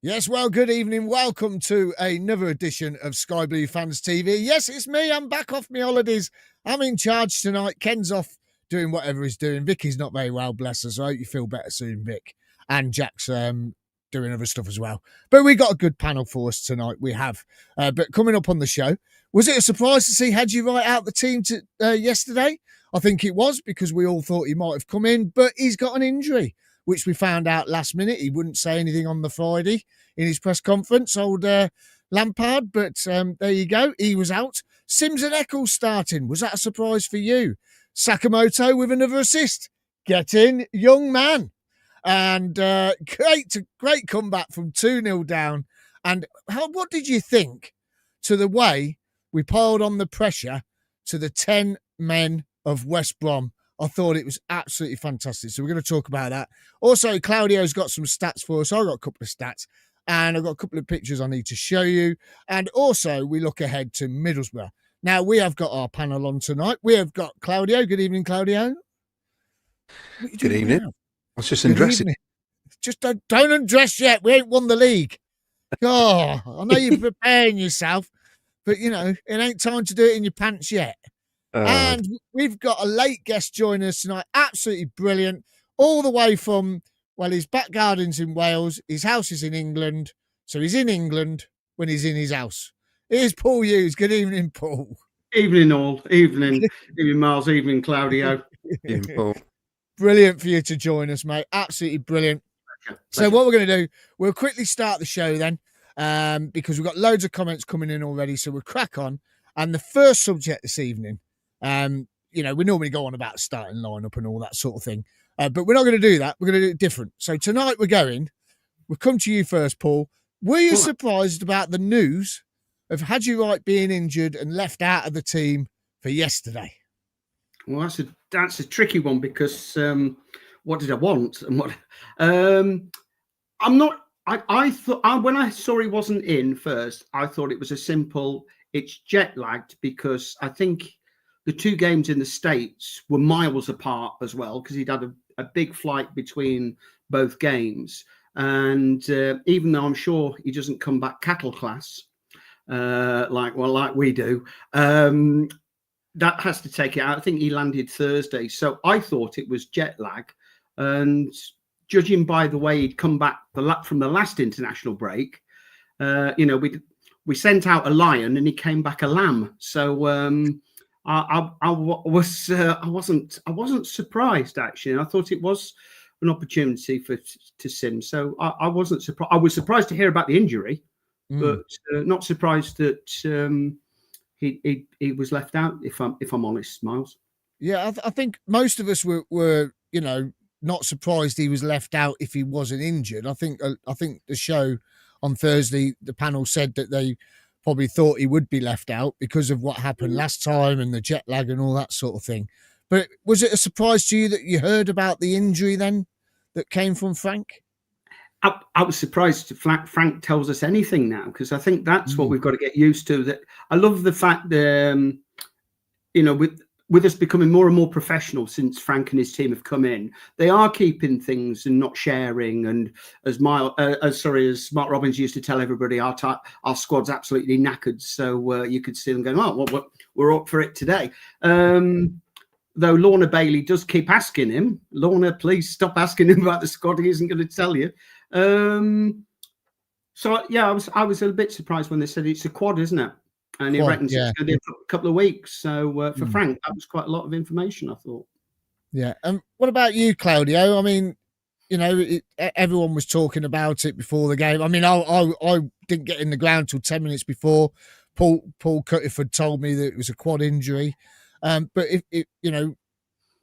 Yes, well, good evening. Welcome to another edition of Sky Blue Fans TV. Yes, it's me. I'm back off my holidays. I'm in charge tonight. Ken's off doing whatever he's doing. Vicky's not very well, bless her. So I hope you feel better soon, Vic. And Jack's doing other stuff as well. But we got a good panel for us tonight. We have. But coming up on the show, was it a surprise to see Haji Wright out the team yesterday? I think it was, because we all thought he might have come in, but he's got an injury, which we found out last minute. He wouldn't say anything on the Friday in his press conference, old Lampard, but there you go. He was out. Sims and Eccles starting. Was that a surprise for you? Sakamoto with another assist. Get in, young man. And great comeback from 2-0 down. And what did you think to the way we piled on the pressure to the 10 men of West Brom? I thought it was absolutely fantastic. So we're going to talk about that. Also, Claudio's got some stats for us. I've got a couple of stats, and I've got a couple of pictures I need to show you. And also, we look ahead to Middlesbrough. Now, we have got our panel on tonight. We have got Claudio. Good evening, Claudio. Good evening. Now? I was just undressing. Just don't undress yet. We ain't won the league. Oh, I know you're preparing yourself, but, you know, it ain't time to do it in your pants yet. And we've got a late guest joining us tonight. Absolutely brilliant. All the way from, well, his back garden's in Wales. His house is in England. So he's in England when he's in his house. Here's Paul Hughes. Good evening, Paul. Evening, all. Evening, Miles. Evening, Claudio. Evening, Paul. Brilliant for you to join us, mate. Absolutely brilliant. Pleasure. So what we're going to do, we'll quickly start the show then, because we've got loads of comments coming in already. So we'll crack on. And the first subject this evening, you know, we normally go on about starting lineup and all that sort of thing, but we're not going to do that. We're going to do it different. So tonight we'll come to you first, Paul. Were you surprised about the news of Haji Wright being injured and left out of the team for yesterday? Well, that's a tricky one, because what did I want? And what I'm not. I thought when I saw he wasn't in first, I thought it was a simple. It's jet lagged, because I think the two games in the States were miles apart as well, because he'd had a big flight between both games. And even though I'm sure he doesn't come back cattle class, like we do, that has to take it out. I think he landed Thursday. So I thought it was jet lag. And judging by the way he'd come back from the last international break, you know, we sent out a lion and he came back a lamb. So I wasn't surprised, actually. I thought it was an opportunity to Sims. So I wasn't surprised. I was surprised to hear about the injury, but not surprised that he was left out. If I'm honest, Miles. Yeah, I think most of us were you know, not surprised he was left out if he wasn't injured. I think the show on Thursday, the panel said that they probably thought he would be left out because of what happened last time and the jet lag and all that sort of thing. But was it a surprise to you that you heard about the injury then that came from Frank? I was surprised Frank tells us anything now, because I think that's what we've got to get used to. That I love the fact that, you know, with us becoming more and more professional since Frank and his team have come in, they are keeping things and not sharing. And as Mark Robbins used to tell everybody, our squad's absolutely knackered. So you could see them going, "Oh, well, we're up for it today." Though Lorna Bailey does keep asking him, "Lorna, please stop asking him about the squad. He isn't going to tell you." So yeah, I was a bit surprised when they said it's a quad, isn't it? And he reckons it's going to be a couple of weeks. So for Frank, that was quite a lot of information, I thought. Yeah. And what about you, Claudio? I mean, you know, everyone was talking about it before the game. I mean, I didn't get in the ground till 10 minutes before. Paul Cuttiford told me that it was a quad injury. But if you know,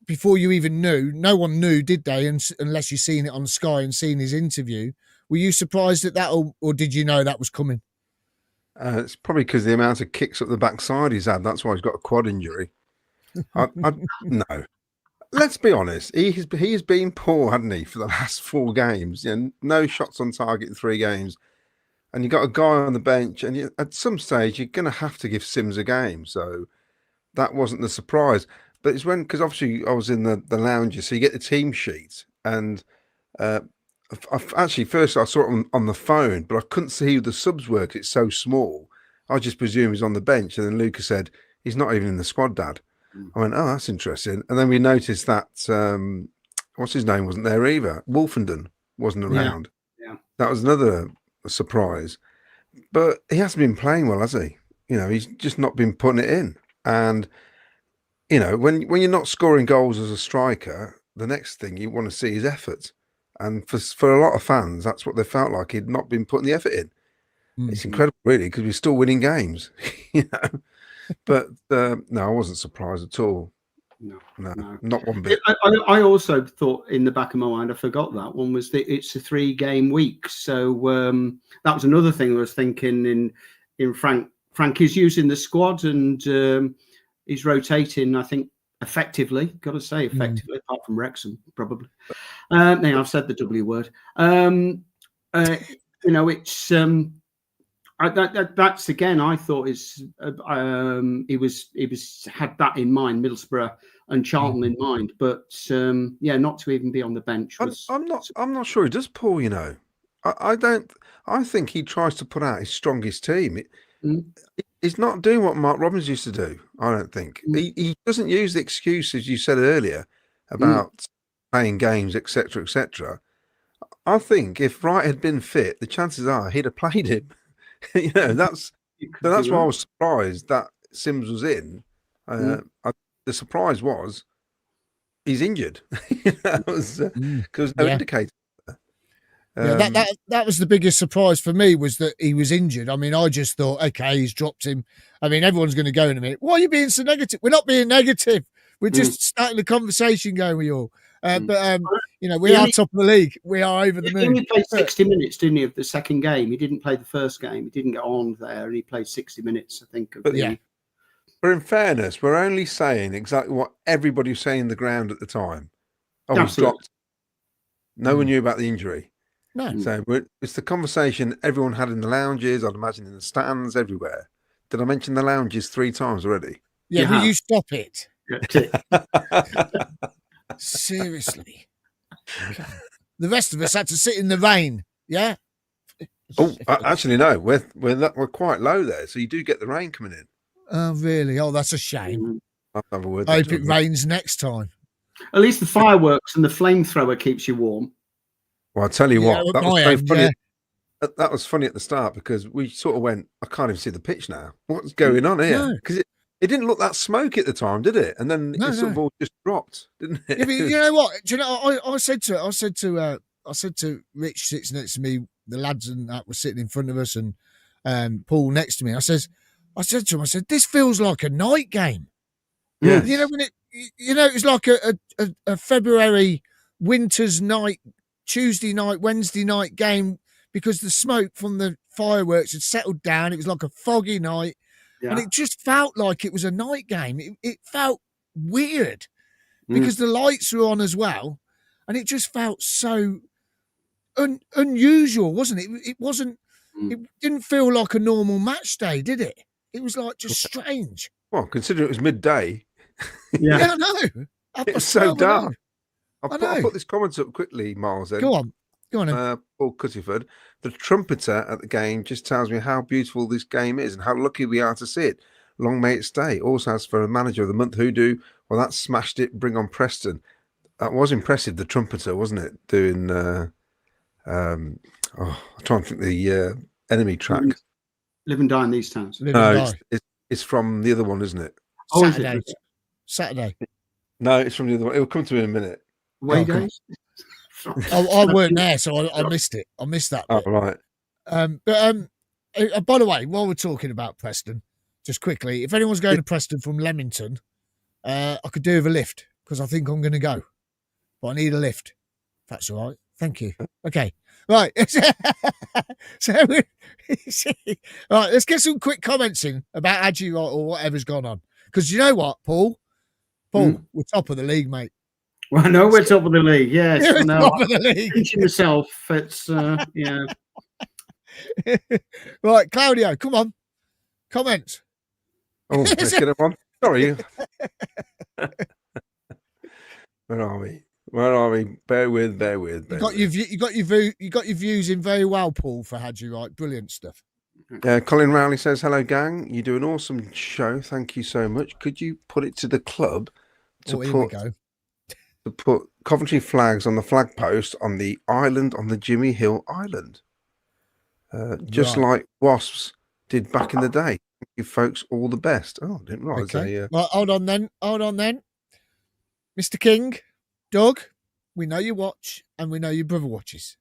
before you even knew, no one knew, did they? Unless you've seen it on Sky and seen his interview. Were you surprised at that, or did you know that was coming? It's probably because the amount of kicks up the backside he's had. That's why he's got a quad injury. No. Let's be honest. He has been poor, hasn't he, for the last 4 games? You know, no shots on target in 3 games. And you've got a guy on the bench, and at some stage, you're going to have to give Sims a game. So that wasn't the surprise. But it's because obviously I was in the lounge, so you get the team sheet. And Actually, first I saw it on the phone, but I couldn't see who the subs were because it's so small. I just presumed he's on the bench. And then Lucas said, he's not even in the squad, Dad. I went, oh, that's interesting. And then we noticed that, what's his name, wasn't there either. Wolfenden wasn't around. Yeah. That was another surprise. But he hasn't been playing well, has he? You know, he's just not been putting it in. And, you know, when you're not scoring goals as a striker, the next thing you want to see is effort. And for a lot of fans, that's what they felt like. He'd not been putting the effort in. It's incredible, really, because we're still winning games, you know. But no, I wasn't surprised at all. No, not one bit. I also thought in the back of my mind, I forgot that one, was that it's a 3-game week. So that was another thing I was thinking in Frank. Frank is using the squad and he's rotating, I think, effectively. Got to say effectively, apart from Wrexham, probably. Now I've said the W word. You know, it's that's again. I thought he was had that in mind, Middlesbrough and Charlton in mind, but yeah, not to even be on the bench. I'm not sure he does, Paul. You know, I don't. I think he tries to put out his strongest team. He's not doing what Mark Robbins used to do. I don't think he doesn't use the excuse, as you said earlier, about playing games, etc., etc. I think if Wright had been fit, the chances are he'd have played him. You know, that's why I was surprised that Sims was in. The surprise was he's injured. Because no indicator. Yeah, that was the biggest surprise for me, was that he was injured. I mean, I just thought, okay, he's dropped him. I mean, everyone's going to go in a minute. Why are you being so negative? We're not being negative. We're just starting the conversation going with you all. But you know, we are top of the league. We are over the moon. He only played 60 minutes, didn't he, of the second game? He didn't play the first game. He didn't get on there, and he played 60 minutes, I think. But in fairness, we're only saying exactly what everybody was saying on the ground at the time. Oh, he's dropped. No one knew about the injury. No. So it's the conversation everyone had in the lounges, I'd imagine in the stands, everywhere. Did I mention the lounges 3 times already? Yeah, will you stop it? Seriously. The rest of us had to sit in the rain, yeah? Oh, actually, no. We're quite low there, so you do get the rain coming in. Oh, really? Oh, that's a shame. I'll have a word. I hope it rains next time. At least the fireworks and the flamethrower keeps you warm. Well, I'll tell you what, that was so funny. That was funny at the start because we sort of went, I can't even see the pitch now. What's going on here? Because it didn't look that smoky at the time, did it? And then it sort of all just dropped, didn't it? Yeah, but you know what? Do you know? I said to Rich sits next to me, the lads and that were sitting in front of us, and Paul next to me. I said to him, this feels like a night game. Yeah. You know, when it was like a February winter's night, Tuesday night, Wednesday night game, because the smoke from the fireworks had settled down. It was like a foggy night. And it just felt like it was a night game. It felt weird because the lights were on as well. And it just felt so unusual, wasn't it? It wasn't, it didn't feel like a normal match day, did it? It was like just strange. Well, considering it was midday. Yeah, I know. It was so dark. I'll put this comment up quickly, Miles. Go on. Paul Cuttiford, the trumpeter at the game just tells me how beautiful this game is and how lucky we are to see it. Long may it stay. Also, as for a manager of the month, hoodoo, well, that smashed it. Bring on Preston. That was impressive, the trumpeter, wasn't it? Doing, I'm trying to think the enemy track. Live and die in these towns. It's from the other one, isn't it? Saturday. No, it's from the other one. It'll come to me in a minute. Away days? I weren't there, so I missed it. I missed that bit. Oh, right. By the way, while we're talking about Preston, just quickly, if anyone's going to Preston from Leamington, I could do with a lift because I think I'm going to go. But I need a lift. If that's all right. Thank you. Okay. Right. So, right, let's get some quick comments in about Haji Wright or whatever's gone on. Because you know what, Paul? We're top of the league, mate. Well, I know we're top of the league. Yes, top of the league. Pinching myself. It's yeah. Right, Claudio, come on. Comments. Oh, let's get it on. Sorry. Where are we? Where are we? Bear with. You got your views in very well, Paul, for Haji Wright. Brilliant stuff. Colin Rowley says, hello, gang. You do an awesome show. Thank you so much. Could you put it to the club to put Coventry flags on the flag post on the island, on the Jimmy Hill Island? Just like Wasps did back in the day. Thank you, folks. All the best. Oh, I didn't realise. Okay. Well, hold on then. Mr. King, Doug, we know you watch and we know your brother watches.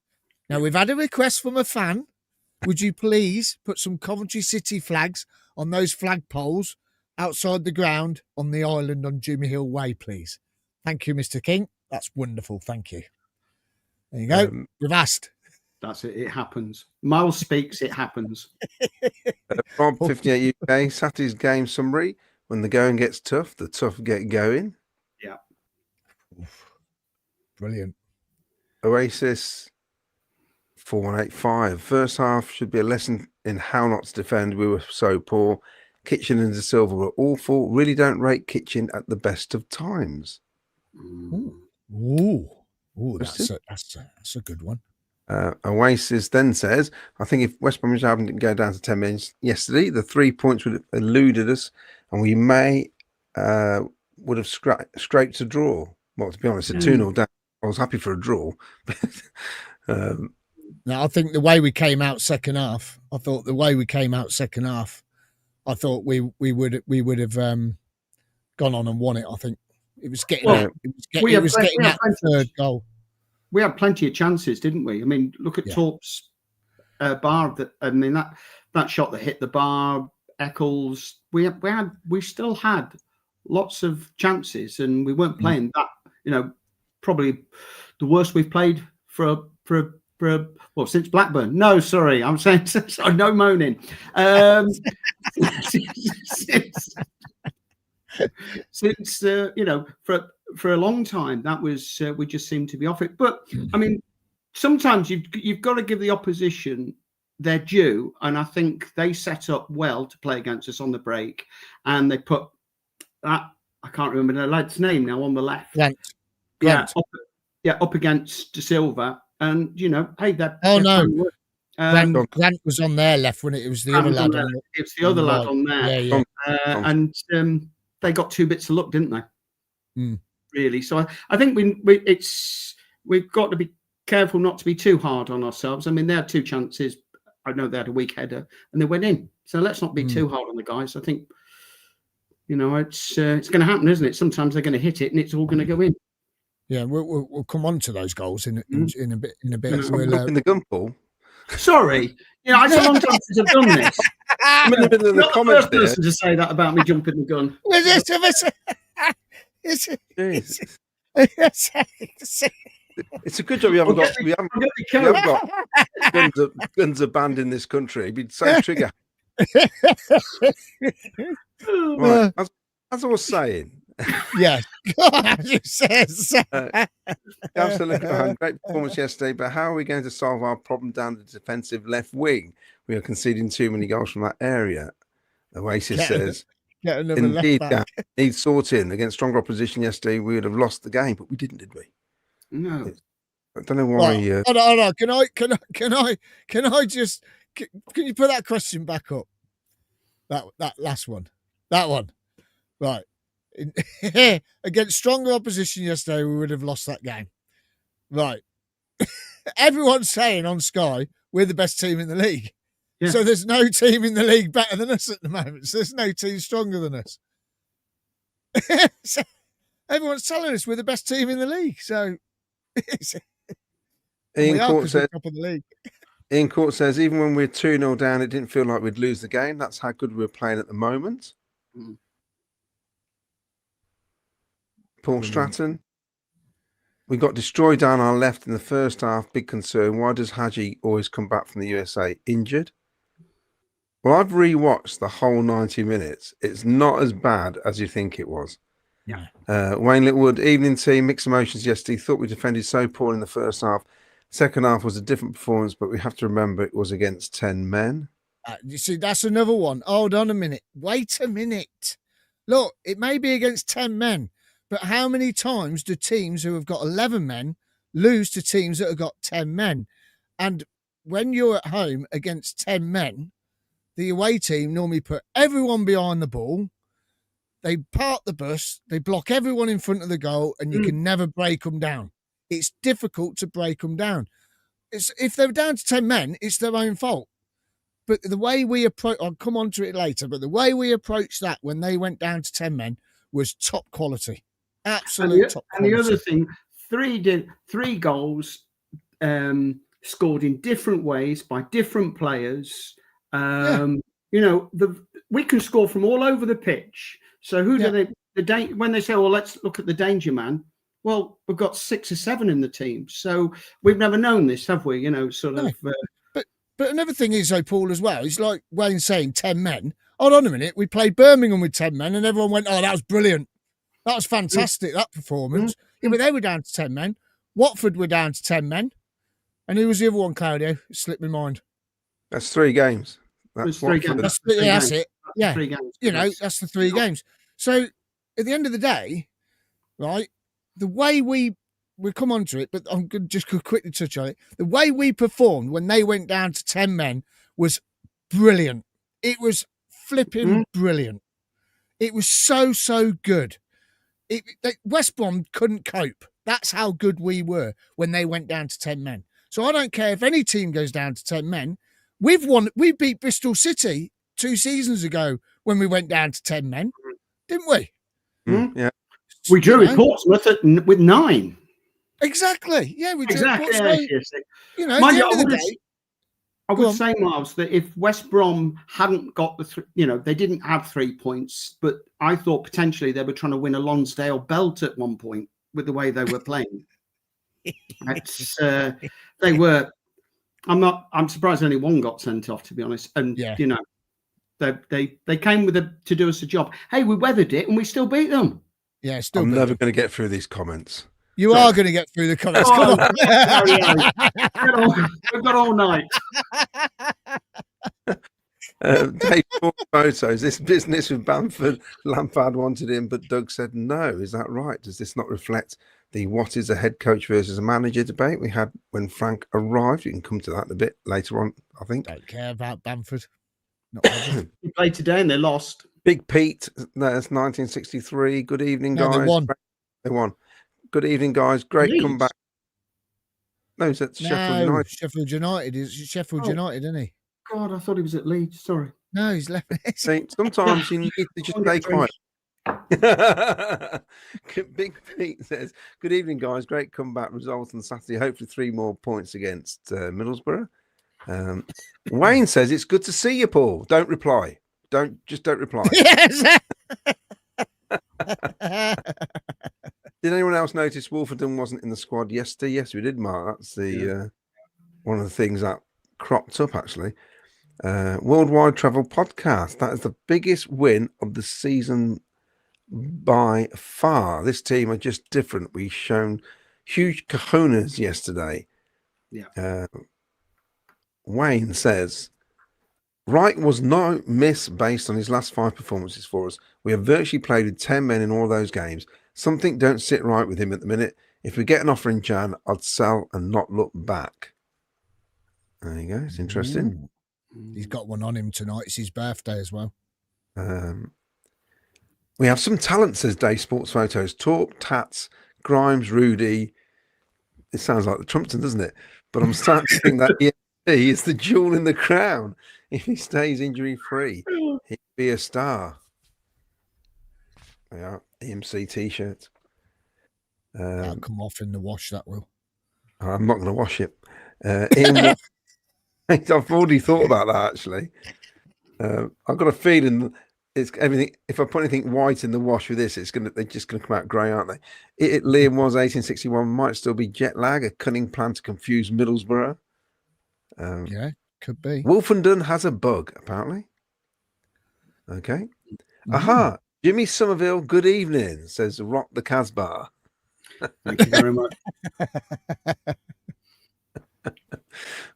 Now, we've had a request from a fan. Would you please put some Coventry City flags on those flagpoles outside the ground on the island on Jimmy Hill Way, please? Thank you, Mr. King. That's wonderful. Thank you. There you go. We've asked. That's it. It happens. Miles speaks. It happens. Rob 58 UK Saturday's game summary. When the going gets tough, the tough get going. Yeah. Brilliant. Oasis 4185. First half should be a lesson in how not to defend. We were so poor. Kitchen and De Silva were awful. Really don't rate Kitchen at the best of times. Ooh, that's a good one. Oasis then says, I think if West Bromwich Albion didn't go down to 10 minutes yesterday, the 3 points would have eluded us and we would have scraped a draw. Well, to be honest, a 2-0 down, I was happy for a draw. Now, I think the way we came out second half, I thought we would have gone on and won it. I think it was getting that third goal. We had plenty of chances, didn't we? I mean, look at Torp's bar. That shot that hit the bar, Eccles. We still had lots of chances, and we weren't playing that. Probably the worst we've played for since Blackburn. No, sorry, I'm saying sorry, no moaning. Since for a long time, that was we just seemed to be off it. But I mean, sometimes you've got to give the opposition their due, and I think they set up well to play against us on the break, and they put that, I can't remember the lad's name now, on the left. Grant. Up against De Silva, and hey, that. Grant was on their left when it was the other lad. It's the other lad on there, and they got 2 bits of luck, didn't they? Really. So I think we've got to be careful not to be too hard on ourselves. I mean, they had 2 chances. I know they had a weak header and they went in. So let's not be too hard on the guys. I think it's going to happen, isn't it? Sometimes they're going to hit it and it's all going to go in. Yeah, we'll come on to those goals in a bit. We'll in the gun pool. Sorry, it's a long time since I've done this. I'm in the middle of the comments there. Person to say that about me jumping the gun. It's a good job we haven't got guns are banned in this country. It'd be so trigger. Right, as I was saying. Yeah, you says. Absolutely. Great performance yesterday, but how are we going to solve our problem down the defensive left wing? We are conceding too many goals from that area. Oasis says, indeed, needs sorting. Against stronger opposition yesterday, we would have lost the game, but we didn't, did we? No. I don't know why. Hold on. Can you put that question back up? That last one. That one. Right. Against stronger opposition yesterday, we would have lost that game. Right. Everyone's saying on Sky, we're the best team in the league. Yeah. So there's no team in the league better than us at the moment. So there's no team stronger than us. So everyone's telling us we're the best team in the league. So Ian Court says, even when we're 2-0 down, it didn't feel like we'd lose the game. That's how good we're playing at the moment. Paul Stratton, we got destroyed down our left in the first half. Big concern. Why does Haji always come back from the USA injured? Well, I've rewatched the whole 90 minutes. It's not as bad as you think it was. Yeah. Wayne Littlewood, evening team, mixed emotions yesterday. Thought we defended so poor in the first half. Second half was a different performance, but we have to remember it was against 10 men. You see, that's another one. Hold on a minute. Wait a minute. Look, it may be against 10 men, But how many times do teams who have got 11 men lose to teams that have got 10 men? And when you're at home against 10 men, the away team normally put everyone behind the ball. They park the bus, they block everyone in front of the goal, and you can never break them down. It's difficult to break them down. If they're down to 10 men, it's their own fault. But the way we approach, I'll come on to it later, but the way we approached that when they went down to 10 men was top quality. Absolute top quality. And the other thing, three goals scored in different ways by different players. You know, we can score from all over the pitch. So who do they? When they say, "Well, let's look at the danger man," well, we've got 6 or 7 in the team, so we've never known this, have we? You know, sort of. But another thing is, though, Paul, as well, it's like Wayne saying 10 men. Hold on a minute, we played Birmingham with 10 men, and everyone went, "Oh, that was brilliant. That was fantastic, that performance." Yeah, but they were down to 10 men. Watford were down to 10 men. And who was the other one, Claudio? It slipped my mind. That's 3 games. That's 3 games. That's it. Yeah. 3 games. You know, that's the 3 games. So at the end of the day, right, the way we come on to it, but I'm going to just quickly touch on it. The way we performed when they went down to 10 men was brilliant. It was flipping brilliant. It was so good. West Brom couldn't cope. That's how good we were when they went down to 10 men. So I don't care if any team goes down to 10 men. We beat Bristol City 2 seasons ago when we went down to 10 men, didn't we? Yeah. We drew with Portsmouth with 9. Exactly. Yeah, we drew. Exactly. You know, at the end of the day, I would say, Miles, that if West Brom hadn't got they didn't have 3 points, but I thought potentially they were trying to win a Lonsdale belt at one point with the way they were playing. They were. I'm surprised only one got sent off, to be honest. And you know, they came to do us a job. Hey, we weathered it and we still beat them. Yeah, still. I'm never going to get through these comments. You are going to get through the comments. Come on. We've got all night. Dave photos. This business with Bamford, Lampard wanted him, but Doug said no. Is that right? Does this not reflect the what is a head coach versus a manager debate we had when Frank arrived? You can come to that a bit later on, I think. Don't care about Bamford. He played today and they lost. Big Pete, that's 1963. Good evening, guys. They won. Good evening, guys. Great comeback. No, is that Sheffield United? Sheffield United. Is Sheffield United, isn't he? God, I thought he was at Leeds. Sorry. No, he's left. See, sometimes you need to just stay quiet. Big Pete says, good evening, guys. Great comeback result on Saturday. Hopefully 3 more points against Middlesbrough. Wayne says, it's good to see you, Paul. Don't reply. Don't reply. Yes. Did anyone else notice Wolverton wasn't in the squad yesterday? Yes, we did, Mark. That's the one of the things that cropped up, actually. Worldwide Travel Podcast. That is the biggest win of the season by far. This team are just different. We've shown huge cojones yesterday. Yeah. Wayne says, Wright was no miss based on his last 5 performances for us. We have virtually played with 10 men in all those games. Something don't sit right with him at the minute. If we get an offer in Jan, I'd sell and not look back. There you go. It's interesting. He's got one on him tonight. It's his birthday as well. We have some talent, says Dave Sports Photos. Talk, Tats, Grimes, Rudy. It sounds like the Trumpton, doesn't it? But I'm starting to think that he is the jewel in the crown. If he stays injury-free, he'd be a star. Yeah, EMC T-shirt. That'll come off in the wash, that will. I'm not going to wash it. I've already thought about that, actually. I've got a feeling it's everything. If I put anything white in the wash with this, they're just going to come out grey, aren't they? Liam was 1861. Might still be jet lag, a cunning plan to confuse Middlesbrough. Yeah, could be. Wolfenden has a bug, apparently. Okay. Aha. Jimmy Somerville, good evening, says Rock the Casbah. Thank you very much.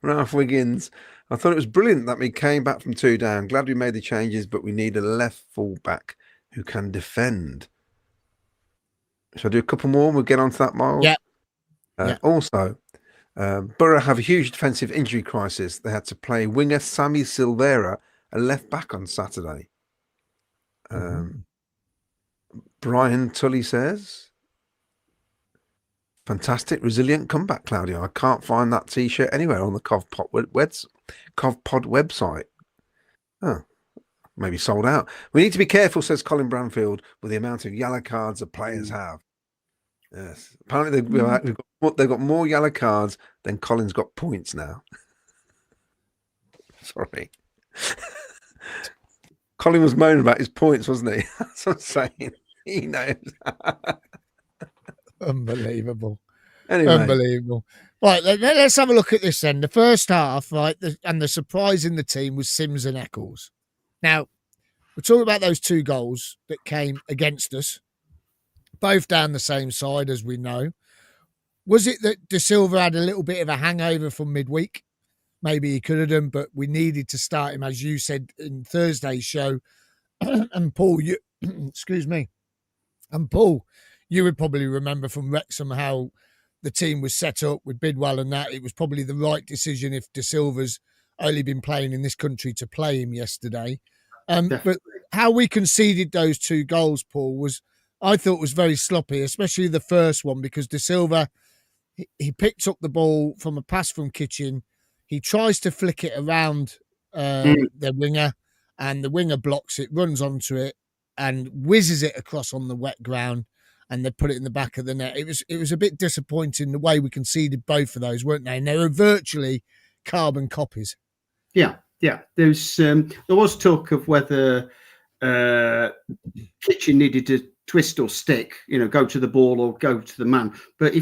Ralph Wiggins, I thought it was brilliant that we came back from 2 down. Glad we made the changes, but we need a left full back who can defend. Shall I do a couple more? We'll get onto that, Miles. Yeah. Yeah. Also, Borough have a huge defensive injury crisis. They had to play winger Sammy Silvera, a left back, on Saturday. Brian Tully says, fantastic, resilient comeback, Claudio. I can't find that T-shirt anywhere on the CovPod website. Oh, maybe sold out. We need to be careful, says Colin Branfield, with the amount of yellow cards the players have. Yes, apparently they've got more yellow cards than Colin's got points now. Sorry. Colin was moaning about his points, wasn't he? That's what I'm saying. He knows. Unbelievable. Anyway. Unbelievable. Right, let's have a look at this then. The first half, right, and the surprise in the team was Sims and Eccles. Now, we're talking about those 2 goals that came against us, both down the same side, as we know. Was it that De Silva had a little bit of a hangover from midweek? Maybe he could have done, but we needed to start him, as you said in Thursday's show. And Paul, excuse me. And Paul, you would probably remember from Wrexham how the team was set up with Bidwell and that. It was probably the right decision if De Silva's only been playing in this country to play him yesterday. But how we conceded those 2 goals, Paul, I thought was very sloppy, especially the first one, because De Silva, he picked up the ball from a pass from Kitchen. He tries to flick it around the winger, and the winger blocks it, runs onto it, and whizzes it across on the wet ground, and they put it in the back of the net. It was a bit disappointing the way we conceded both of those, weren't they? And they were virtually carbon copies. Yeah. There was talk of whether Kitchen needed to twist or stick, go to the ball or go to the man. But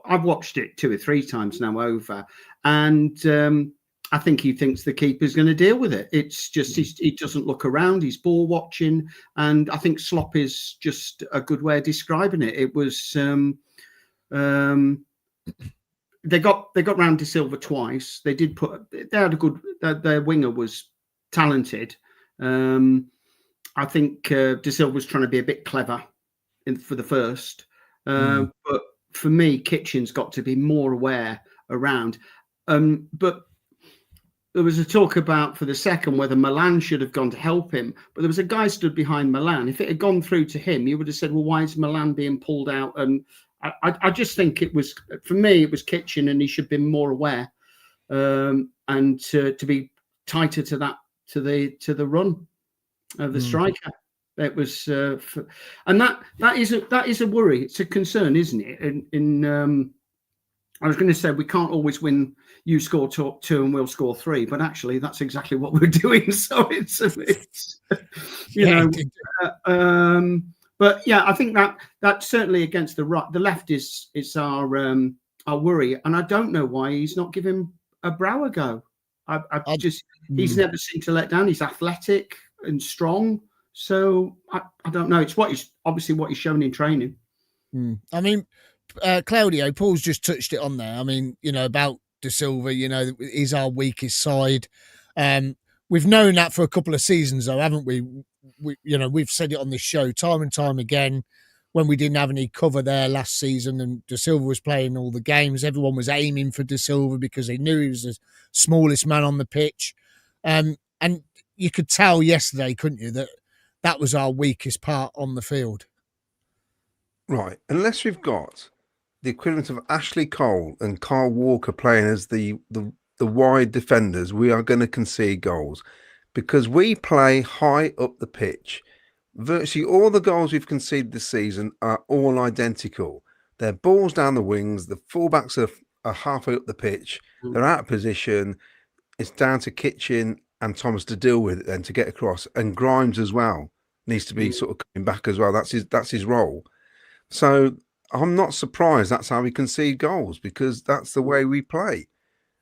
I've watched it 2 or 3 times now over, and I think he thinks the keeper's going to deal with it. It's just he doesn't look around. He's ball watching, and I think slop is just a good way of describing it. It was they got round De Silva twice. They had a good. Their winger was talented. I think De Silva was trying to be a bit clever for the first, but for me, Kitchen's got to be more aware around. But there was a talk about for the second whether Milan should have gone to help him, but there was a guy stood behind Milan. If it had gone through to him, you would have said, "Well, why is Milan being pulled out?" And I just think it was, for me, it was Kitchen, and he should be more aware and to be tighter to the run of the striker. It was, and that is a worry. It's a concern, isn't it? I was going to say we can't always win. You score 2 and we'll score 3, but actually that's exactly what we're doing. So it's but yeah, I think that certainly against the right, the left is our worry, and I don't know why he's not giving a Brow a go. He's never seemed to let down. He's athletic and strong. So I don't know. It's what he's shown in training. I mean, Claudio, Paul's just touched it on there. I mean, about De Silva, is our weakest side. We've known that for a couple of seasons, though, haven't we? We've said it on this show time and time again. When we didn't have any cover there last season and De Silva was playing all the games, everyone was aiming for De Silva because they knew he was the smallest man on the pitch. And you could tell yesterday, couldn't you, that was our weakest part on the field. Right. Unless we've got the equivalent of Ashley Cole and Carl Walker playing as the wide defenders, we are going to concede goals because we play high up the pitch. Virtually all the goals we've conceded this season are all identical. They're balls down the wings. The fullbacks are halfway up the pitch. They're out of position. It's down to Kitchen and Thomas to deal with it then to get across. And Grimes as well needs to be sort of coming back as well. That's his role. So I'm not surprised that's how we concede goals because that's the way we play.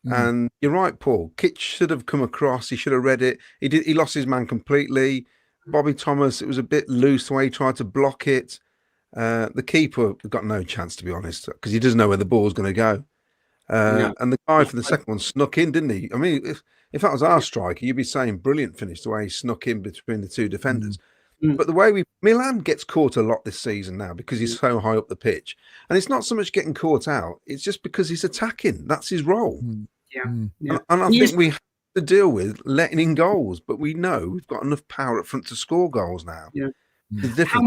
And you're right, Paul. Kitch should have come across. He should have read it. He lost his man completely. Bobby Thomas, it was a bit loose the way he tried to block it. The keeper got no chance, to be honest, because he doesn't know where the ball's going to go. And the guy for the second one snuck in, didn't he? I mean, if that was our striker, you'd be saying brilliant finish the way he snuck in between the two defenders. But the way Milan gets caught a lot this season now because he's so high up the pitch, and it's not so much getting caught out; it's just because he's attacking. That's his role. Yeah. And I think we have to deal with letting in goals, but we know we've got enough power up front to score goals now. Yeah. How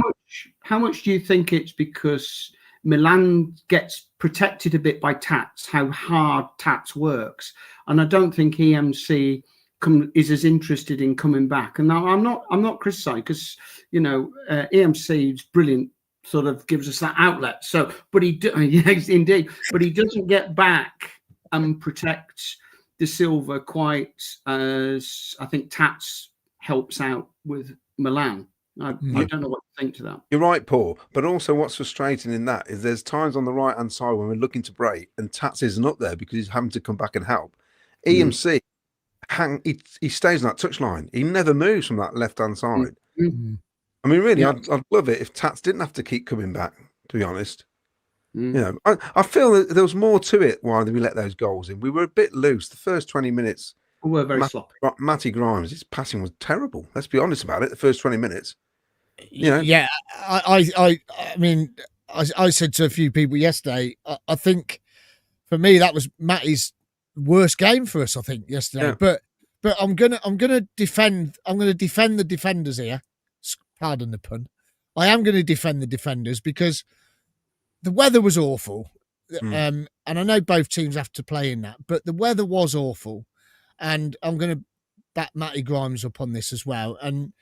How much do you think it's because Milan gets protected a bit by Tats, how hard Tats works, and I don't think EMC is as interested in coming back. And now I'm not criticising, because EMC is brilliant, sort of gives us that outlet. So, but yes, indeed, but he doesn't get back and protect De Silva quite as I think Tats helps out with Milan. I don't know what to think to that. You're right, Paul. But also what's frustrating in that is there's times on the right-hand side when we're looking to break and Tats isn't up there because he's having to come back and help. EMC, he stays on that touchline. He never moves from that left-hand side. I mean, really, I'd love it if Tats didn't have to keep coming back, to be honest. I feel that there was more to it while we let those goals in. We were a bit loose. The first 20 minutes. We were very sloppy. Matty Grimes, his passing was terrible. Let's be honest about it. The first 20 minutes. Yeah, I mean, I said to a few people yesterday, I think for me that was Matty's worst game for us. I think yesterday, but I'm gonna defend the defenders here. Pardon the pun. I am going to defend the defenders because the weather was awful, and I know both teams have to play in that, but the weather was awful, and I'm going to back Matty Grimes up on this as well. And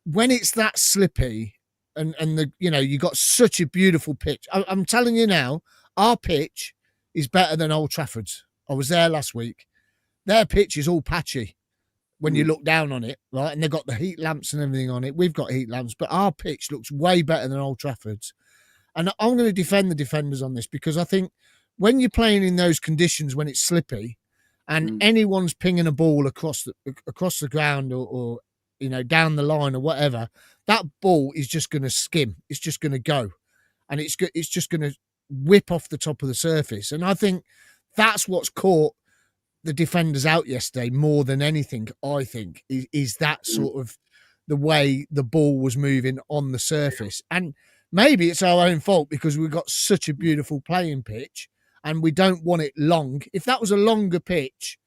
when it's that slippy and you got such a beautiful pitch, I'm telling you now, our pitch is better than Old Trafford's. I was there last week. Their pitch is all patchy when you look down on it, right? And they've got the heat lamps and everything on it. We've got heat lamps, but our pitch looks way better than Old Trafford's. And I'm going to defend the defenders on this because I think when you're playing in those conditions, when it's slippy and anyone's pinging a ball across the ground or down the line or whatever, that ball is just going to skim. It's just going to go. And it's just going to whip off the top of the surface. And I think that's what's caught the defenders out yesterday more than anything, I think, is that sort of the way the ball was moving on the surface. And maybe it's our own fault because we've got such a beautiful playing pitch and we don't want it long. If that was a longer pitch,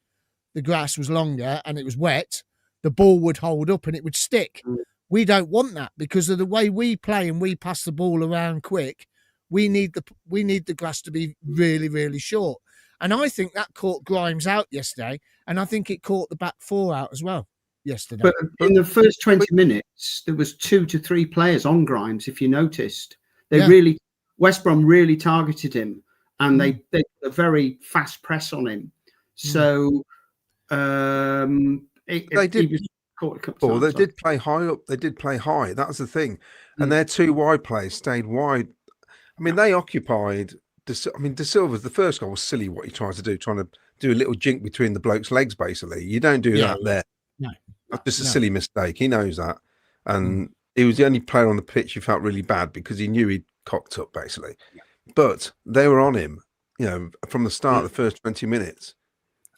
the grass was longer and it was wet, the ball would hold up and it would stick. We don't want that because of the way we play and we pass the ball around quick. We need the grass to be really, really short. And I think that caught Grimes out yesterday, and I think it caught the back four out as well yesterday. But in the first 20 minutes, there was 2 to 3 players on Grimes, if you noticed. West Brom really targeted him, and they did a very fast press on him. So they did play high up. They did play high. That was the thing. And their 2 wide players stayed wide. I mean, they occupied. De Silva's the first goal was silly. What he tried to do, trying to do a little jink between the bloke's legs. Basically, you don't do that there. No, that's just a silly mistake. He knows that, and he was the only player on the pitch who felt really bad because he knew he'd cocked up basically. But they were on him, from the start of the first 20 minutes.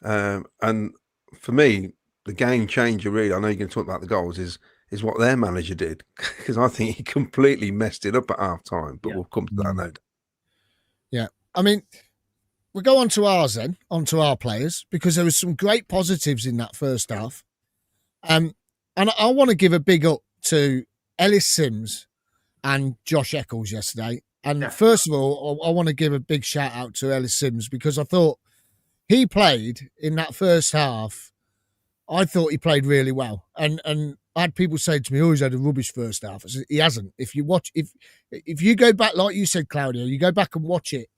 And for me, the game changer, really, I know you're going to talk about the goals, is what their manager did, because I think he completely messed it up at half time. But we'll come to that later. Yeah, I mean, we'll go on to ours then, onto our players, because there was some great positives in that first half. And I want to give a big up to Ellis Sims and Josh Eccles yesterday. And first of all, I want to give a big shout out to Ellis Sims because I thought he played in that first half. I thought he played really well. And I had people say to me, oh, he's had a rubbish first half. I said, he hasn't. If you watch, if you go back, like you said, Claudio, you go back and watch it,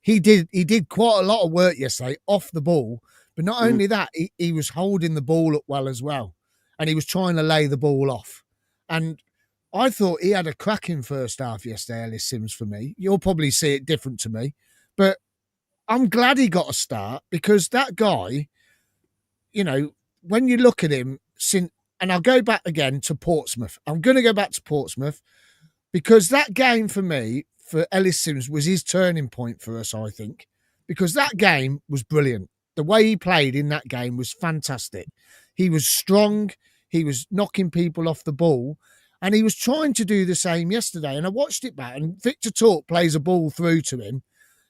he did quite a lot of work yesterday off the ball. But not only that, he was holding the ball up well as well. And he was trying to lay the ball off. And I thought he had a cracking first half yesterday, Ellis Sims, for me. You'll probably see it different to me. But I'm glad he got a start because that guy, when you look at him, and I'll go back again to Portsmouth. I'm going to go back to Portsmouth because that game for me, for Ellis Sims, was his turning point for us, I think, because that game was brilliant. The way he played in that game was fantastic. He was strong. He was knocking people off the ball. And he was trying to do the same yesterday. And I watched it back, and Victor Torp plays a ball through to him.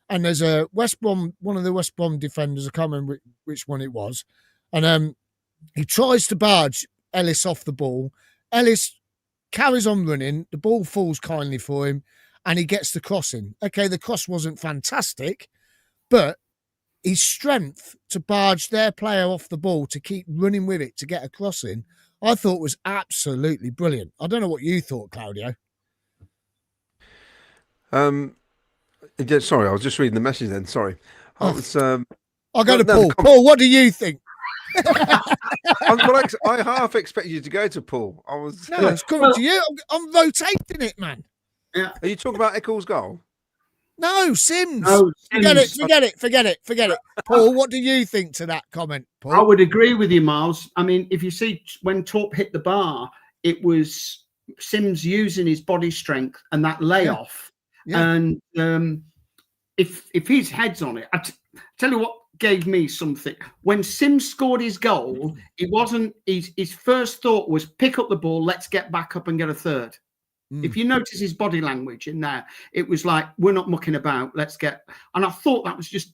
And there's a West Brom, one of the West Brom defenders, I can't remember which one it was. And he tries to barge Ellis off the ball. Ellis carries on running. The ball falls kindly for him, and he gets the crossing. Okay, the cross wasn't fantastic, but his strength to barge their player off the ball, to keep running with it, to get a crossing, I thought was absolutely brilliant. I don't know what you thought, Claudio. Sorry, I was just reading the message then. Sorry. I'll go to Paul. No, Paul, what do you think? I half expected you to go to Paul. No, it's coming to you. I'm rotating it, man. Yeah. Are you talking about Eccles' goal? No, Sims. No, Sims. Forget it. Paul, what do you think to that comment, Paul? I would agree with you, Miles. I mean, if you see when Torp hit the bar, it was Sims using his body strength and that layoff. Yeah. And if his head's on it, tell you what gave me something. When Sims scored his goal, it wasn't his first thought was pick up the ball, let's get back up and get a third. If you notice his body language in there, it was like, we're not mucking about, let's get. And I thought that was just,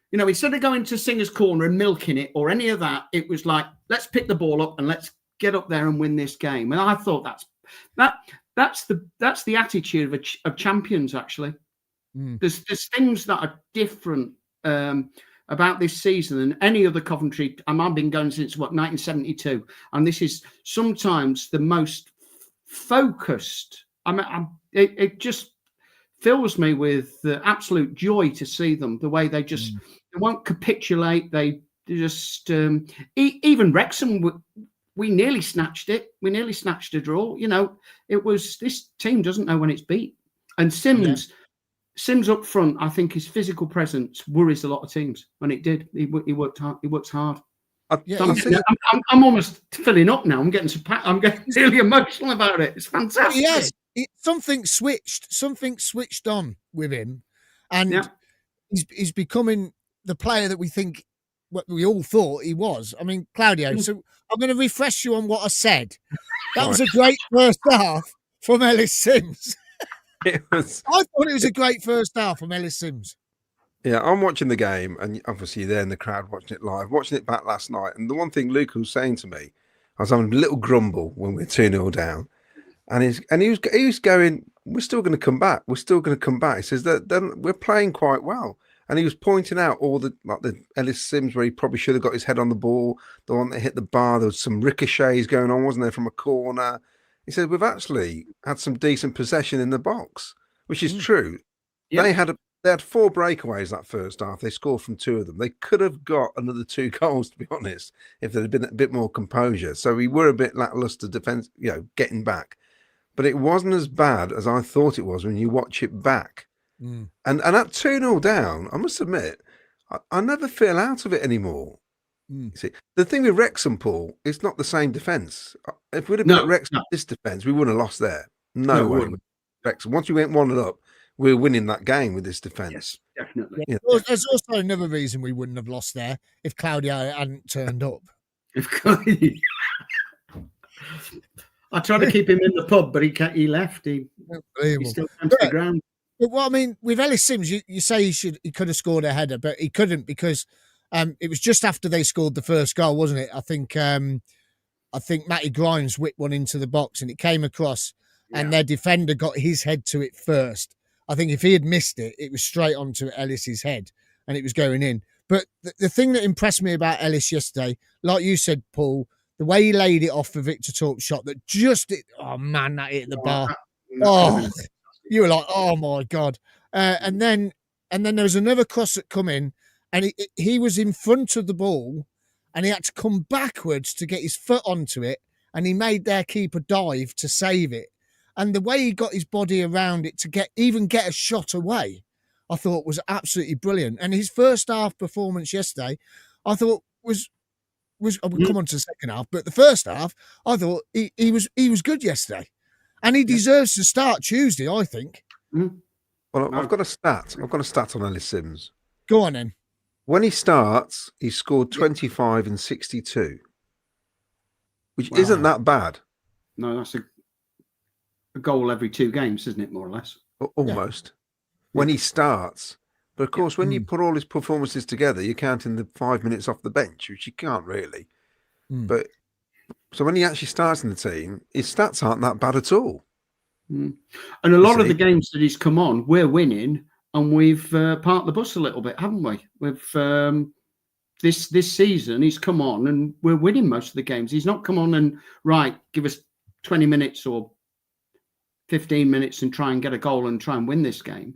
you know, instead of going to Singer's Corner and milking it or any of that, it was like, let's pick the ball up and let's get up there and win this game. And I thought that's the attitude of champions, actually. There's things that are different about this season than any other Coventry. I've been going since 1972, and this is sometimes the most focused. It just fills me with absolute joy to see them. The way they just they won't capitulate. They just even Wrexham. We nearly snatched it. We nearly snatched a draw. You know, it was this team doesn't know when it's beat. And Sims up front, I think his physical presence worries a lot of teams, and it did. He worked hard. He works hard. I'm almost filling up now. I'm getting really emotional about it. It's fantastic. Yes, something switched on with him, and he's becoming the player that we all thought he was. I mean, Claudio. So I'm going to refresh you on what I said. That was a great first half from Ellis Sims. I thought it was a great first half from Ellis Sims. Yeah, I'm watching the game, and obviously you're there in the crowd watching it live, watching it back last night. And the one thing Luke was saying to me, I was having a little grumble when we were 2-0 down. And he was going, we're still going to come back. We're still going to come back. He says that we're playing quite well. And he was pointing out all the Ellis Sims where he probably should have got his head on the ball, the one that hit the bar. There was some ricochets going on, wasn't there, from a corner. He said, we've actually had some decent possession in the box, which is true. Yep. They had 4 breakaways that first half. They scored from 2 of them. They could have got another 2 goals, to be honest, if there had been a bit more composure. So we were a bit lackluster defense, getting back. But it wasn't as bad as I thought it was when you watch it back. And at 2-0 down, I must admit, I never feel out of it anymore. You see, the thing with Wrexham, Paul, it's not the same defence. If we'd have been at Wrexham this defence, we wouldn't have lost there. No way. Wrexham. Once we went 1-up, we're winning that game with this defence. Yes, definitely. Yeah. There's also another reason we wouldn't have lost there if Claudio hadn't turned up. I tried to keep him in the pub, but he left. He still went to the ground. But what I mean with Ellis Sims, you say he could have scored a header, but he couldn't because it was just after they scored the first goal, wasn't it? I think Matty Grimes whipped one into the box and it came across, and their defender got his head to it first. I think if he had missed it, it was straight onto Ellis's head and it was going in. But the thing that impressed me about Ellis yesterday, like you said, Paul, the way he laid it off for Victor Torp's shot that that hit the bar. You were like, oh my God. And then there was another cross that come in, and he was in front of the ball and he had to come backwards to get his foot onto it, and he made their keeper dive to save it. And the way he got his body around it to get a shot away, I thought was absolutely brilliant. And his first half performance yesterday, I thought was I would come on to the second half, but the first half, I thought he was good yesterday. And he deserves to start Tuesday, I think. Well, I've got a stat. I've got a stat on Ellis Sims. Go on then. When he starts, he scored 25 and 62, which isn't that bad. No, a goal every 2 games, isn't it, more or less? Almost. When he starts. But of course, when you put all his performances together, you're counting the 5 minutes off the bench, which you can't really. But so when he actually starts in the team, his stats aren't that bad at all. And a lot of the games that he's come on, we're winning, and we've parked the bus a little bit, haven't we? We've this season he's come on and we're winning most of the games. He's not come on and give us 20 minutes or 15 minutes and try and get a goal and try and win this game.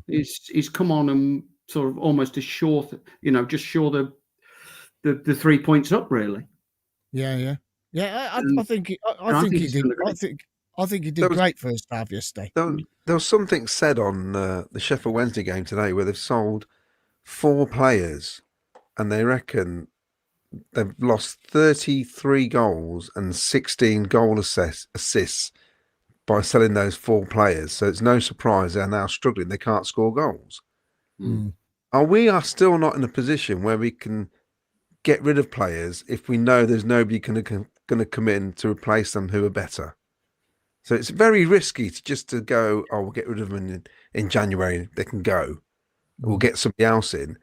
He's come on and sort of almost assure, just shore the 3 points up, really. Yeah. I think he did great first half yesterday. There was something said on the Sheffield Wednesday game today where they've sold 4 players, and they reckon they've lost 33 goals and 16 goal assists by selling those 4 players. So it's no surprise they're now struggling. They can't score goals. We are still not in a position where we can get rid of players if we know there's nobody going to come in to replace them who are better. So it's very risky to go, we'll get rid of them in January. They can go. We'll get somebody else in.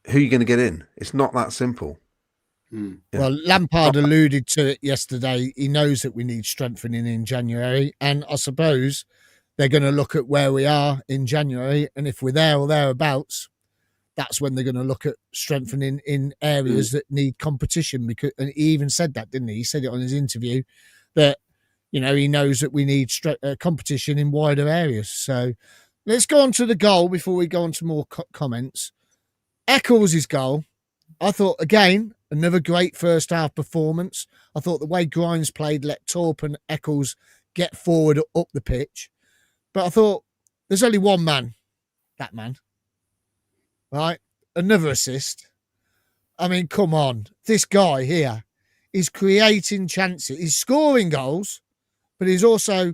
Who are you going to get in? It's not that simple. Yeah. Well, Lampard alluded to it yesterday. He knows that we need strengthening in January. And I suppose they're going to look at where we are in January. And if we're there or thereabouts, that's when they're going to look at strengthening in areas that need competition. And he even said that, didn't he? He said it on his interview that, he knows that we need competition in wider areas. So let's go on to the goal before we go on to more comments. Eccles' goal, I thought, again, another great first half performance. I thought the way Grimes played let Torp and Eccles get forward up the pitch. But I thought there's only one man, that man. Right? Another assist. I mean, come on. This guy here is creating chances. He's scoring goals, but he's also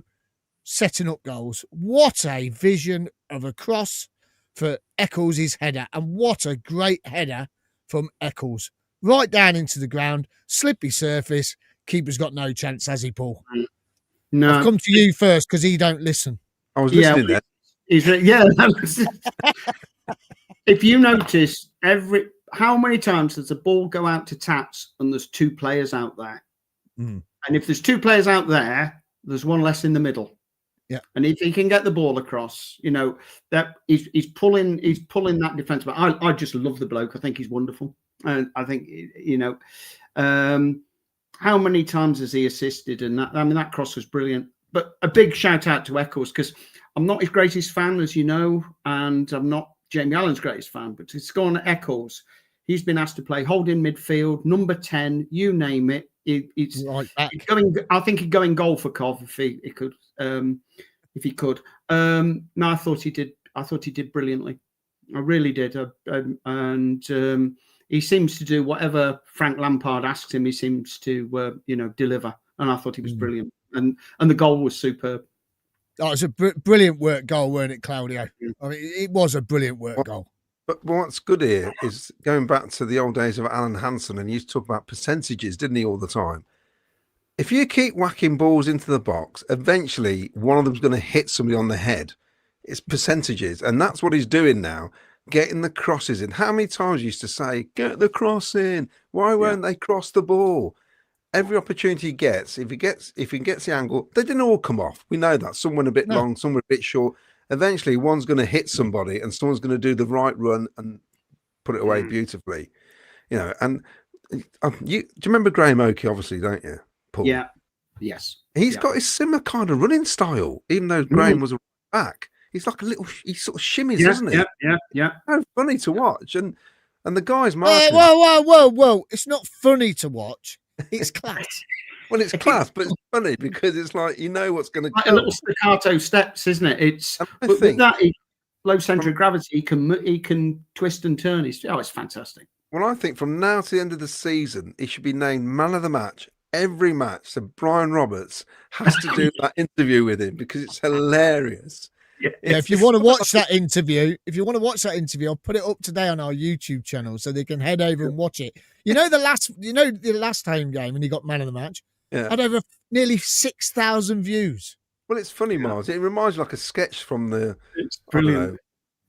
setting up goals. What a vision of a cross for Eccles' header. And what a great header from Eccles. Right down into the ground, slippy surface. Keeper's got no chance, has he, Paul? No. I've come to you first because he don't listen. I was listening there. If you notice, how many times does the ball go out to Tats and there's 2 players out there? And if there's 2 players out there, there's one less in the middle. Yeah. And if he can get the ball across, that he's pulling that defense back. I just love the bloke. I think he's wonderful. And I think, how many times has he assisted? And that cross was brilliant. But a big shout out to Eccles, because I'm not his greatest fan, as you know, and I'm not Jamie Allen's greatest fan, but it's gone at Eccles. He's been asked to play holding midfield, number 10, you name it. It's right back. I think he'd go in goal for Cov if he could. If he could. No, I thought he did. I thought he did brilliantly. I really did. And he seems to do whatever Frank Lampard asks him. He seems to, deliver. And I thought he was brilliant. And the goal was superb. Oh, it's a brilliant work goal, weren't it, Claudio? I mean, it was a brilliant work goal. But what's good here is going back to the old days of Alan Hansen, and he used to talk about percentages, didn't he, all the time? If you keep whacking balls into the box, eventually one of them's going to hit somebody on the head. It's percentages, and that's what he's doing now, getting the crosses in. How many times he used to say, get the cross in? Why won't they cross the ball? Every opportunity he gets, if he gets the angle, they didn't all come off. We know that. Some went a bit long, some were a bit short. Eventually, one's going to hit somebody, and someone's going to do the right run and put it away beautifully. And do you remember Graham Oakey, obviously, don't you, Paul? Yeah. Yes. He's got his similar kind of running style, even though Graham was a back. He's like he sort of shimmies, doesn't he? Yeah. So funny to watch. And the guys, whoa. It's not funny to watch. It's class. Well, it's class, but it's funny because it's like what's going to like a little staccato steps, isn't it? It's with that low centre of gravity. He can twist and turn. It's fantastic. Well, I think from now to the end of the season, he should be named man of the match every match. So Brian Roberts has to do that interview with him because it's hilarious. Yeah, if you want to watch that interview, I'll put it up today on our YouTube channel so they can head over and watch it. The last home game when he got man of the match, had over nearly 6,000 views. Well, it's funny, Miles. It reminds you like a sketch from It's I don't brilliant. know,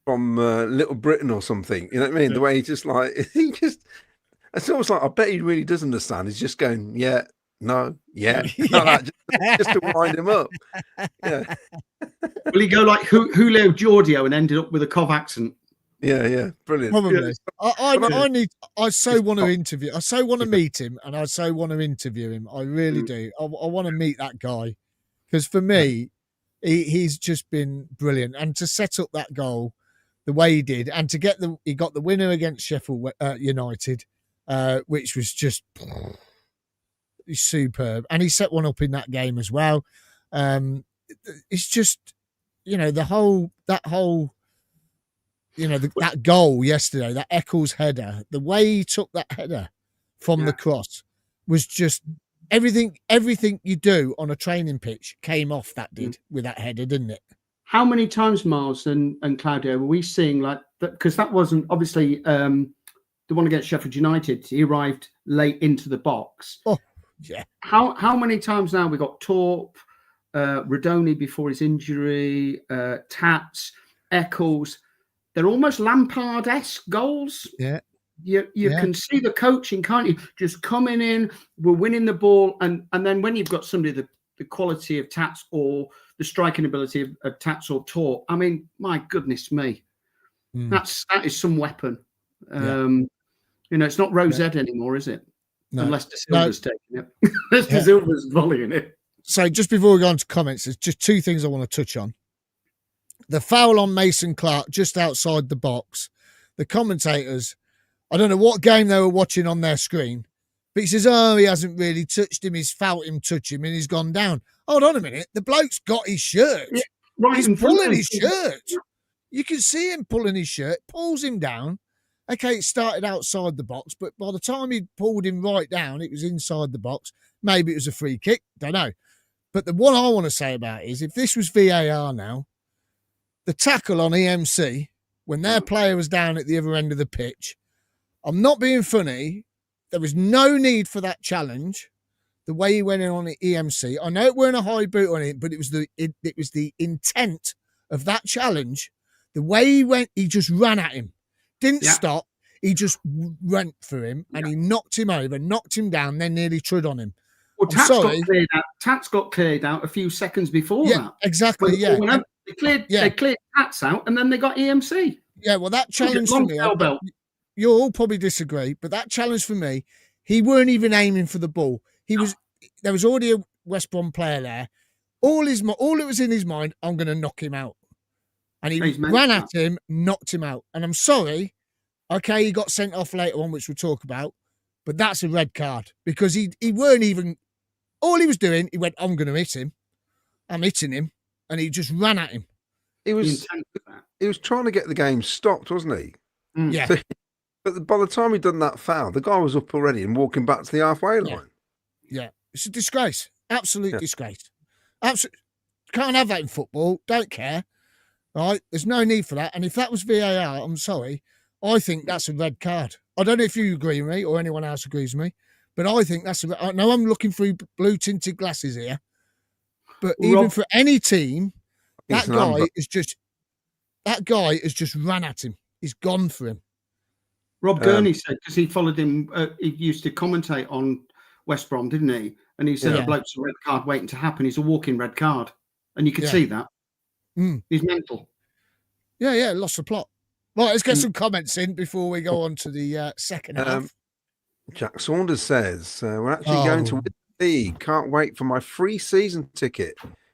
from Little Britain or something. You know what I mean? The way he just like it's almost like I bet he really does understand. He's just going, yeah, no, yeah, like that, just to wind him up. Yeah, Will he go like Julio Giorgio and ended up with a Cov accent? yeah, brilliant. Probably. Yeah. I so want to interview. I so want to meet him, and I so want to interview him. I really do. I want to meet that guy because for me, he's just been brilliant. And to set up that goal the way he did, and to get he got the winner against Sheffield United, which was just superb. And he set one up in that game as well. It's just, that whole. That goal yesterday, that Eccles header, the way he took that header from the cross was just everything you do on a training pitch came off with that header, didn't it? How many times, Miles and Claudio, were we seeing like that? Because that wasn't obviously the one against Sheffield United. He arrived late into the box. Oh, yeah. How many times now we got Torp, Radoni before his injury, Tats, Eccles. They're almost Lampard-esque goals. Yeah. You can see the coaching, can't you? Just coming in, we're winning the ball. And then when you've got somebody the quality of Tats or the striking ability of Tats or Torp, I mean, my goodness me. That is some weapon. It's not Rosette anymore, is it? No. Unless De Silva's taking it. Unless De Silva's volleying it. So just before we go on to comments, there's just two things I want to touch on. The foul on Mason Clark just outside the box. The commentators, I don't know what game they were watching on their screen, but he says, he hasn't really touched him. He's felt him touch him and he's gone down. Hold on a minute. The bloke's got his shirt. Yeah, right. He's pulling his shirt. You can see him pulling his shirt, pulls him down. Okay, it started outside the box, but by the time he pulled him right down, it was inside the box. Maybe it was a free kick. Don't know. But the one I want to say about it is if this was VAR now, the tackle on EMC, when their player was down at the other end of the pitch, I'm not being funny. There was no need for that challenge. The way he went in on the EMC, I know it weren't a high boot on it, but it was the intent of that challenge. The way he went, he just ran at him, didn't stop. He just went for him and he knocked him over, knocked him down, then nearly trod on him. Well, Tats got cleared out a few seconds before that. Exactly. They cleared Tats out and then they got EMC. Yeah, well, that challenge for me, you'll all probably disagree, but that challenge for me, he weren't even aiming for the ball. There was already a West Brom player there. All it was in his mind, I'm going to knock him out. And he ran at him, knocked him out. And I'm sorry, okay, he got sent off later on, which we'll talk about, but that's a red card because he weren't even, all he was doing, he went, I'm going to hit him. I'm hitting him. And he just ran at him. He was trying to get the game stopped, wasn't he? Yeah. But by the time he'd done that foul, the guy was up already and walking back to the halfway line. Yeah. It's a disgrace. Absolute disgrace. Absolutely. Can't have that in football. Don't care. Right? There's no need for that. And if that was VAR, I'm sorry, I think that's a red card. I don't know if you agree with me or anyone else agrees with me, but I think I know I'm looking through blue tinted glasses here. But even for any team, that guy has just ran at him. He's gone for him. Rob Gurney said, because he followed him, he used to commentate on West Brom, didn't he? And he said, a bloke's a red card waiting to happen. He's a walking red card. And you could see that. He's mental. Yeah, lost the plot. Right, let's get some comments in before we go on to the second half. Jack Saunders says, we're actually going to win the league. Can't wait for my free season ticket.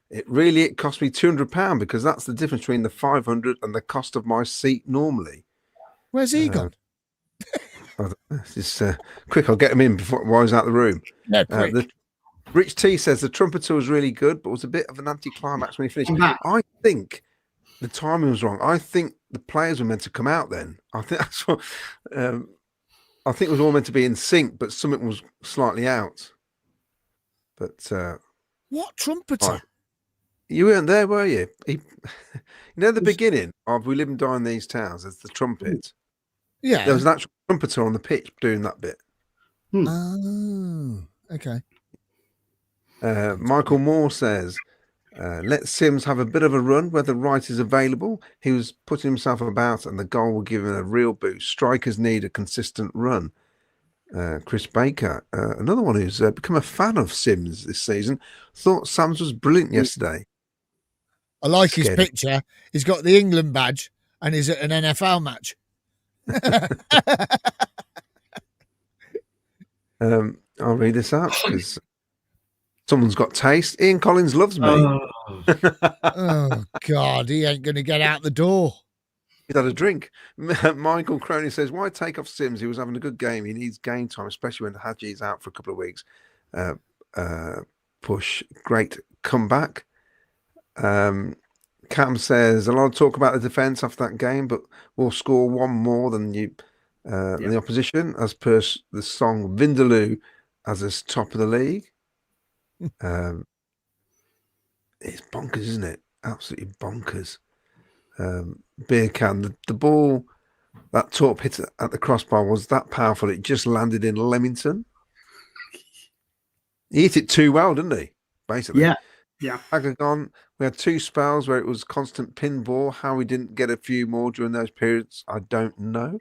It cost me £200 because that's the difference between the 500 and the cost of my seat normally. Where's he gone? This is quick. I'll get him in while he's out of the room. No, quick. Rich T says the trumpeter was really good, but was a bit of an anticlimax when he finished. I think the timing was wrong. I think the players were meant to come out then. I think that's what. I think it was all meant to be in sync, but something was slightly out. But what trumpeter? You weren't there, were you? You know the beginning of We Live and Die in These Towns. There's the trumpet. Yeah, there was an actual trumpeter on the pitch doing that bit. Oh, okay. Michael Moore says, Let Sims have a bit of a run whether Wright is available. He was putting himself about and the goal will give him a real boost. Strikers need a consistent run. Chris Baker, another one who's become a fan of Sims this season, thought Sams was brilliant yesterday. I like his picture. He's got the England badge and he's at an NFL match. I'll read this out because someone's got taste. Ian Collins loves me. Oh, God, he ain't going to get out the door. He's had a drink. Michael Crony says, why take off Sims? He was having a good game. He needs game time, especially when Haji is out for a couple of weeks. Push, great comeback. Cam says, a lot of talk about the defence after that game, but we'll score one more than the opposition, as per the song Vindaloo as us top of the league. It's bonkers, isn't it? Absolutely bonkers. Beer can, the ball that Torp hit at the crossbar was that powerful, it just landed in Leamington. He hit it too well, didn't he? Basically. Yeah. Agagon, we had 2 spells where it was constant pinball. How we didn't get a few more during those periods, I don't know.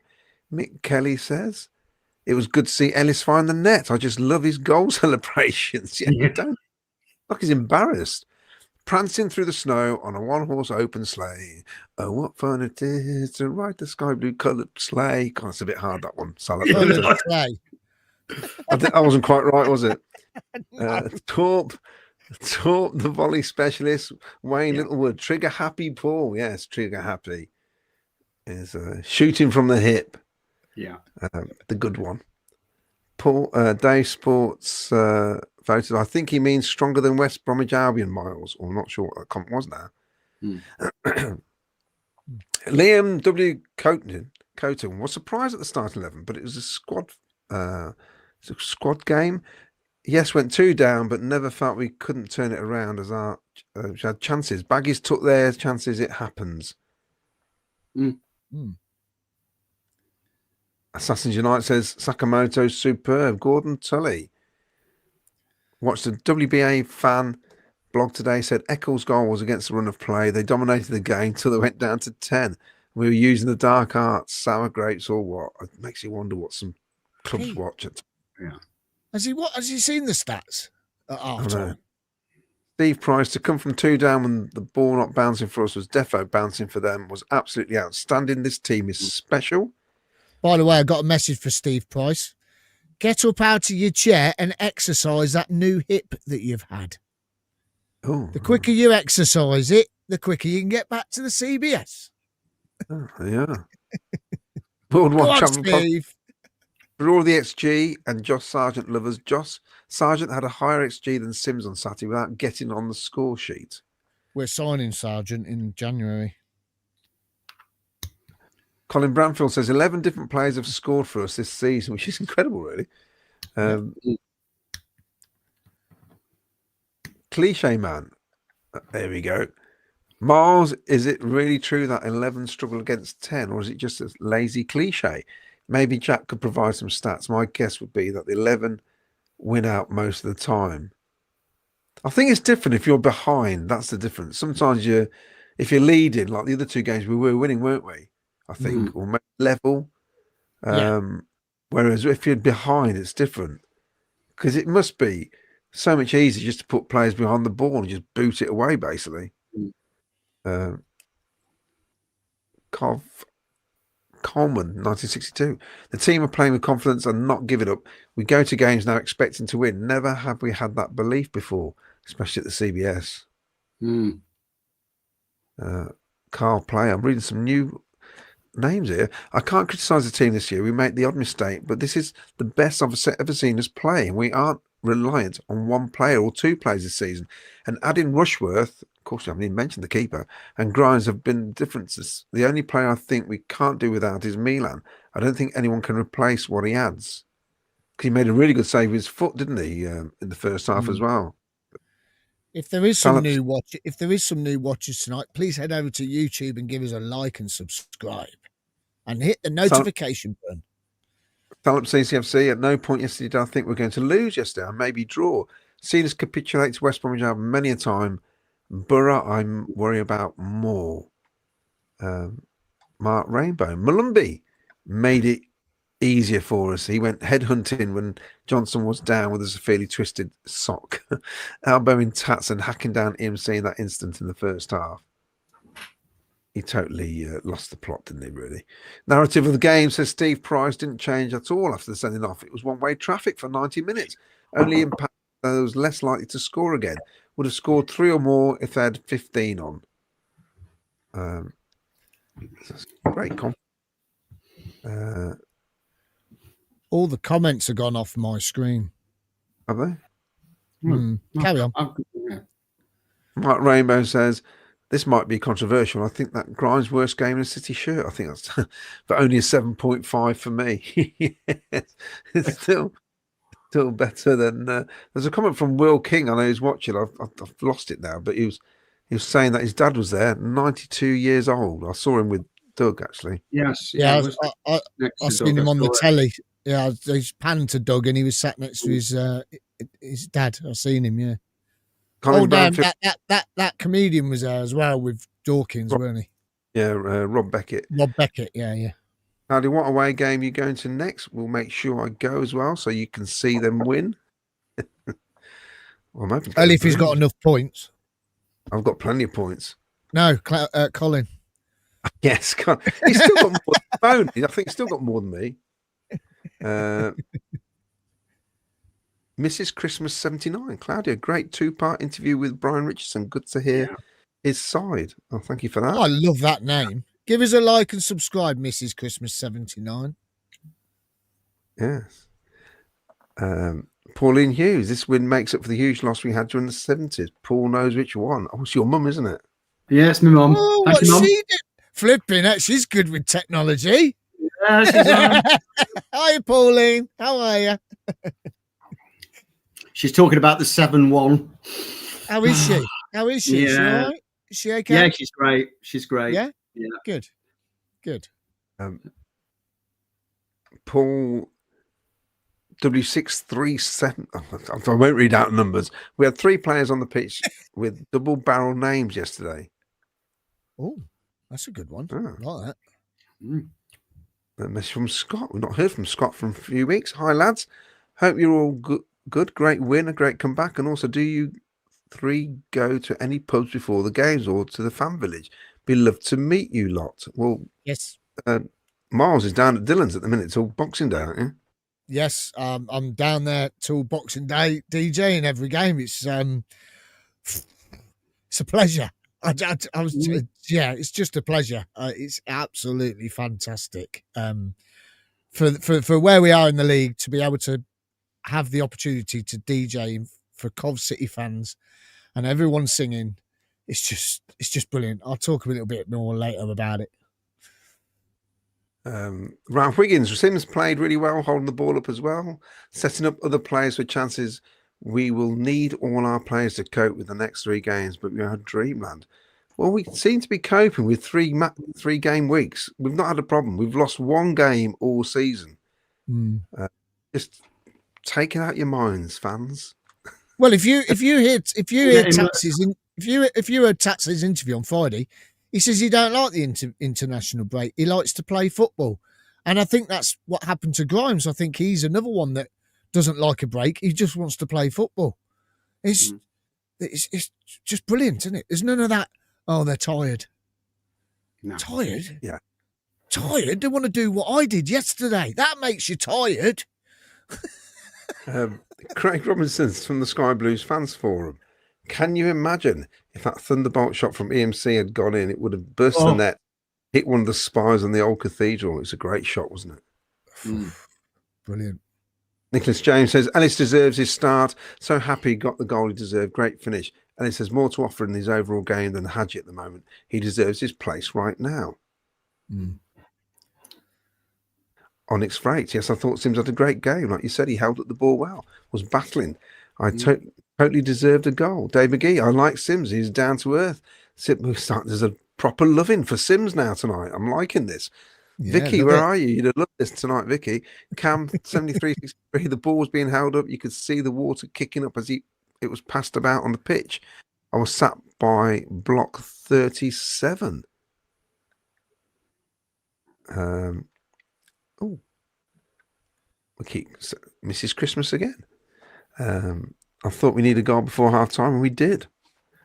Mick Kelly says, it was good to see Ellis find the net. I just love his goal celebrations. You don't look, he's embarrassed. Prancing through the snow on a 1-horse open sleigh. Oh, what fun it is to ride the sky blue coloured sleigh. God, it's a bit hard, that one. Sleigh. I think that wasn't quite right, was it? Torp, the volley specialist. Wayne Littlewood, trigger happy Paul. Yes, trigger happy. Is shooting from the hip. Yeah. The good one. Paul, Dave Sports voted, I think he means stronger than West Bromwich Albion, Miles. Or I'm not sure what that comment was now. Liam W. Coton was surprised at the start 11, but it was a squad game. Yes, went 2 down, but never felt we couldn't turn it around as our had chances. Baggies took their chances, it happens. Assassins Unite says Sakamoto superb. Gordon Tully watched a WBA fan blog today, said Eccles' goal was against the run of play. They dominated the game till they went down to 10. We were using the dark arts, sour grapes, or what? It makes you wonder what some clubs watch it. Yeah. Has he seen the stats at half time? Steve Price, to come from 2 down when the ball not bouncing for us was defo bouncing for them, was absolutely outstanding. This team is special. By the way, I got a message for Steve Price. Get up out of your chair and exercise that new hip that you've had. Oh, the quicker you exercise it, the quicker you can get back to the CBS. Yeah. Worldwide champion. For all the XG and Josh Sargent lovers, Josh Sargent had a higher XG than Sims on Saturday without getting on the score sheet. We're signing Sargent in January. Colin Bramfield says 11 different players have scored for us this season, which is incredible, really. Cliche man. There we go. Miles, is it really true that 11 struggle against 10, or is it just a lazy cliche? Maybe Jack could provide some stats. My guess would be that the 11 win out most of the time. I think it's different if you're behind. That's the difference. Sometimes if you're leading, like the other 2 games, we were winning, weren't we? I think, or maybe level. Whereas if you're behind, it's different. Because it must be so much easier just to put players behind the ball and just boot it away, basically. Coleman, 1962. The team are playing with confidence and not giving up. We go to games now expecting to win. Never have we had that belief before, especially at the CBS. Carl Play. I'm reading some new names here. I can't criticise the team this year. We made the odd mistake, but this is the best I've ever seen us play, and we aren't reliant on one player or 2 players this season. And adding Rushworth, of course, I haven't even mentioned the keeper, and Grimes have been differences. The only player I think we can't do without is Milan. I don't think anyone can replace what he adds. He made a really good save with his foot, didn't he, in the first half as well? If there is some new watchers tonight, please head over to YouTube and give us a like and subscribe, and hit the notification button. Philip CCFC, at no point yesterday did I think we're going to lose yesterday, and maybe draw. Seen us capitulate to West Bromwich Albion many a time. Borough, I'm worried about more. Mark Rainbow. Malumbi made it easier for us. He went headhunting when Johnson was down with a severely twisted sock, elbowing Tats and hacking down EMC in that instant in the first half. He totally lost the plot, didn't he, really? Narrative of the game, says Steve Price, didn't change at all after the sending off. It was one-way traffic for 90 minutes. Only impact those less likely to score again. Would have scored 3 or more if they had 15 on. Great comment. All the comments have gone off my screen. Have they? Carry on. Mark Rainbow says, this might be controversial. I think that Grimes' worst game in a City shirt. I think that's but only a 7.5 for me. It's still better than. There's a comment from Will King. I know he's watching. I've lost it now, but he was saying that his dad was there, 92 years old. I saw him with Doug actually. Yes. Yeah, I seen him on the telly. Yeah, he's panned to Doug, and he was sat next to his dad. I've seen him. Yeah. Colin damn! That comedian was there as well with Dawkins, weren't he? Yeah, Rob Beckett. Rob Beckett. Yeah. Howdy, what away game are you going to next? We'll make sure I go as well, so you can see them win. Well, I'm hoping. Only if he's got enough points. I've got plenty of points. No, Colin. Yes, he's still got more than Bone. I think he's still got more than me. Mrs. Christmas 79, Claudia, great 2-part interview with Brian Richardson. Good to hear his side. Oh, thank you for that. Oh, I love that name. Give us a like and subscribe, Mrs. Christmas 79. Yes. Pauline Hughes, this win makes up for the huge loss we had during the 70s. Paul knows which one. Oh, it's your mum, isn't it? Yes, my mum. Oh, Thank what you, Mum. she did? Flipping it. She's good with technology. Yeah, she's on. Hi, Pauline. How are you? She's talking about the 7-1. How is she? How is she? Is she Yeah. all right? Is she okay? Yeah, she's great. She's great. Yeah? Yeah. Good. Paul W637. I won't read out numbers. We had 3 players on the pitch with double barrel names yesterday. Oh, that's a good one. Oh. I like that. A message from Scott. We've not heard from Scott for a few weeks. Hi, lads. Hope you're all good. Great win, a great comeback. And also, do you 3 go to any pubs before the games or to the fan village? Be love to meet you lot. Well, Yes. Miles is down at Dillon's at the minute till Boxing Day, aren't you? Yes. I'm down there till Boxing Day DJing every game. It's a pleasure. It's just a pleasure. It's absolutely fantastic. For where we are in the league, to be able to have the opportunity to DJ for Cov City fans and everyone singing, it's just brilliant. I'll talk a little bit more later about it. Ralph Wiggins, Sims played really well, holding the ball up as well, setting up other players for chances. We will need all our players to cope with the next 3 games, but we are dreamland. Well, we seem to be coping with 3 game weeks. We've not had a problem. We've lost 1 game all season. Just take it out your minds, fans. Well, if you hear Tats's interview on Friday, he says he don't like the international break. He likes to play football, and I think that's what happened to Grimes. I think he's another one that doesn't like a break. He just wants to play football. It's just brilliant, isn't it? There's none of that. Oh, they're tired. No. Tired? Yeah. Tired? They want to do what I did yesterday. That makes you tired. Craig Robinson's from the Sky Blues Fans Forum. Can you imagine if that thunderbolt shot from EMC had gone in? It would have burst the net, hit one of the spires on the old cathedral. It's a great shot, wasn't it? Brilliant. Nicholas James says, Ellis deserves his start. So happy he got the goal he deserved. Great finish. Ellis has more to offer in his overall game than Haji at the moment. He deserves his place right now. Onyx Freight. Yes, I thought Sims had a great game. Like you said, he held up the ball well, was battling. Totally deserved a goal. Dave McGee, I like Sims. He's down to earth. There's a proper loving for Sims now tonight. I'm liking this. Yeah, Vicky, where are you? You'd have loved this tonight, Vicky. Cam 73-63. The ball was being held up. You could see the water kicking up as it was passed about on the pitch. I was sat by block 37. Oh, we keep Mrs. Christmas again. I thought we needed a goal before half time, and we did.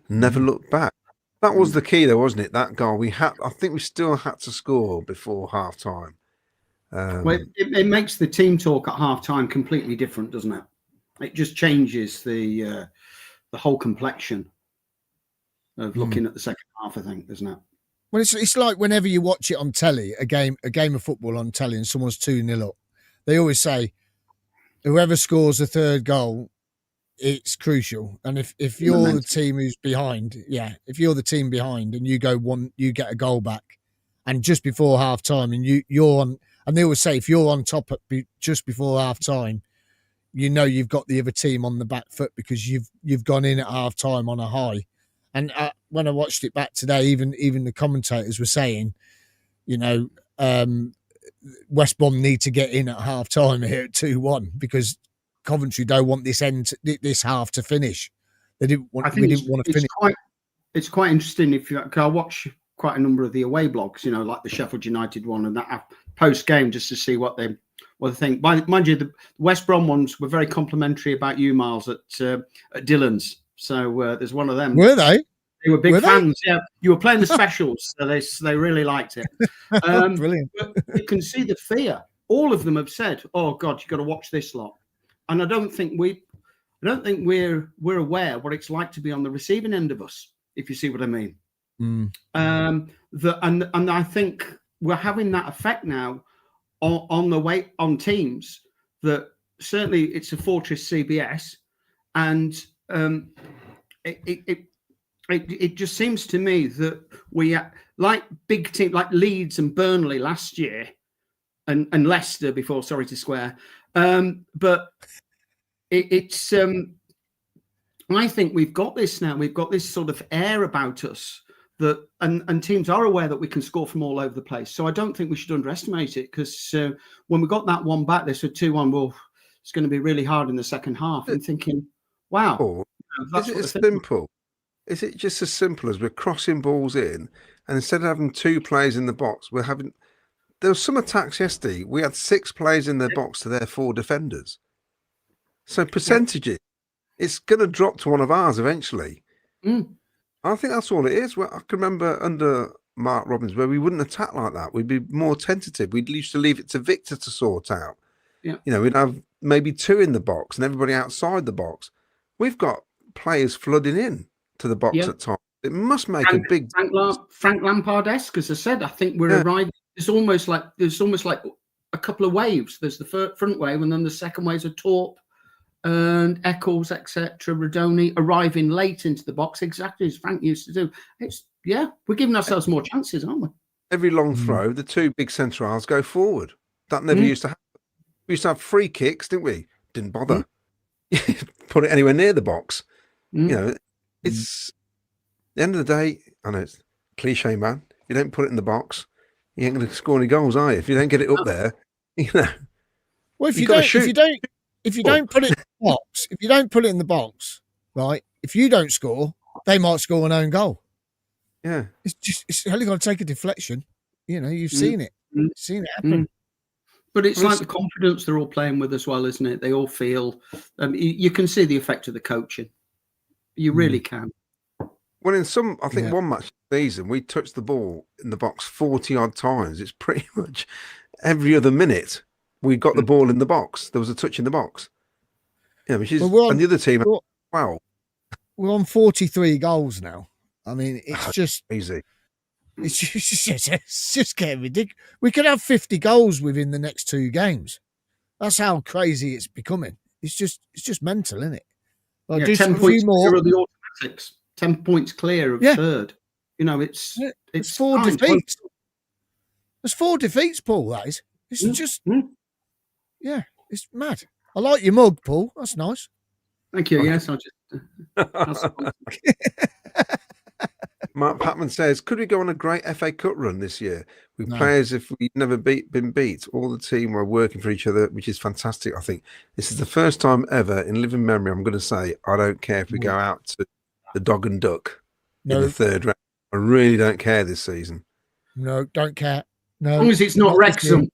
Never looked back. That was the key, though, wasn't it? That goal I think we still had to score before half time. Well, it makes the team talk at half time completely different, doesn't it? It just changes the whole complexion of looking at the second half, I think, doesn't it? Well, it's like whenever you watch it on telly, a game of football on telly, and someone's 2-0 up, they always say, whoever scores the third goal, it's crucial. And if you're the team who's behind, if you're the team behind and you go one, you get a goal back, and just before half time, and you're on, and they always say if you're on top just before half time, you know you've got the other team on the back foot because you've gone in at half time on a high. And when I watched it back today, even the commentators were saying, West Brom need to get in at half time here at 2-1 because Coventry don't want this half to finish. We didn't want to finish. It's quite interesting because I watch quite a number of the away blogs, like the Sheffield United one and that post game, just to see what they think. Mind you, the West Brom ones were very complimentary about you, Miles, at Dillon's. So there's one of them. Were they? They were big fans. Yeah, you were playing the specials, so they really liked it. Brilliant. But you can see the fear. All of them have said, "Oh God, you got to watch this lot." And I don't think we're aware what it's like to be on the receiving end of us, if you see what I mean. And I think we're having that effect now on teams that certainly it's a fortress CBS, and it just seems to me that we like big teams like Leeds and Burnley last year, and Leicester before. Sorry to swear. But it's I think we've got this now. We've got this sort of air about us that, and teams are aware that we can score from all over the place. So I don't think we should underestimate it, because when we got that one back, they said 2-1. Well, it's going to be really hard in the second half. I'm thinking, wow. Is it as simple? Is it just as simple as we're crossing balls in, and instead of having two players in the box, we're having... There was some attacks yesterday. We had 6 players in their box to their 4 defenders. So percentages, it's going to drop to one of ours eventually. I think that's all it is. Well, I can remember under Mark Robbins where we wouldn't attack like that. We'd be more tentative. We'd used to leave it to Victor to sort out. Yeah. We'd have maybe 2 in the box and everybody outside the box. We've got players flooding in to the box at times. It must make a big... Frank Lampard-esque, as I said. I think we're arriving... There's almost like a couple of waves. There's the front wave, and then the second waves are Torp and Eccles, etc. Radoni arriving late into the box, exactly as Frank used to do. We're giving ourselves more chances, aren't we? Every long throw, the 2 big centre halves go forward. That never used to happen. We used to have free kicks, didn't we? Didn't bother. Put it anywhere near the box. It's the end of the day. I know it's cliche, man. If you don't put it in the box, you ain't going to score any goals, are you? If you don't get it up there, Well, if you don't put it in the box, right? If you don't score, they might score an own goal. Yeah, it's only got to take a deflection. You've seen it. Seen it happen. But it's like the confidence they're all playing with as well, isn't it? They all feel. You can see the effect of the coaching. You really can. Well, in one match this season, we touched the ball in the box 40 odd times. It's pretty much every other minute we got the ball in the box. There was a touch in the box. Which is, and the other team, wow. We're on 43 goals now. I mean, it's just easy. It's just getting ridiculous. We could have 50 goals within the next 2 games. That's how crazy it's becoming. It's just mental, isn't it? Well, 10 points clear of the automatics. 10 points clear of third. It's 4 defeats. There's 4 defeats, Paul. That is. It's just, it's mad. I like your mug, Paul. That's nice. Thank you. Yes, I just. Mark Patman says, could we go on a great FA Cup run this year? We play as if we'd never been beat. All the team were working for each other, which is fantastic. I think this is the first time ever in living memory, I'm going to say, I don't care if we go out to the dog and duck. in the third round. I really don't care this season. No, don't care. No, As long as it's not Wrexham.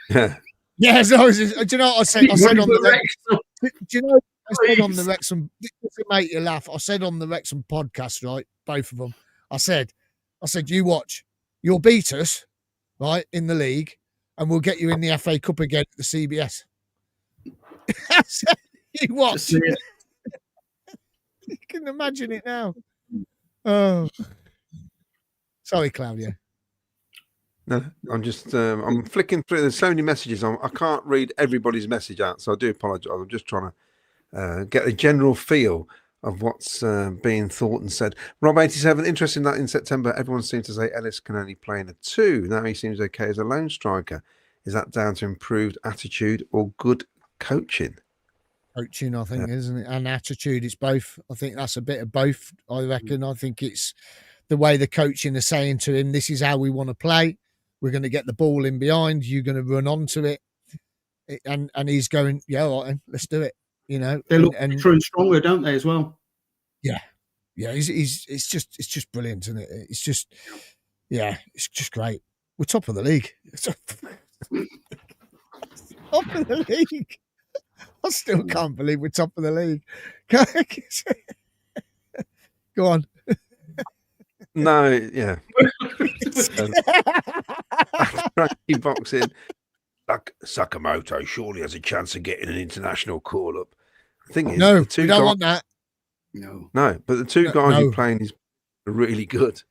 Yeah. Yeah, as long as do you know what I said? I said on the Wrexham. do you know I said on the Wrexham, this will make you laugh. I said on the Wrexham podcast, right? Both of them. I said, you watch, you'll beat us, right, in the league, and we'll get you in the FA Cup again at the CBS. I said, you watch. You can imagine it now. Oh, sorry, Claudia. No, I'm just I'm flicking through. There's so many messages. I can't read everybody's message out, so I do apologise. I'm just trying to get a general feel of what's being thought and said. Rob87, interesting that in September everyone seems to say Ellis can only play in a 2. Now he seems okay as a lone striker. Is that down to improved attitude or good coaching? Coaching, I think, isn't it? And attitude, it's both. I think that's a bit of both, I reckon. I think it's the way the coaching are saying to him, this is how we want to play. We're going to get the ball in behind. You're going to run onto it. And he's going, yeah, all right, let's do it. You know, they look true and stronger, don't they, as well? Yeah. Yeah. It's just brilliant, isn't it? It's just, yeah, it's just great. We're top of the league. Top of the league. I still can't believe we're top of the league. Go on. No, yeah. Keep boxing. Sakamoto surely has a chance of getting an international call up. The thing is, no, the two we don't want that. No, but the two guys you're playing is really good.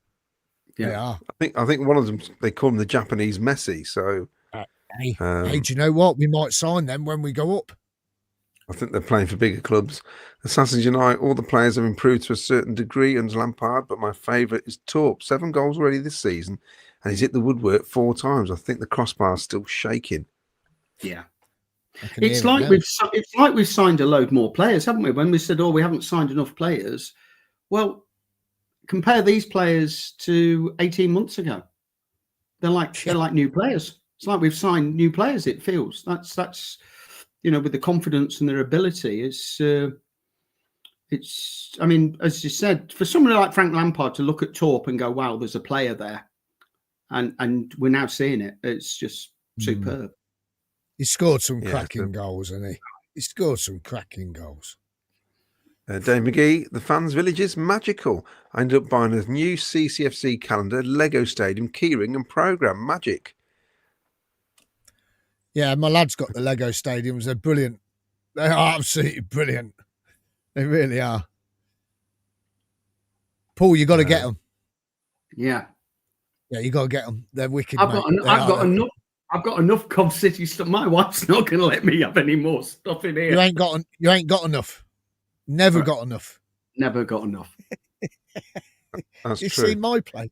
Yeah, they are. I think one of them, they call him the Japanese Messi. So, hey, do you know what? We might sign them when we go up. I think they're playing for bigger clubs. Assassins Unite, all the players have improved to a certain degree under Lampard, but my favourite is Torp. 7 goals already this season, and he's hit the woodwork 4 times. I think the crossbar's still shaking. Yeah. It's like we've signed a load more players, haven't we? When we said, we haven't signed enough players. Well, compare these players to 18 months ago. They're like new players. It's like we've signed new players, it feels. That's with the confidence and their ability, it's I mean, as you said, for somebody like Frank Lampard to look at Torp and go, wow, there's a player there. And we're now seeing it. It's just superb. He scored some cracking goals, hasn't he? He scored some cracking goals. Dave McGee, the fans' village is magical. I ended up buying a new CCFC calendar, Lego Stadium, keyring and programme. Magic. Yeah, my lad's got the Lego stadiums. They're brilliant. They are absolutely brilliant. They really are. Paul, you got to get them. Yeah. Yeah, you got to get them. They're wicked. I've got enough Cov City stuff. My wife's not going to let me have any more stuff in here. You ain't got enough. Never got enough. Never got enough. That's You've true. seen my place.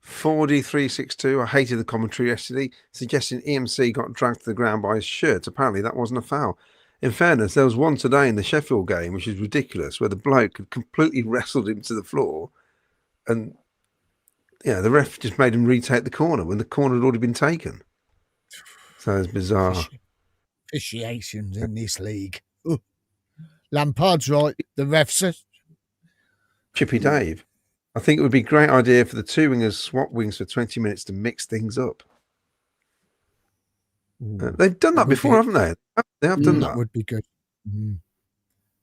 4D362. I hated the commentary yesterday, suggesting EMC got dragged to the ground by his shirt. Apparently, that wasn't a foul. In fairness, there was one today in the Sheffield game, which is ridiculous, where the bloke had completely wrestled him to the floor, and the ref just made him retake the corner when the corner had already been taken. So it's bizarre. Officiations in this league. Ooh. Lampard's right. The refs. Chippy Dave. I think it would be a great idea for the 2 wingers swap wings for 20 minutes to mix things up. They've done that before, haven't they? They have done that. That would be good.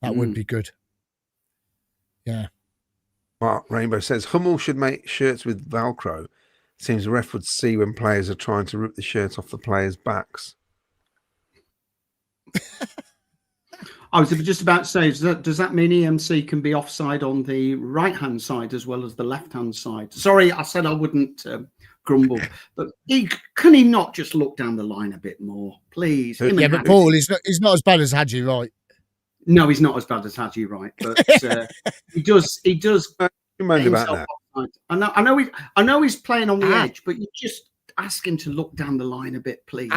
That would be good. Yeah. Mark Rainbow says Hummel should make shirts with Velcro. Seems the ref would see when players are trying to rip the shirt off the players' backs. I was just about to say, does that mean EMC can be offside on the right-hand side as well as the left-hand side? Sorry, I said I wouldn't grumble, but can he not just look down the line a bit more, please? Yeah, but Paul, he's not as bad as Haji Wright. No, he's not as bad as Haji Wright, but he does. You moaned about that. I know he's playing on the edge, but you just ask him to look down the line a bit, please.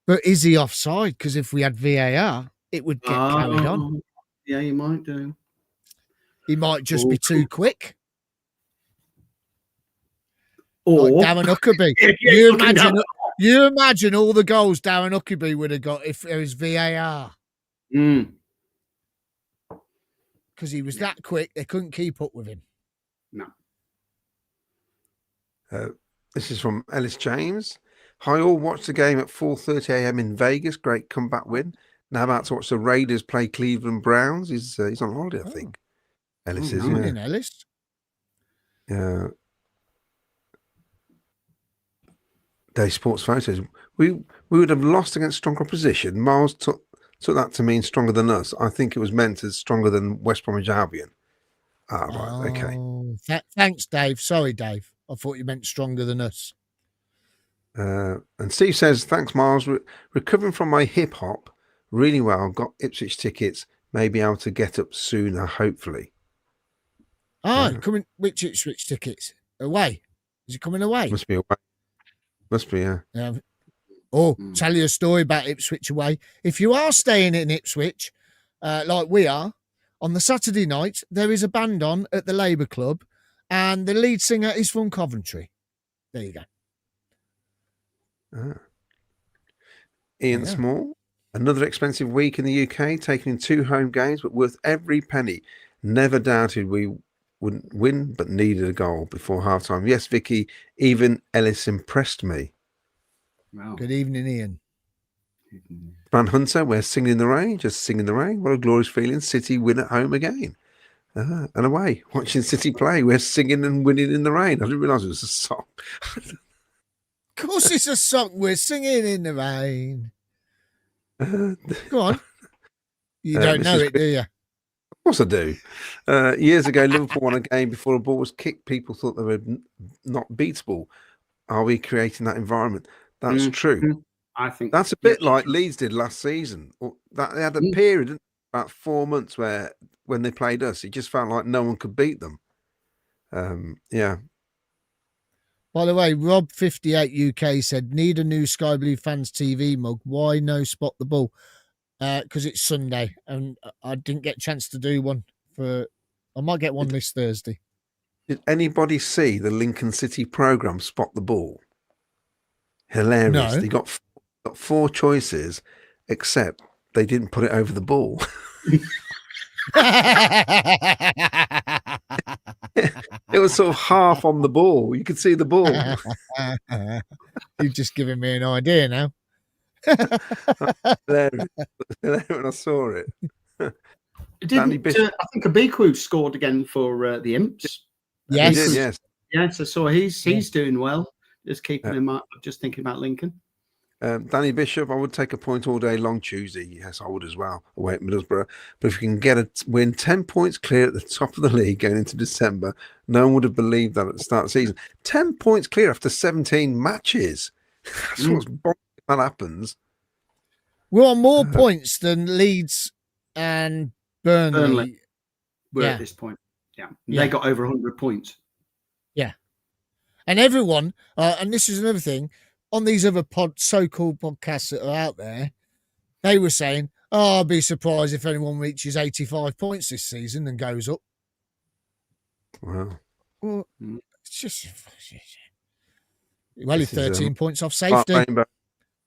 But is he offside? Because if we had VAR, it would get carried on. Yeah, you might do. He might just be too quick. Or like Darren Huckabee. You imagine all the goals Darren Huckabee would have got if it was VAR. Because he was that quick, they couldn't keep up with him. No. This is from Ellis James. Hi all, watched the game at 4:30 a.m. in Vegas. Great comeback win. Now about to watch the Raiders play Cleveland Browns. He's on holiday, I think. Ellis is, Morning, Ellis. Yeah. Day Sports Photos. We would have lost against stronger opposition. Miles took that to mean stronger than us. I think it was meant as stronger than West Bromwich Albion. Ah, right, okay. Thanks, Dave. Sorry, Dave. I thought you meant stronger than us. And Steve says, thanks, Miles. Recovering from my hip hop really well. Got Ipswich tickets. May be able to get up sooner, hopefully. Coming. Which Ipswich tickets? Away? Is he coming away? Must be away. Must be, yeah. Tell you a story about Ipswich away. If you are staying in Ipswich, like we are, on the Saturday night, there is a band on at the Labour Club, and the lead singer is from Coventry. There you go. Ian Small, another expensive week in the UK, taking in 2 home games, but worth every penny. Never doubted we wouldn't win, but needed a goal before halftime. Yes, Vicky, even Ellis impressed me. Wow. Good evening, Ian. Van Hunter, we're singing in the rain, just singing in the rain. What a glorious feeling. City win at home again. And away, watching City play, we're singing and winning in the rain. I didn't realise it was a song. Of course it's a song. We're singing in the rain. Go on. You don't know it, do you? Of course I do. Years ago, Liverpool won a game before a ball was kicked. People thought they were not beatable. Are we creating that environment? That's true. I think that's a bit like Leeds did last season. They had a period, about 4 months, where when they played us, it just felt like no one could beat them. Yeah. By the way, Rob58 UK said, need a new Sky Blue Fans TV mug. Why no spot the ball? Because it's Sunday and I didn't get a chance to do one. I might get one this Thursday. Did anybody see the Lincoln City programme Spot the Ball? Hilarious. No. They got 4 choices, except they didn't put it over the ball. It was sort of half on the ball. You could see the ball. You've just given me an idea now. Hilarious when I saw it. I think Abiku scored again for the Imps. Yes. He did, yes. Yes, I saw he's doing well. Just keeping him up. Just thinking about Lincoln. Danny Bishop, I would take a point all day long Tuesday. Yes, I would as well, away at Middlesbrough. But if we can get win 10 points clear at the top of the league going into December, no one would have believed that at the start of the season. 10 points clear after 17 matches. That's what's bonkers if that happens. We're on more points than Leeds and Burnley were at this point. Yeah. They got over 100 points. Yeah. And everyone, and this is another thing, on these other so-called podcasts that are out there, they were saying, I'll be surprised if anyone reaches 85 points this season and goes up. Wow. Well, it's just... Well, 13 points off safety.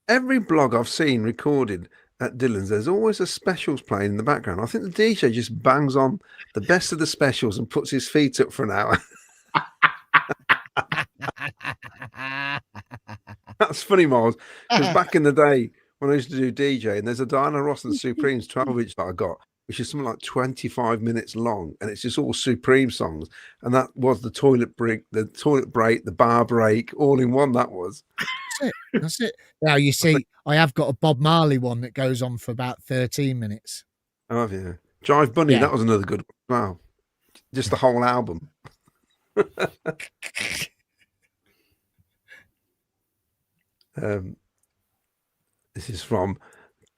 Every blog I've seen recorded at Dillon's, there's always a specials playing in the background. I think the DJ just bangs on the best of the specials and puts his feet up for an hour. That's funny, Miles, because back in the day when I used to do DJ, and there's a Diana Ross and Supremes 12-inch that I got, which is something like 25 minutes long, and it's just all Supreme songs, and that was the toilet break, the bar break, all in one. That was. That's it. Now you see, I have got a Bob Marley one that goes on for about 13 minutes. Oh yeah, Jive Bunny, that was another good one. Wow, just the whole album. This is from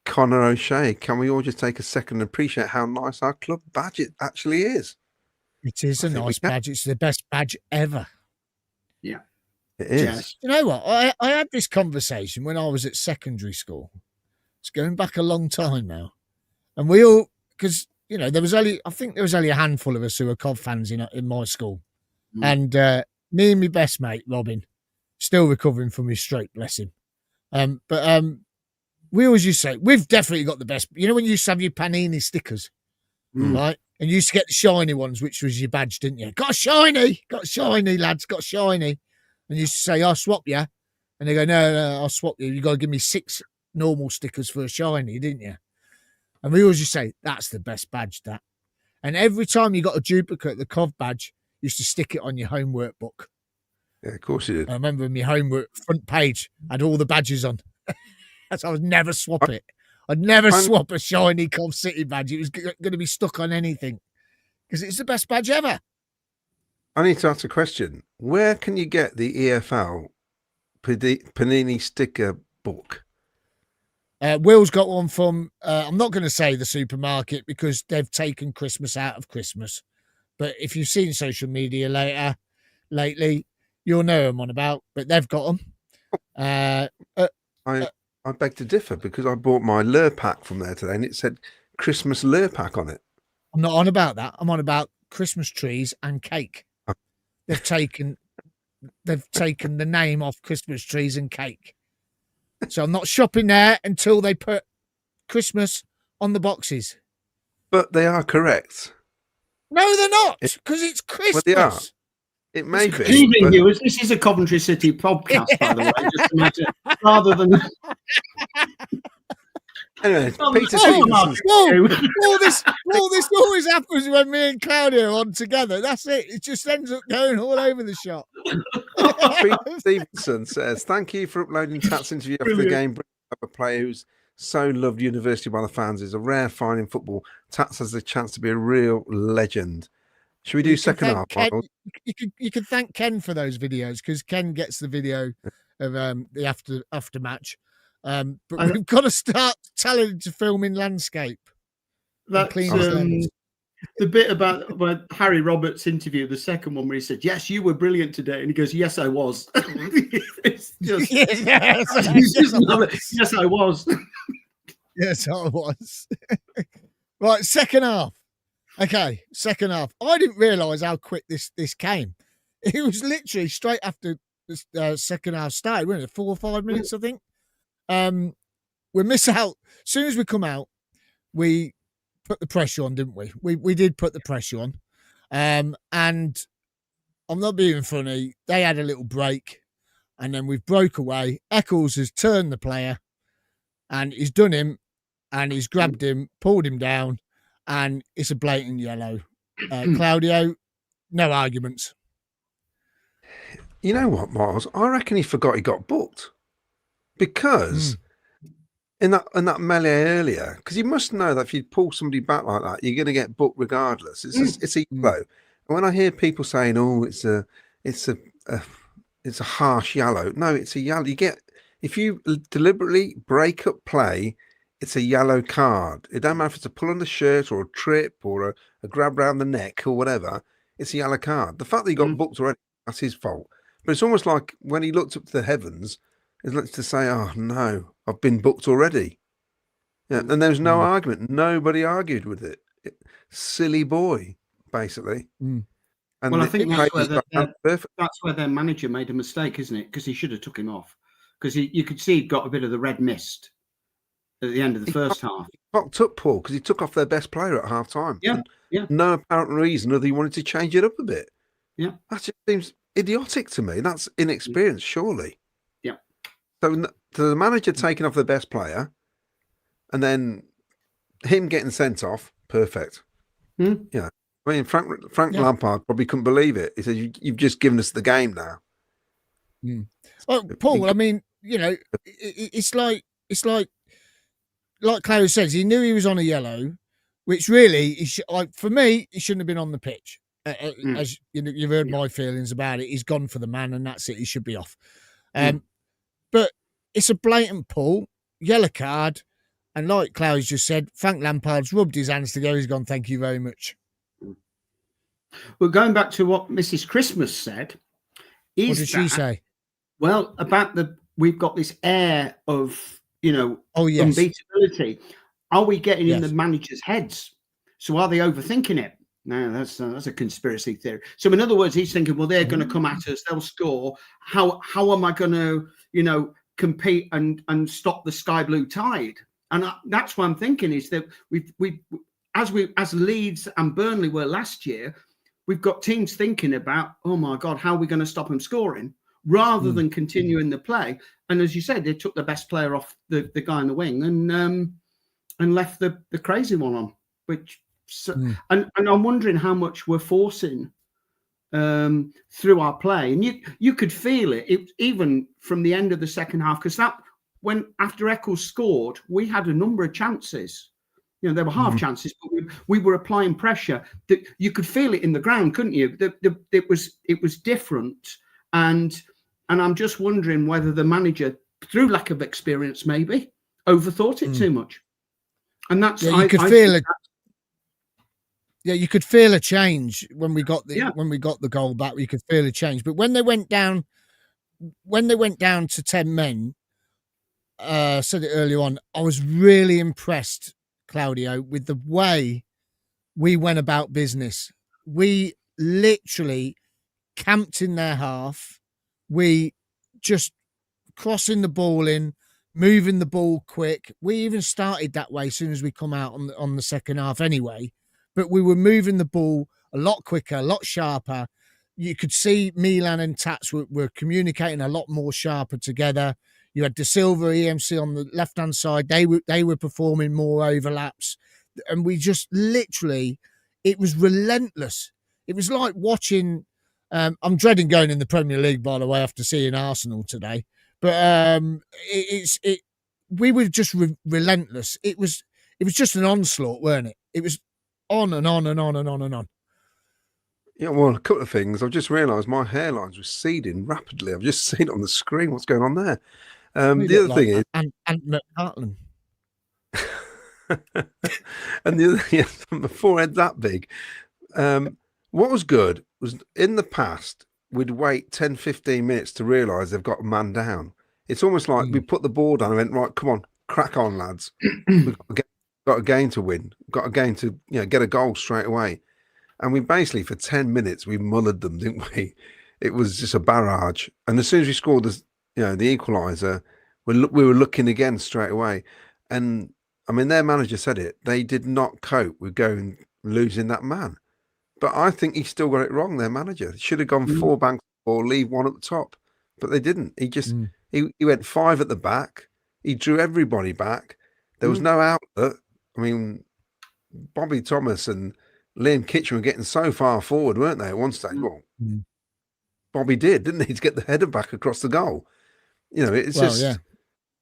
Connor O'Shea. Can we all just take a second and appreciate how nice our club badge it actually is? It is a nice badge. It's the best badge ever. Yeah, it is. Yes. You know what? I had this conversation when I was at secondary school. It's going back a long time now, and we all, because you know, I think there was only a handful of us who were Cov fans in my school, and me and my best mate Robin, still recovering from his stroke, bless him. But we always used to say we've definitely got the best. You know when you used to have your Panini stickers, right? And you used to get the shiny ones, which was your badge, didn't you? Got a shiny, lads, got a shiny. And you used to say, I'll swap you. And they go, no, I'll swap you. You got to give me 6 normal stickers for a shiny, didn't you? And we always just say, that's the best badge, that. And every time you got a duplicate, the Cov badge, you used to stick it on your homework book. Yeah, of course you did. I remember my homework front page had all the badges on. That's I would never swap it. I'd never swap a shiny Cov City badge. It was going to be stuck on anything because it's the best badge ever. I need to ask a question. Where can you get the EFL Panini sticker book? Will's got one from, I'm not going to say the supermarket because they've taken Christmas out of Christmas. But if you've seen social media lately, you'll know I'm on about. But they've got them. I beg to differ because I bought my lure pack from there today and it said Christmas lure pack on it. I'm not on about that. I'm on about Christmas trees and cake. They've taken the name off Christmas trees and cake. So I'm not shopping there until they put Christmas on the boxes. But they are correct. No, they're not, because it's Christmas. Well, they are. It may be. Good evening, viewers. This is a Coventry City podcast, by the way. Just to mention, rather than. Anyway, Peter Stevenson. All this always happens when me and Claudio are on together. That's it. It just ends up going all over the shop. Peter Stevenson says, "Thank you for uploading Tat's interview after the game. A player who's so loved University by the fans is a rare find in football. Tats has the chance to be a real legend." Should we do second half? You can thank Ken for those videos because Ken gets the video of the after match. But we've got to start telling him to film in landscape. That's the bit about when Harry Roberts' interview, the second one, where he said, "Yes, you were brilliant today," and he goes, "Yes, I was." It's just, yes, I was. Yes, I was. Right, second half. Okay, second half. I didn't realise how quick this came. It was literally straight after the second half started, wasn't it? 4 or 5 minutes, I think. We miss out. As soon as we come out, we put the pressure on, didn't we? We did put the pressure on. And I'm not being funny. They had a little break, and then we've broke away. Eccles has turned the player, and he's done him, and he's grabbed him, pulled him down, and it's a blatant yellow. Claudio, no arguments. You know what, Miles? I reckon he forgot he got booked because in that melee earlier, because you must know that if you pull somebody back like that, you're going to get booked regardless. It's a yellow. And when I hear people saying, "Oh, it's a harsh yellow," no, it's a yellow. If you deliberately break up play, it's a yellow card. It don't matter if it's a pull on the shirt or a trip or a grab round the neck or whatever. It's a yellow card. The fact that he got booked already, that's his fault. But it's almost like when he looked up to the heavens, it's like to say, "Oh no, I've been booked already." Yeah, and there was no argument. Nobody argued with it. Silly boy, basically. And well, I think that's where their manager made a mistake, isn't it? Because he should have took him off. Because you could see he got a bit of the red mist at the end of the first half. He fucked up, Paul, because he took off their best player at half time. Yeah. No apparent reason other than he wanted to change it up a bit. Yeah. That just seems idiotic to me. That's inexperience, surely. Yeah. So the manager taking off the best player and then him getting sent off, perfect. Yeah. I mean, Frank Lampard probably couldn't believe it. He said, "You've just given us the game now." Well, Paul, I mean, you know, it's like Claudio says, he knew he was on a yellow, which really, for me, he shouldn't have been on the pitch. As you know, you've heard my feelings about it. He's gone for the man, and that's it. He should be off. But it's a blatant pull, yellow card, and like Claudio just said, Frank Lampard's rubbed his hands together. He's gone, "Thank you very much." Well, going back to what Mrs. Christmas said, what did she say? Well, about we've got this air of, yes, unbeatability. Are we getting in the managers' heads? So are they overthinking it? No, that's a conspiracy theory. So in other words, he's thinking, well, they're going to come at us, they'll score. How am I going to, compete and stop the sky blue tide? And that's what I'm thinking is that as Leeds and Burnley were last year, we've got teams thinking about, oh my God, how are we going to stop them scoring, rather than continuing the play. And as you said, they took the best player off the guy in the wing and left the crazy one on. And I'm wondering how much we're forcing through our play, and you could feel it even from the end of the second half, because when after Eccles scored, we had a number of chances. You know, there were half chances, but we were applying pressure. That you could feel it in the ground, couldn't you? It was different, and I'm just wondering whether the manager, through lack of experience, maybe overthought it too much. And that's you could feel it. Yeah, you could feel a change when we got the goal back. You could feel a change, but when they went down to 10 men, said it earlier on, I was really impressed, Claudio, with the way we went about business. We literally camped in their half. We just crossing the ball in, moving the ball quick. We even started that way as soon as we come out on the second half anyway. But we were moving the ball a lot quicker, a lot sharper. You could see Milan and Tats were communicating a lot more sharper together. You had De Silva, EMC on the left-hand side. They were performing more overlaps. And we just literally, it was relentless. It was like watching, I'm dreading going in the Premier League, by the way, after seeing Arsenal today. But we were just relentless. It was just an onslaught, weren't it? It was on and on and on and on and on. Yeah, well, a couple of things. I've just realised my hairline's receding rapidly. I've just seen it on the screen. What's going on there? The other thing is... And McPartland. And the other thing, my forehead's that big. What was good was, in the past, we'd wait 10, 15 minutes to realise they've got a man down. It's almost like we put the ball down and went, right, come on, crack on, lads. We've got a game to win. Got a game to get a goal straight away. And we basically, for 10 minutes, we mullered them, didn't we? It was just a barrage. And as soon as we scored the equaliser, we were looking again straight away. And I mean, their manager said it. They did not cope with losing that man. But I think he still got it wrong, their manager. He should have gone 4 banks or leave one at the top. But they didn't. He just he went 5 at the back. He drew everybody back. There was no outlet. I mean, Bobby Thomas and Liam Kitchen were getting so far forward, weren't they, at one stage? Well, Bobby didn't he, to get the header back across the goal? You know, it's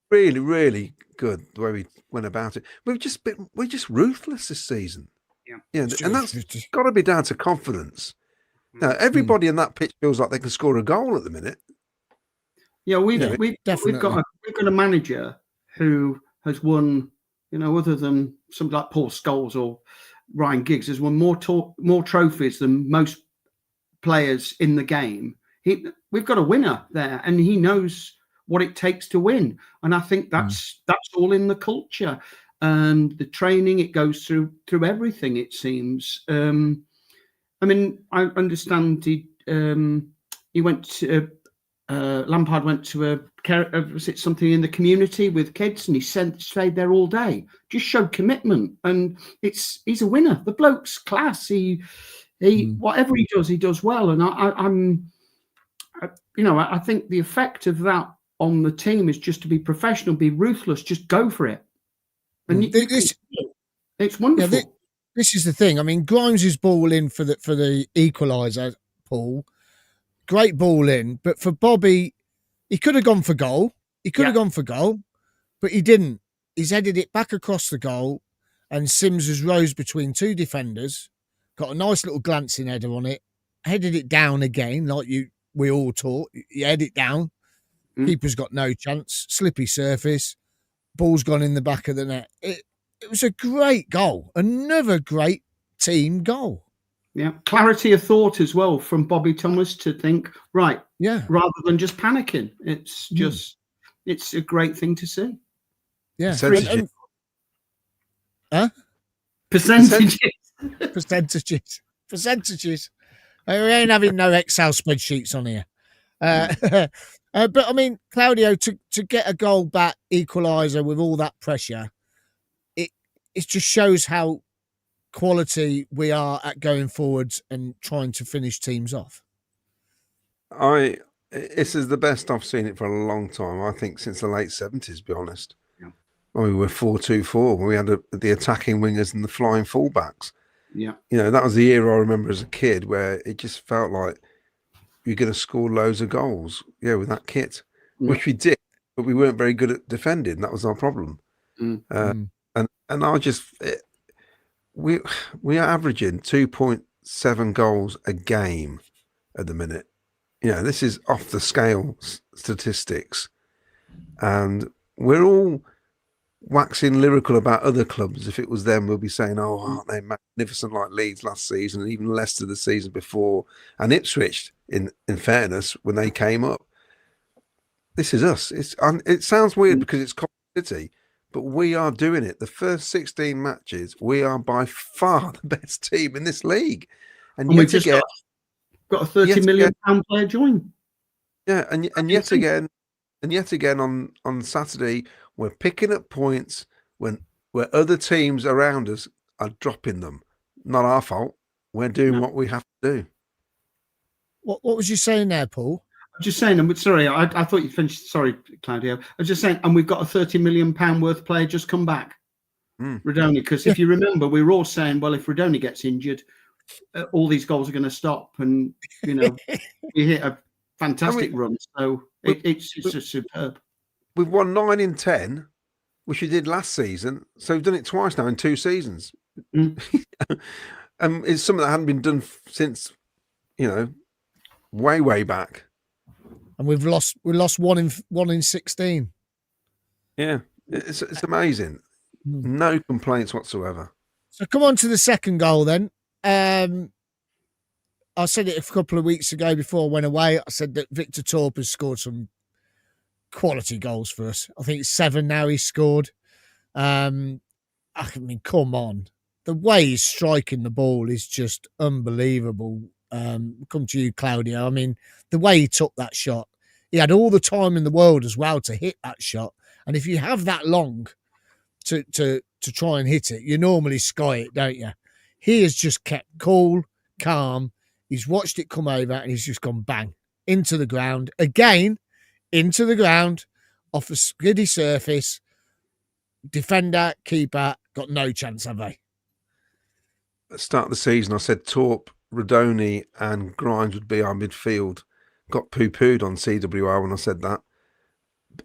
really, really good the way we went about it. We're just ruthless this season. Yeah, and that's got to be down to confidence. Now, everybody in that pitch feels like they can score a goal at the minute. Yeah, we've got a manager who has won, other than somebody like Paul Scholes or Ryan Giggs, has won more trophies than most players in the game. We've got a winner there, and he knows what it takes to win. And I think that's all in the culture and the training. It goes through everything, it seems. I mean, I understand he went to Lampard went to something in the community with kids, and he stayed there all day. Just showed commitment, and he's a winner. The bloke's class. He whatever he does well. And I think the effect of that on the team is just to be professional, be ruthless, just go for it. And it's wonderful. Yeah, this is the thing. I mean, Grimes' ball in for the equaliser, Paul. Great ball in, but for Bobby, he could have gone for goal. But he didn't. He's headed it back across the goal, and Sims has rose between 2 defenders, got a nice little glancing header on it, headed it down again, like we all taught. You head it down. Keeper's got no chance. Slippy surface. Ball's gone in the back of the net. It was a great goal. Another great team goal. Yeah, clarity of thought as well from Bobby Thomas to think, right, rather than just panicking. It's just, it's a great thing to see. Yeah. Percentages. We ain't having no Excel spreadsheets on here. But I mean, Claudio, to get a goal back, equaliser with all that pressure, it just shows how quality we are at going forwards and trying to finish teams off? This is the best I've seen it for a long time. I think since the late 70s, to be honest. Yeah. When we were 4-2-4, when we had the attacking wingers and the flying fullbacks. Yeah. That was the era I remember as a kid where it just felt like you're going to score loads of goals, with that kit, which we did, but we weren't very good at defending. That was our problem. And we are averaging 2.7 goals a game at the minute. This is off the scale statistics, and we're all waxing lyrical about other clubs. If it was them, we'll be saying, "Oh, aren't they magnificent like Leeds last season, and even Leicester the season before, and Ipswich." In fairness, when they came up, this is us. It sounds weird because it's Coventry City, but we are doing it. The first 16 matches, we are by far the best team in this league, and we've just got a £30 million player join. Yeah, and yet again on Saturday, we're picking up points where other teams around us are dropping them. Not our fault. We're doing what we have to do. What was you saying there, Paul? I'm just saying, I'm sorry, I thought you finished. Sorry, Claudio. I was just saying, and we've got a £30 million worth player just come back, Radoni. Because if you remember, we were all saying, well, if Radoni gets injured, all these goals are going to stop, and we hit a fantastic run. So it's just superb. We've won 9 in 10, which we did last season. So we've done it twice now in 2 seasons. It's something that hadn't been done since, way back. And we lost 1 in 16. Yeah, it's amazing. No complaints whatsoever. So come on to the second goal then. I said it a couple of weeks ago before I went away. I said that Victor Torp has scored some quality goals for us. I think it's 7 now he's scored. I mean, come on. The way he's striking the ball is just unbelievable. Come to you, Claudio. I mean, the way he took that shot, he had all the time in the world as well to hit that shot. And if you have that long to try and hit it, you normally sky it, don't you? He has just kept cool, calm. He's watched it come over and he's just gone bang into the ground again, into the ground off a skiddy surface. Defender, keeper, got no chance, have they? At the start of the season, I said Torp, Radoni and Grimes would be our midfield. Got poo-pooed on CWR when I said that.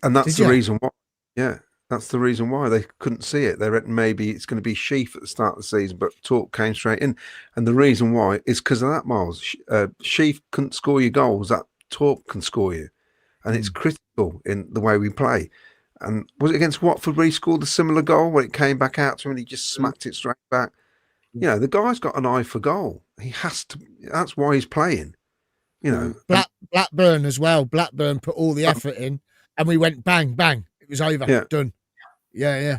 And that's the reason why. Yeah, that's the reason why. They couldn't see it. They reckon maybe it's going to be Sheaf at the start of the season, but Torp came straight in. And the reason why is because of that, Miles. Sheaf couldn't score your goals. That Torp can score you. And it's critical in the way we play. And was it against Watford where he scored a similar goal when it came back out to him and he just smacked it straight back? The guy's got an eye for goal. He has to. That's why he's playing. Blackburn as well. Blackburn put all the effort in, and we went bang, bang. It was over. Yeah. Done. Yeah.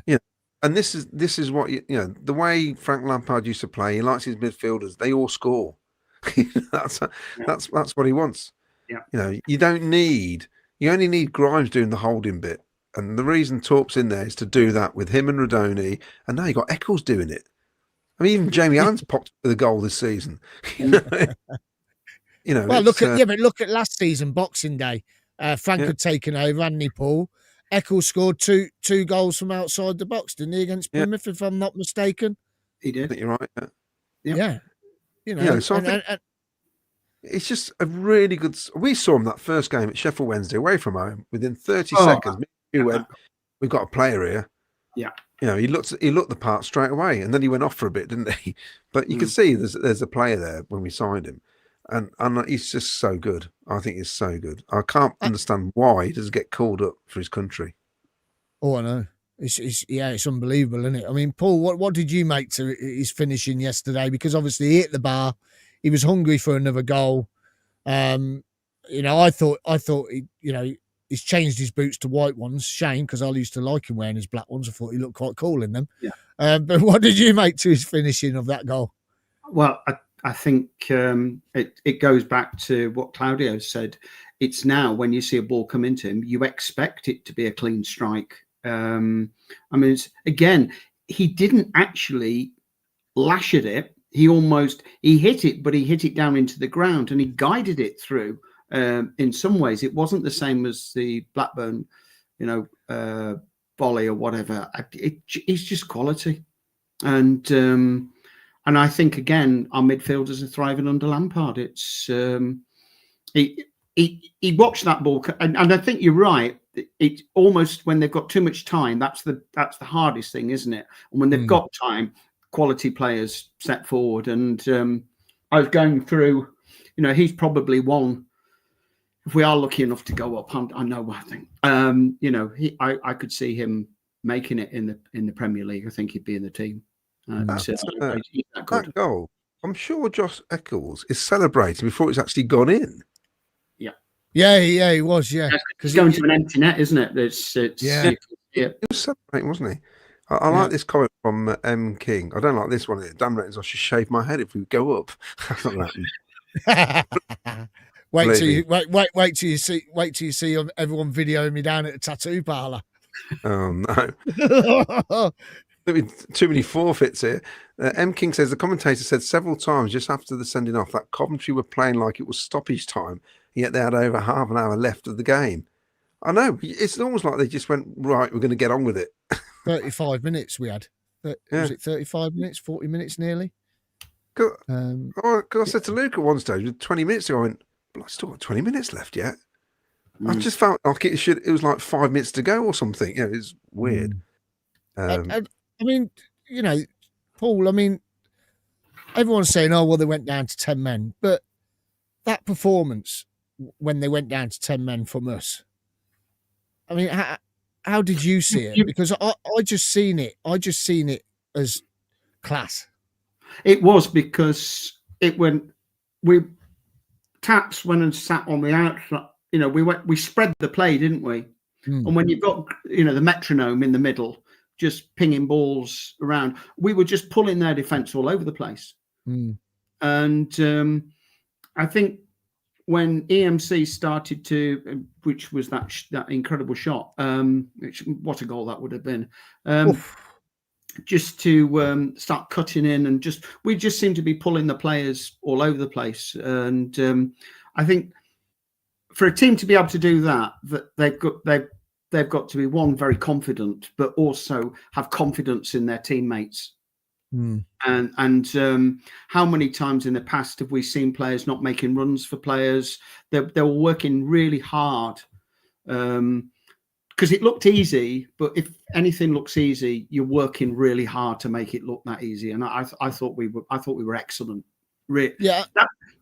And this is what the way Frank Lampard used to play. He likes his midfielders. They all score. That's what he wants. Yeah. You only need Grimes doing the holding bit, and the reason Torp's in there is to do that with him and Radoni. And now you got Eccles doing it. I mean, even Jamie Allen's popped with a goal this season. Well, look at last season, Boxing Day. Frank had taken over, hadn't he, Paul? Eccles scored two goals from outside the box, didn't he, against Plymouth, if I'm not mistaken? He did. I think you're right. Yeah. So I think it's just a really good. We saw him that first game at Sheffield Wednesday away from home. Within 30 seconds, we went, we've got a player here. Yeah. He looked the part straight away, and then he went off for a bit, didn't he? But you could see there's a player there when we signed him, and he's just so good. I think he's so good. I can't understand why he doesn't get called up for his country. Oh, I know. It's unbelievable, isn't it? I mean, Paul, what did you make to his finishing yesterday? Because obviously he hit the bar, he was hungry for another goal. I thought he's changed his boots to white ones. Shame, because I used to like him wearing his black ones. I thought he looked quite cool in them. Yeah. But what did you make to his finishing of that goal? Well, I think it goes back to what Claudio said. It's now when you see a ball come into him, you expect it to be a clean strike. He didn't actually lash at it. He hit it, but he hit it down into the ground and he guided it through. In some ways, it wasn't the same as the Blackburn, volley or whatever. It's just quality, and I think again our midfielders are thriving under Lampard. It's he watched that ball, and I think you're right. It almost, when they've got too much time, that's the hardest thing, isn't it? And when they've got time, quality players step forward. And I was going through, he's probably one. If we are lucky enough to go up, I know. I think I could see him making it in the Premier League. I think he'd be in the team. That goal, I'm sure Josh Eccles is celebrating before it's actually gone in. Yeah, he was. Yeah, because he's going to an empty net, isn't it? He was celebrating, wasn't he? I like this comment from M King. I don't like this one. Damn reckons I should shave my head if we go up. That's not happening. Wait till you see everyone videoing me down at the tattoo parlour. Oh no. Too many forfeits here. M King says the commentator said several times just after the sending off that Coventry were playing like it was stoppage time, yet they had over half an hour left of the game. I know, it's almost like they just went, right, we're going to get on with it. 35 minutes we had. Was it 35 minutes, 40 minutes nearly? Because I said to Luke at one stage, with 20 minutes ago, I went, but I still got 20 minutes left yet. I just felt like it was like 5 minutes to go or something. It's weird. I mean, Paul, everyone's saying, oh, well, they went down to 10 men. But that performance, when they went down to 10 men from us, how did you see it? Because I just seen it. I just seen it as class. It was, because Taps went and sat on the outside. We spread the play, didn't we? And when you've got, the metronome in the middle, just pinging balls around, we were just pulling their defence all over the place. And I think when EMC started to, which was that incredible shot, what a goal that would have been, just to start cutting in, and we just seem to be pulling the players all over the place. And I think for a team to be able to do that they've got to be, one, very confident, but also have confidence in their teammates. And how many times in the past have we seen players not making runs for players? They were working really hard because it looked easy, but if anything looks easy, you're working really hard to make it look that easy. And I thought we were excellent. Yeah.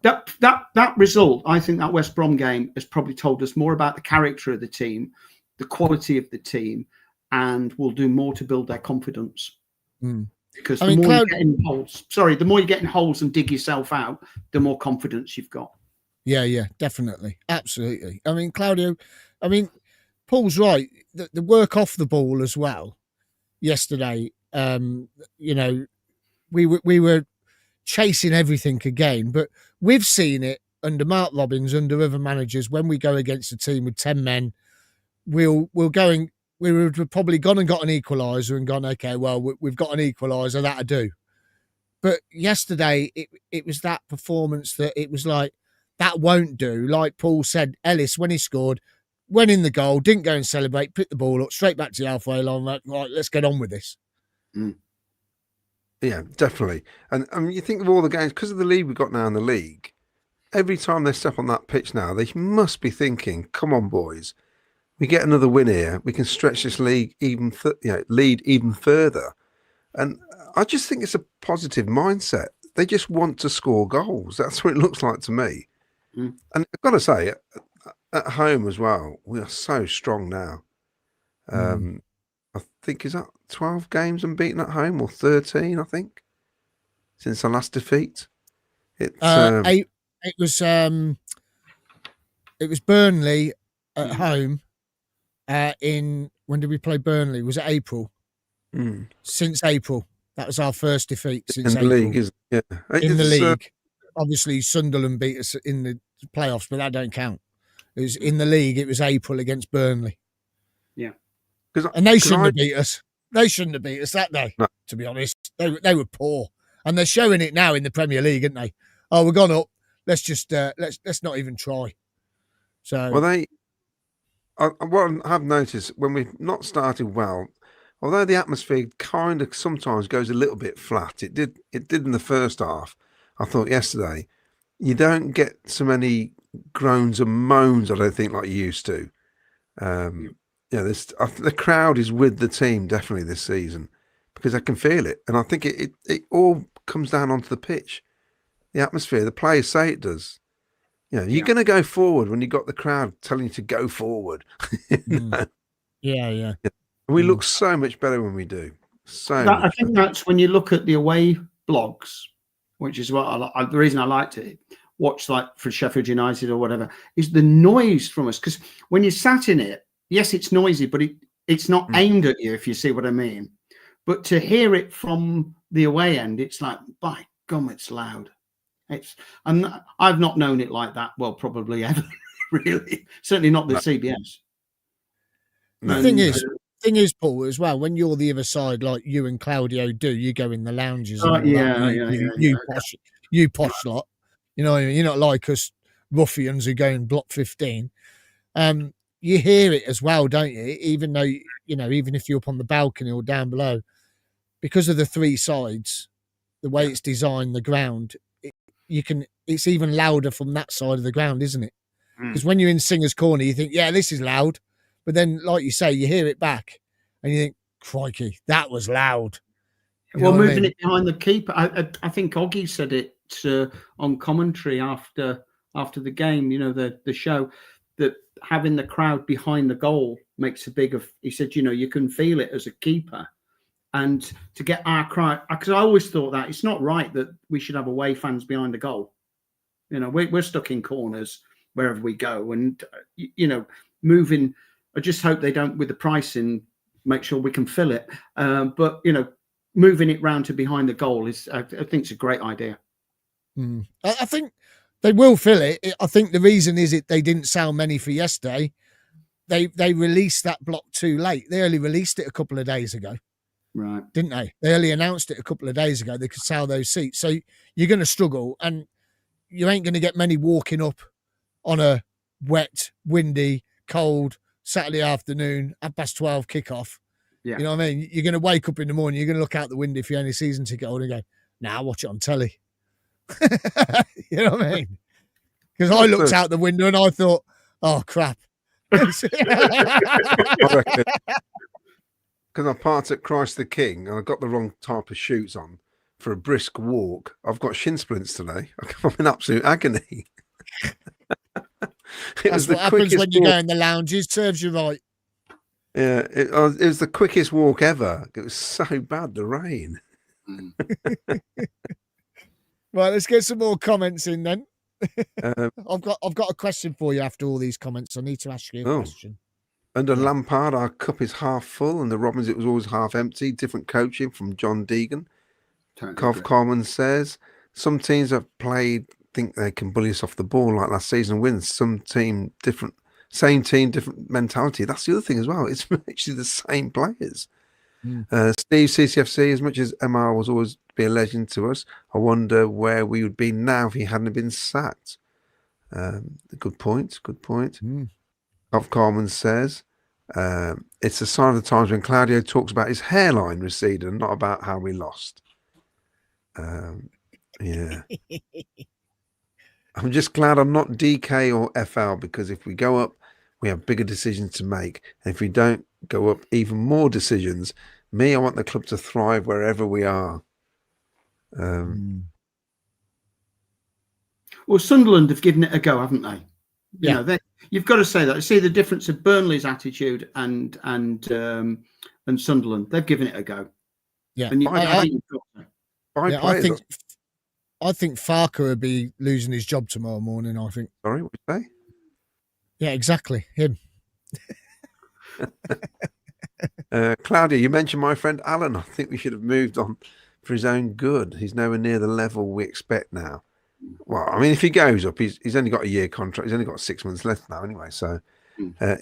That result, I think that West Brom game has probably told us more about the character of the team, the quality of the team, and will do more to build their confidence. Because the more you get in holes and dig yourself out, the more confidence you've got. Yeah, definitely. Absolutely. Claudio, Paul's right. The work off the ball as well yesterday, we were chasing everything again, but we've seen it under Mark Robbins, under other managers. When we go against a team with 10 men, we would have probably gone and got an equaliser and gone, okay, well, we've got an equaliser, that'll do. But yesterday, it was that performance that it was like, that won't do. Like Paul said, Ellis, when he scored, went in the goal, didn't go and celebrate, picked the ball up, straight back to the halfway line, like, right, let's get on with this. Yeah, definitely. And you think of all the games, because of the lead we've got now in the league, every time they step on that pitch now, they must be thinking, come on, boys, we get another win here, we can stretch this league lead even further. And I just think it's a positive mindset. They just want to score goals. That's what it looks like to me. And I've got to say, at home as well, we are so strong now. I think, is that 12 games unbeaten at home, or 13, I think, since our last defeat? It was Burnley at home. When did we play Burnley? Was it April? Since April, that was our first defeat since April. The league, isn't it? Yeah. In the league. Obviously, Sunderland beat us in the playoffs, but that don't count. It was in the league. It was April against Burnley. Yeah, and they shouldn't have beat us. They shouldn't have beat us that day. No. To be honest, they were poor. And they're showing it now in the Premier League, aren't they? Oh, we've gone up. Let's just let's not even try. So Well, what I have noticed when we've not started well, although the atmosphere kind of sometimes goes a little bit flat, it did in the first half. I thought yesterday, you don't get so many groans and moans, I don't think, like you used to. The crowd is with the team definitely this season because I can feel it, and I think it all comes down onto the pitch, the atmosphere. The players say it does. You're going to go forward when you got the crowd telling you to go forward. Yeah. We look so much better when we do. I think that's when you look at the away blogs, which is what the reason I liked it. Watch like for Sheffield United or whatever is the noise from us, because when you sat in it, yes, it's noisy, but it's not aimed at you, if you see what I mean. But to hear it from the away end, it's like, by God, it's loud. And I've not known it like that. Well, probably ever, really. Certainly not the CBS. The thing is, Paul, as well, when you're the other side, like you and Claudio do, you go in the lounges. You posh lot. You're not like us ruffians who go in block 15. You hear it as well, don't you? Even though, even if you're up on the balcony or down below, because of the three sides, the way it's designed, the ground, it's even louder from that side of the ground, isn't it? Because when you're in Singer's Corner, you think, yeah, this is loud. But then, like you say, you hear it back and you think, crikey, that was loud. Moving it behind the keeper. I think Oggy said it on commentary after the game, the show, that having the crowd behind the goal makes a he said, you can feel it as a keeper. And to get our crowd, because I always thought that it's not right that we should have away fans behind the goal. We're stuck in corners wherever we go. And, moving, I just hope they don't, with the pricing, make sure we can fill it. But, moving it round to behind the goal I think it's a great idea. I think they will fill it. I think the reason is they didn't sell many for yesterday. They released that block too late. They only released it a couple of days ago. Right. Didn't they? They only announced it a couple of days ago. They could sell those seats. So you're going to struggle, and you ain't going to get many walking up on a wet, windy, cold Saturday afternoon, 12:30 kickoff. Yeah. You know what I mean? You're going to wake up in the morning, you're going to look out the window if you're only season ticket holder and go, nah, I'll watch it on telly. You know what I mean? Because I looked out the window and I thought, oh, crap. Because I parked at Christ the King and I got the wrong type of shoes on for a brisk walk. I've got shin splints today. I'm in absolute agony. That's what happens when you go in the lounges. Serves you right. Yeah, it was the quickest walk ever. It was so bad, the rain. Right, let's get some more comments in then. I've got a question for you after all these comments. I need to ask you a question. Under Lampard, our cup is half full, and the Robins, it was always half empty. Different coaching from John Deegan. Covcovcov says, some teams have played, think they can bully us off the ball like last season and win. Some team, same team, different mentality. That's the other thing as well. It's actually the same players. Steve, CCFC, as much as MR was always be a legend to us, I wonder where we would be now if he hadn't been sacked. Good point. Carmen says, it's a sign of the times when Claudio talks about his hairline receding and not about how we lost. Yeah. I'm just glad I'm not DK or FL, because if we go up, we have bigger decisions to make. And if we don't go up, even more decisions. I want the club to thrive wherever we are. Well, Sunderland have given it a go, haven't they? You know, you've got to say that. See the difference of Burnley's attitude and Sunderland. They've given it a go. Yeah, and I think Farker will be losing his job tomorrow morning. I think. Sorry, what did you say? Yeah, exactly. Him. Claudia, you mentioned my friend Alan. I think we should have moved on for his own good. He's nowhere near the level we expect now. Well, I mean, if he goes up, he's only got a year contract. He's only got 6 months left now anyway. So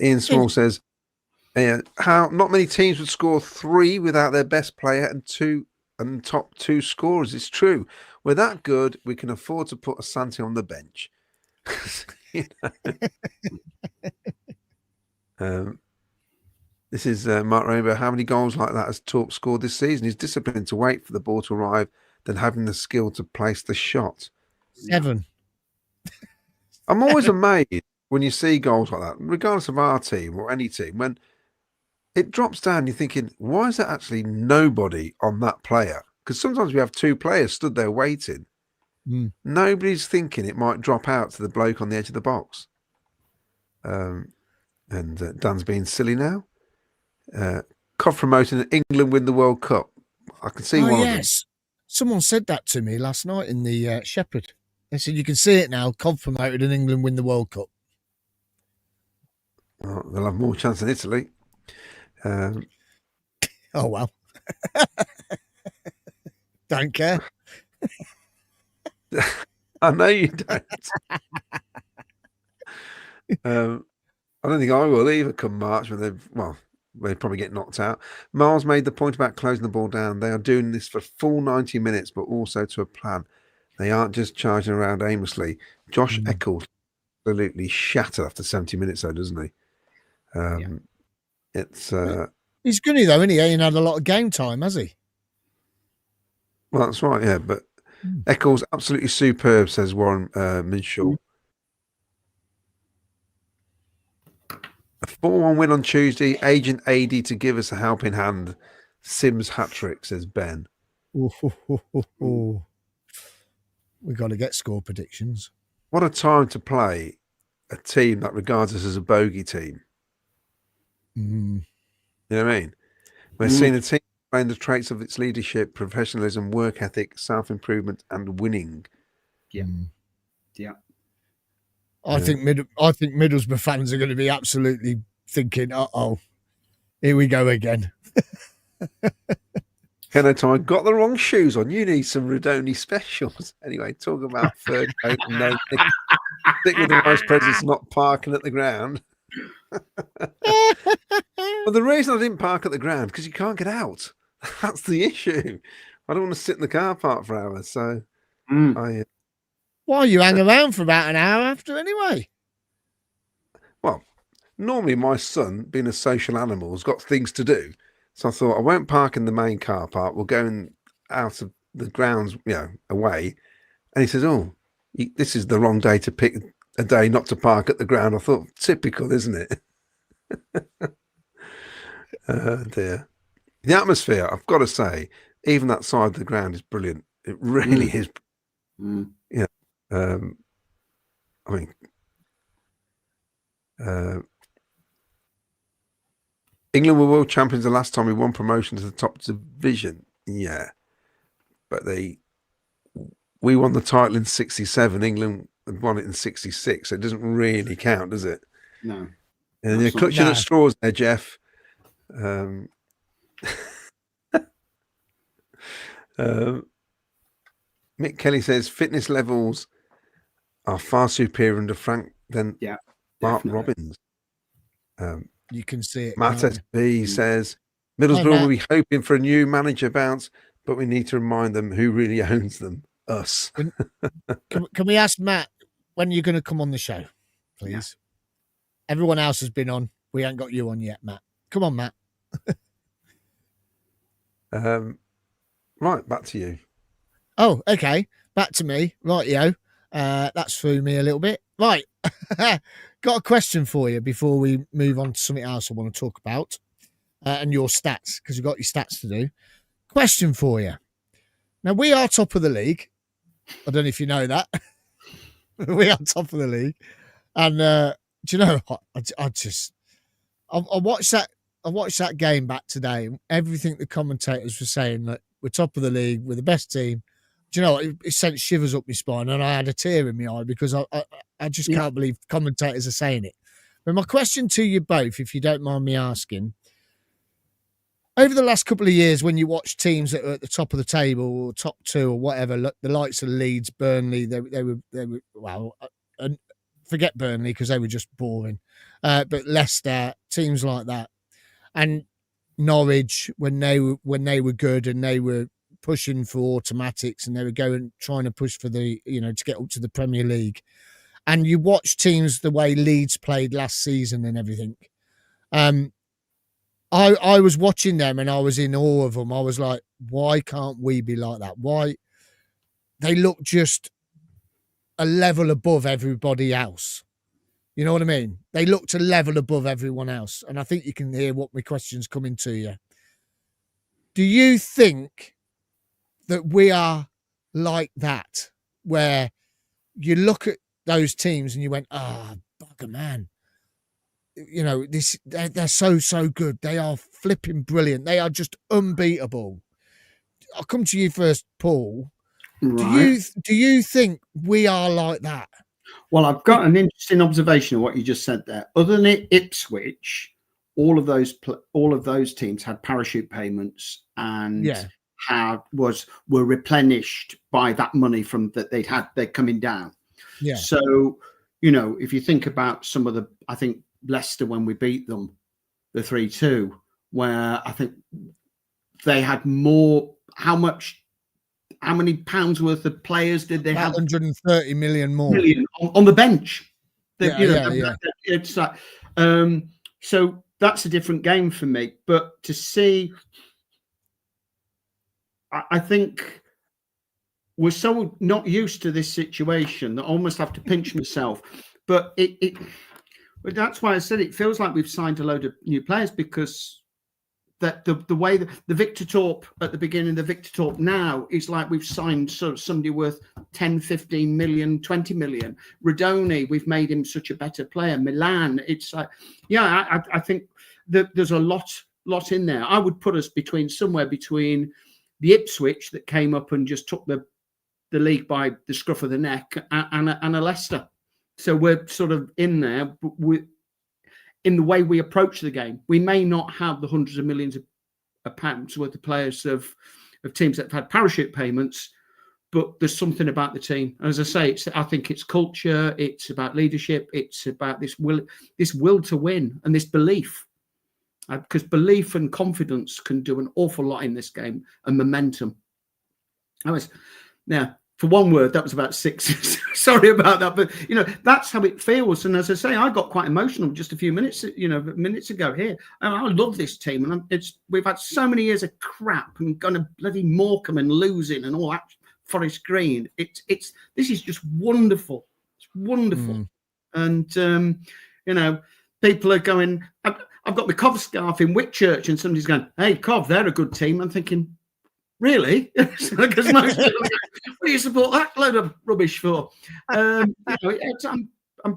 Ian Small says, how not many teams would score 3 without their best player and 2 and top 2 scorers. It's true. We're that good. We can afford to put Asante on the bench. You know? This is Mark Rainbow. How many goals like that has Torp scored this season? He's disciplined to wait for the ball to arrive than having the skill to place the shot. 7. I'm always amazed when you see goals like that, regardless of our team or any team, when it drops down, you're thinking, why is there actually nobody on that player? Because sometimes we have 2 players stood there waiting. Nobody's thinking it might drop out to the bloke on the edge of the box. And Dan's being silly now. Cov promoting England win the World Cup. I can see one of them. Someone said that to me last night in the Shepherd. They said, you can see it now. Cov promoted and England win the World Cup. Well, they'll have more chance than Italy. Oh, well. Don't care. I know you don't. I don't think I will either come March when they probably get knocked out. Miles made the point about closing the ball down. They are doing this for full 90 minutes, but also to a plan. They aren't just charging around aimlessly. Josh Eccles absolutely shattered after 70 minutes, though, doesn't he? It's he's good, though, isn't he? He ain't had a lot of game time, has he? Well, that's right, yeah. But Eccles absolutely superb, says Warren Minshaw. A 4-1 win on Tuesday. Agent AD to give us a helping hand. Sims hat-trick, says Ben. We've got to get score predictions. What a time to play a team that regards us as a bogey team. You know what I mean? We're seeing a team playing the traits of its leadership, professionalism, work ethic, self-improvement, and winning. Yeah. I think Middlesbrough fans are going to be absolutely thinking, "Uh-oh, here we go again." I got the wrong shoes on. You need some Rudoni specials. Anyway, talk about third coat and no stick with the vice president's not parking at the ground. Well, the reason I didn't park at the ground because you can't get out. That's the issue. I don't want to sit in the car park for hours. So, Why you hang around for about an hour after anyway? Well, normally my son, being a social animal, has got things to do. So I thought I won't park in the main car park. We'll go out of the grounds, away. And he says, "Oh, this is the wrong day to pick a day not to park at the ground." I thought, typical, isn't it? Dear. The atmosphere, I've got to say, even that side of the ground is brilliant. It really is. England were world champions the last time we won promotion to the top division. Yeah. But we won the title in 67. England won it in 66. So it doesn't really count, does it? No. And you're clutching at straws there, Jeff. Mick Kelly says fitness levels are far superior under Frank than Mark Robbins. You can see it. Matt SB says Middlesbrough will be hoping for a new manager bounce, but we need to remind them who really owns them. Us. Can we ask Matt when you're going to come on the show, please? Yeah. Everyone else has been on. We ain't got you on yet, Matt. Come on, Matt. Right, back to you. Oh, okay. Back to me. Right, yo. That's threw me a little bit. Right. Got a question for you before we move on to something else I want to talk about. And your stats, because you've got your stats to do. Question for you. Now, we are top of the league. I don't know if you know that. We are top of the league. And do you know what? I watched that game back today. Everything the commentators were saying, that we're top of the league, we're the best team. Do you know what? It sent shivers up my spine, and I had a tear in my eye because I just can't believe commentators are saying it. But my question to you both, if you don't mind me asking, over the last couple of years, when you watch teams that are at the top of the table or top 2 or whatever, the likes of Leeds, Burnley, they were well, and forget Burnley because they were just boring. But Leicester, teams like that, and Norwich when they were good and they were pushing for automatics, and they were trying to push for the, to get up to the Premier League. And you watch teams the way Leeds played last season and everything. I was watching them and I was in awe of them. I was like, why can't we be like that? Why? They look just a level above everybody else. You know what I mean? They looked a level above everyone else. And I think you can hear what my question's coming to you. Do you think that we are like that, where you look at those teams and you went, bugger, man. They're so good. They are flipping brilliant. They are just unbeatable. I'll come to you first, Paul. Right. Do you think we are like that? Well, I've got an interesting observation of what you just said there. Other than Ipswich, all of those teams had parachute payments and were replenished by that money from that they're coming down. Yeah. So, if you think about some of I think Leicester, when we beat them, the 3-2, where I think they had more. How many pounds worth of players did they have? 130 million more on the bench. It's like, so that's a different game for me. But to see, I think we're so not used to this situation that I almost have to pinch myself. But but that's why I said it feels like we've signed a load of new players, because that the way the Victor Torp at the beginning, the Victor Torp now is like we've signed somebody worth 10, 15 million, 20 million. Radoni, we've made him such a better player. Milan, it's like, I think that there's a lot in there. I would put us somewhere between the Ipswich that came up and just took the league by the scruff of the neck and a Leicester. So we're sort of in there, but in the way we approach the game. We may not have the hundreds of millions of pounds worth of players of teams that have had parachute payments, but there's something about the team. As I say, I think it's culture, it's about leadership, it's about this will to win and this belief. Because belief and confidence can do an awful lot in this game, and momentum. For one word, that was about 6. Sorry about that, but that's how it feels. And as I say, I got quite emotional just a few minutes ago here. And I love this team, and we've had so many years of crap and gone to bloody Morecambe and losing and all that Forest Green. This is just wonderful. It's wonderful, and people are going. I've got my Cov scarf in Whitchurch, and somebody's going, "Hey, Cov, they're a good team." I'm thinking, really? Because most people, what do you support that load of rubbish for? I'm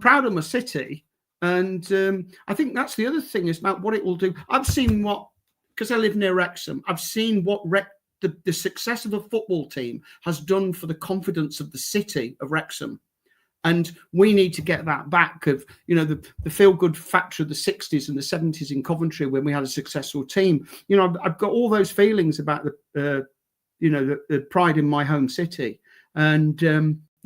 proud of my city, and I think that's the other thing is about what it will do. I've seen because I live near Wrexham, I've seen what the success of a football team has done for the confidence of the city of Wrexham. And we need to get that back of, the feel-good factor of the 60s and the 70s in Coventry when we had a successful team. I've got all those feelings about the pride in my home city. And,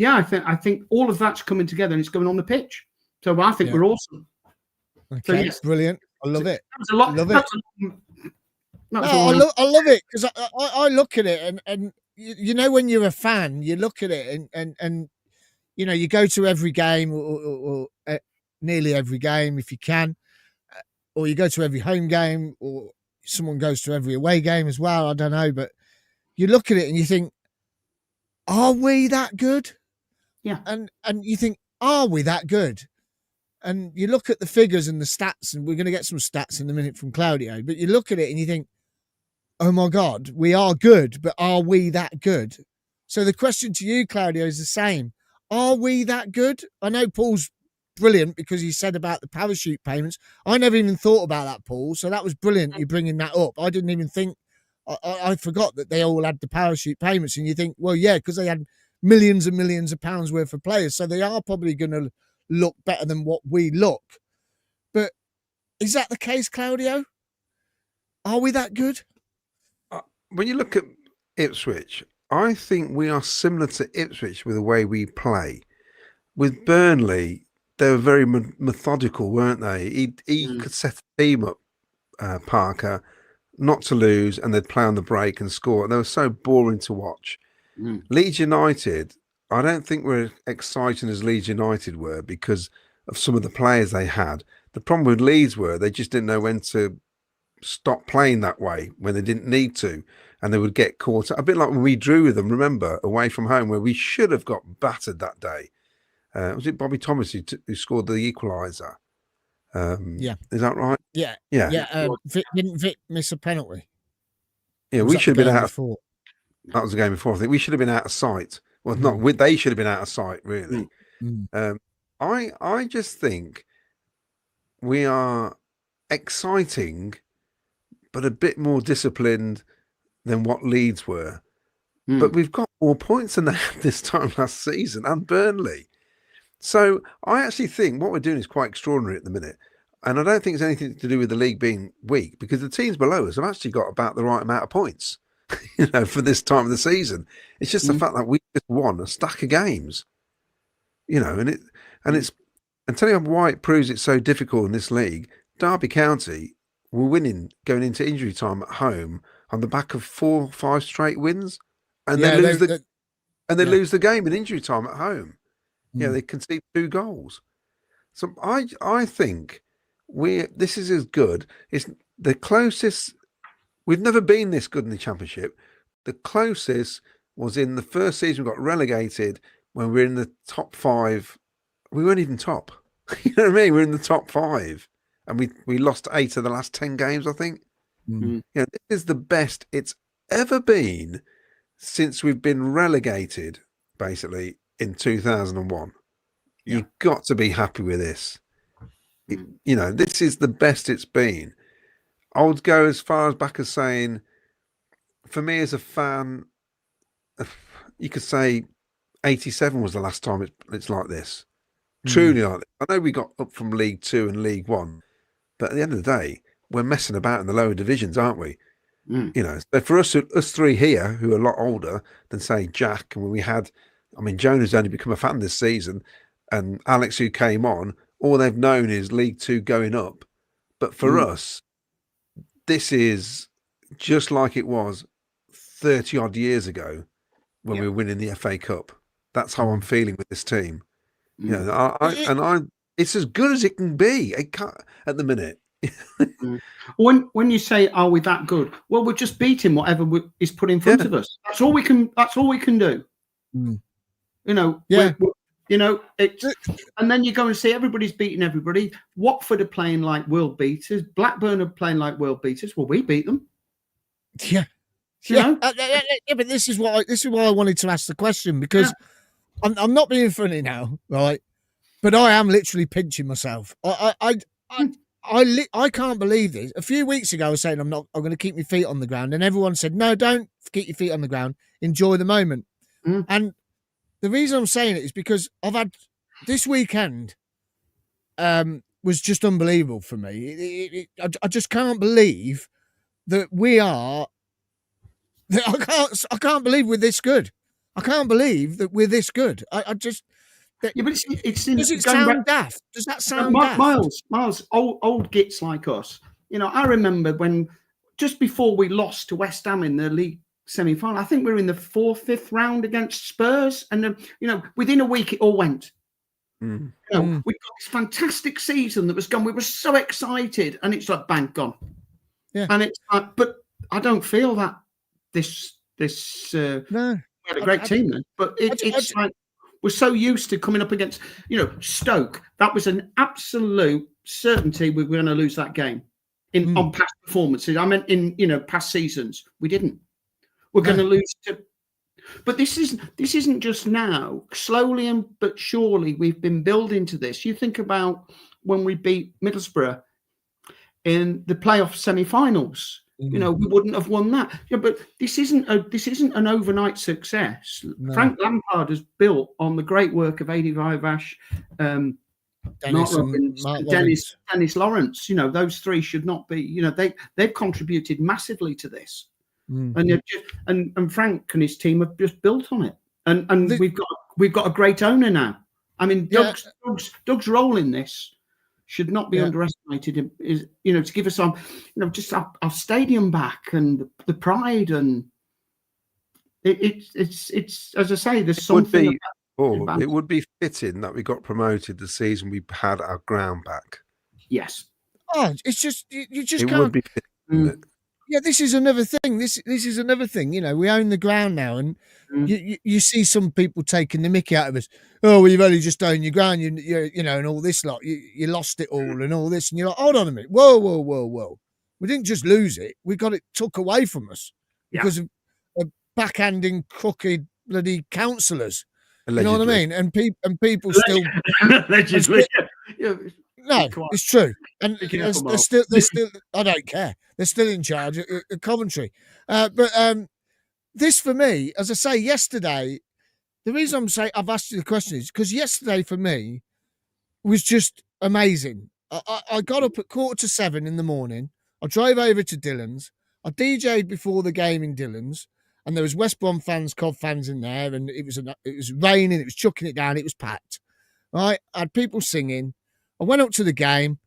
I think all of that's coming together and it's going on the pitch. So I think we're awesome. Okay, so, yes. Brilliant. I love it. That was a lot. Love it. I love it, because I look at it and when you're a fan, you look at it and you go to every game or nearly every game if you can, or you go to every home game, or someone goes to every away game as well. I don't know, but you look at it and you think, are we that good? Yeah. And you think, are we that good? And you look at the figures and the stats, and we're going to get some stats in a minute from Claudio, but you look at it and you think, oh my God, we are good, but are we that good? So the question to you, Claudio, is the same. Are we that good? I know Paul's brilliant because he said about the parachute payments. I never even thought about that, Paul. So that was brilliant, you bringing that up. I didn't even think, I forgot that they all had the parachute payments. And you think, well, yeah, because they had millions and millions of pounds worth of players. So they are probably going to look better than what we look. But is that the case, Claudio? Are we that good? When you look at Ipswich, I think we are similar to Ipswich with the way we play. With Burnley, they were very methodical, weren't they? He could set a team up, Parker, not to lose, and they'd play on the break and score. And they were so boring to watch. Leeds United, I don't think we're exciting as Leeds United were because of some of the players they had. The problem with Leeds were they just didn't know when to stop playing that way when they didn't need to, and they would get caught a bit like when we drew with them, remember, away from home, where we should have got battered that day. Was it Bobby Thomas who scored the equaliser? Yeah, is that right? Yeah. Didn't Vic miss a penalty? Yeah, we should have been out before. That was the game before. I think we should have been out of sight. Well, not with, they should have been out of sight, really. I just think we are exciting, but a bit more disciplined than what Leeds were. But we've got more points than they had this time last season, and Burnley. So I actually think what we're doing is quite extraordinary at the minute. And I don't think it's anything to do with the league being weak, because the teams below us have actually got about the right amount of points, for this time of the season. It's just the fact that we just won a stack of games, and tell you why it proves it's so difficult in this league. Derby County were winning going into injury time at home on the back of 4 or 5 straight wins, and they lose the game in injury time at home. Yeah, they concede 2 goals. So I think this is as good. It's the closest. We've never been this good in the Championship. The closest was in the first season we got relegated when we were in the top 5. We weren't even top. You know what I mean? We're in the top 5, and we lost 8 of the last 10 games, I think. This is the best it's ever been since we've been relegated, basically, in 2001. You've got to be happy with this. This is the best it's been. I would go as far as back as saying, for me as a fan, you could say 87 was the last time it's like this. Truly like this. I know we got up from League 2 and League 1, but at the end of the day, we're messing about in the lower divisions, aren't we? So for us 3 here, who are a lot older than, say, Jack, and when we had, Jonah's only become a fan this season, and Alex, who came on, all they've known is League 2 going up. But for us, this is just like it was 30 odd years ago when we were winning the FA Cup. That's how I'm feeling with this team. It's as good as it can be. It can't, at the minute. When you say, "Are we that good?" Well, we're just beating whatever is put in front of us. That's all we can. That's all we can do. And then you go and see everybody's beating everybody. Watford are playing like world beaters. Blackburn are playing like world beaters. Well, we beat them. But this is why I wanted to ask the question, because I'm not being funny now, right? But I am literally pinching myself. I can't believe this. A few weeks ago, I was saying I'm going to keep my feet on the ground, and everyone said, "No, don't keep your feet on the ground. Enjoy the moment." And the reason I'm saying it is because I've had this weekend was just unbelievable for me. I just can't believe that we are. I can't believe we're this good. I can't believe that we're this good. I just. But does it sound daft? Does that sound daft? Miles, old gits like us. I remember when just before we lost to West Ham in the league semi-final, I think we were in the 4th, 5th round against Spurs, and within a week it all went. We got this fantastic season that was gone. We were so excited, and it's like bang, gone. And it's like, but I don't feel that this. No, we had a great team then, but it's like. We're so used to coming up against, Stoke. That was an absolute certainty we were going to lose that game on past performances. I meant in, past seasons. We didn't. We're going to lose to. But this isn't just now. Slowly but surely, we've been building to this. You think about when we beat Middlesbrough in the playoff semi-finals. We wouldn't have won that. But this isn't an overnight success. No. Frank Lampard has built on the great work of Adi Vivash, Dennis Lawrence. Those 3 should not be. They've contributed massively to this, and Frank and his team have just built on it. And we've got a great owner now. Doug's rolling this. should not be underestimated. Is to give us some, just our stadium back and the pride, and it's as I say, there's something. It would be fitting that we got promoted the season we had our ground back. Yes. Oh, it's just you just it can't. Would be fitting, Yeah, this is another thing. This is another thing. We own the ground now, and you see some people taking the mickey out of us. Oh, well, you've only just owned your ground, and all this lot. You lost it all, and all this, and you're like, hold on a minute, whoa. We didn't just lose it; we got it took away from us because of backhanding crooked bloody councillors. Allegedly. You know what I mean? And people still allegedly. No, it's true, and they're still. I don't care. They're still in charge at Coventry. But this for me, as I say, yesterday, the reason I'm saying I've asked you the question is because yesterday for me was just amazing. I got up at 6:45 in the morning. I drove over to Dillon's. I DJ'd before the game in Dillon's, and there was West Brom fans, Cov fans in there, and it was raining, it was chucking it down, it was packed. Right, I had people singing. I went up to the game.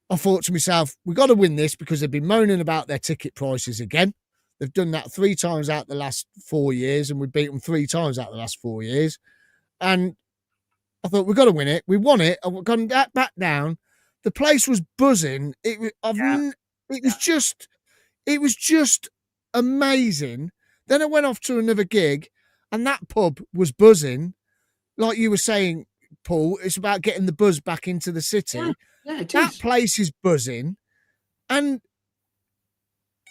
I thought to myself, we've got to win this because they've been moaning about their ticket prices again. They've done that 3 times out the last 4 years, and we've beat them 3 times out the last 4 years. And I thought, we've got to win it. We won it. I've gone back down. The place was buzzing. It was just amazing. Then I went off to another gig, and that pub was buzzing. Like you were saying, Paul, it's about getting the buzz back into the city. Yeah, that place is buzzing, and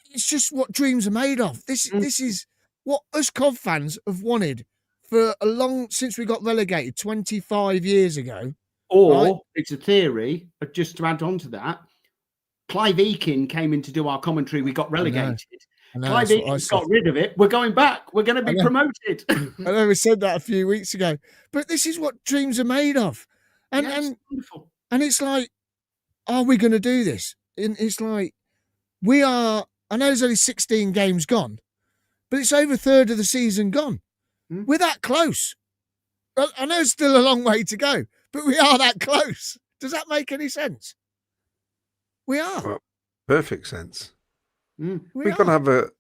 it's just what dreams are made of. This is what us Cov fans have wanted for a long since we got relegated 25 years ago. Or it's a theory, but just to add on to that, Clive Eakin came in to do our commentary. We got relegated. Clive Eakin got rid of it. We're going back. We're going to be promoted. I know we said that a few weeks ago, but this is what dreams are made of. And and it's like, are we going to do this? And it's like, we are. I know there's only 16 games gone, but it's over a third of the season gone. We're that close. I know it's still a long way to go, but we are that close. Does that make any sense? We are. Well, perfect sense. We've got to have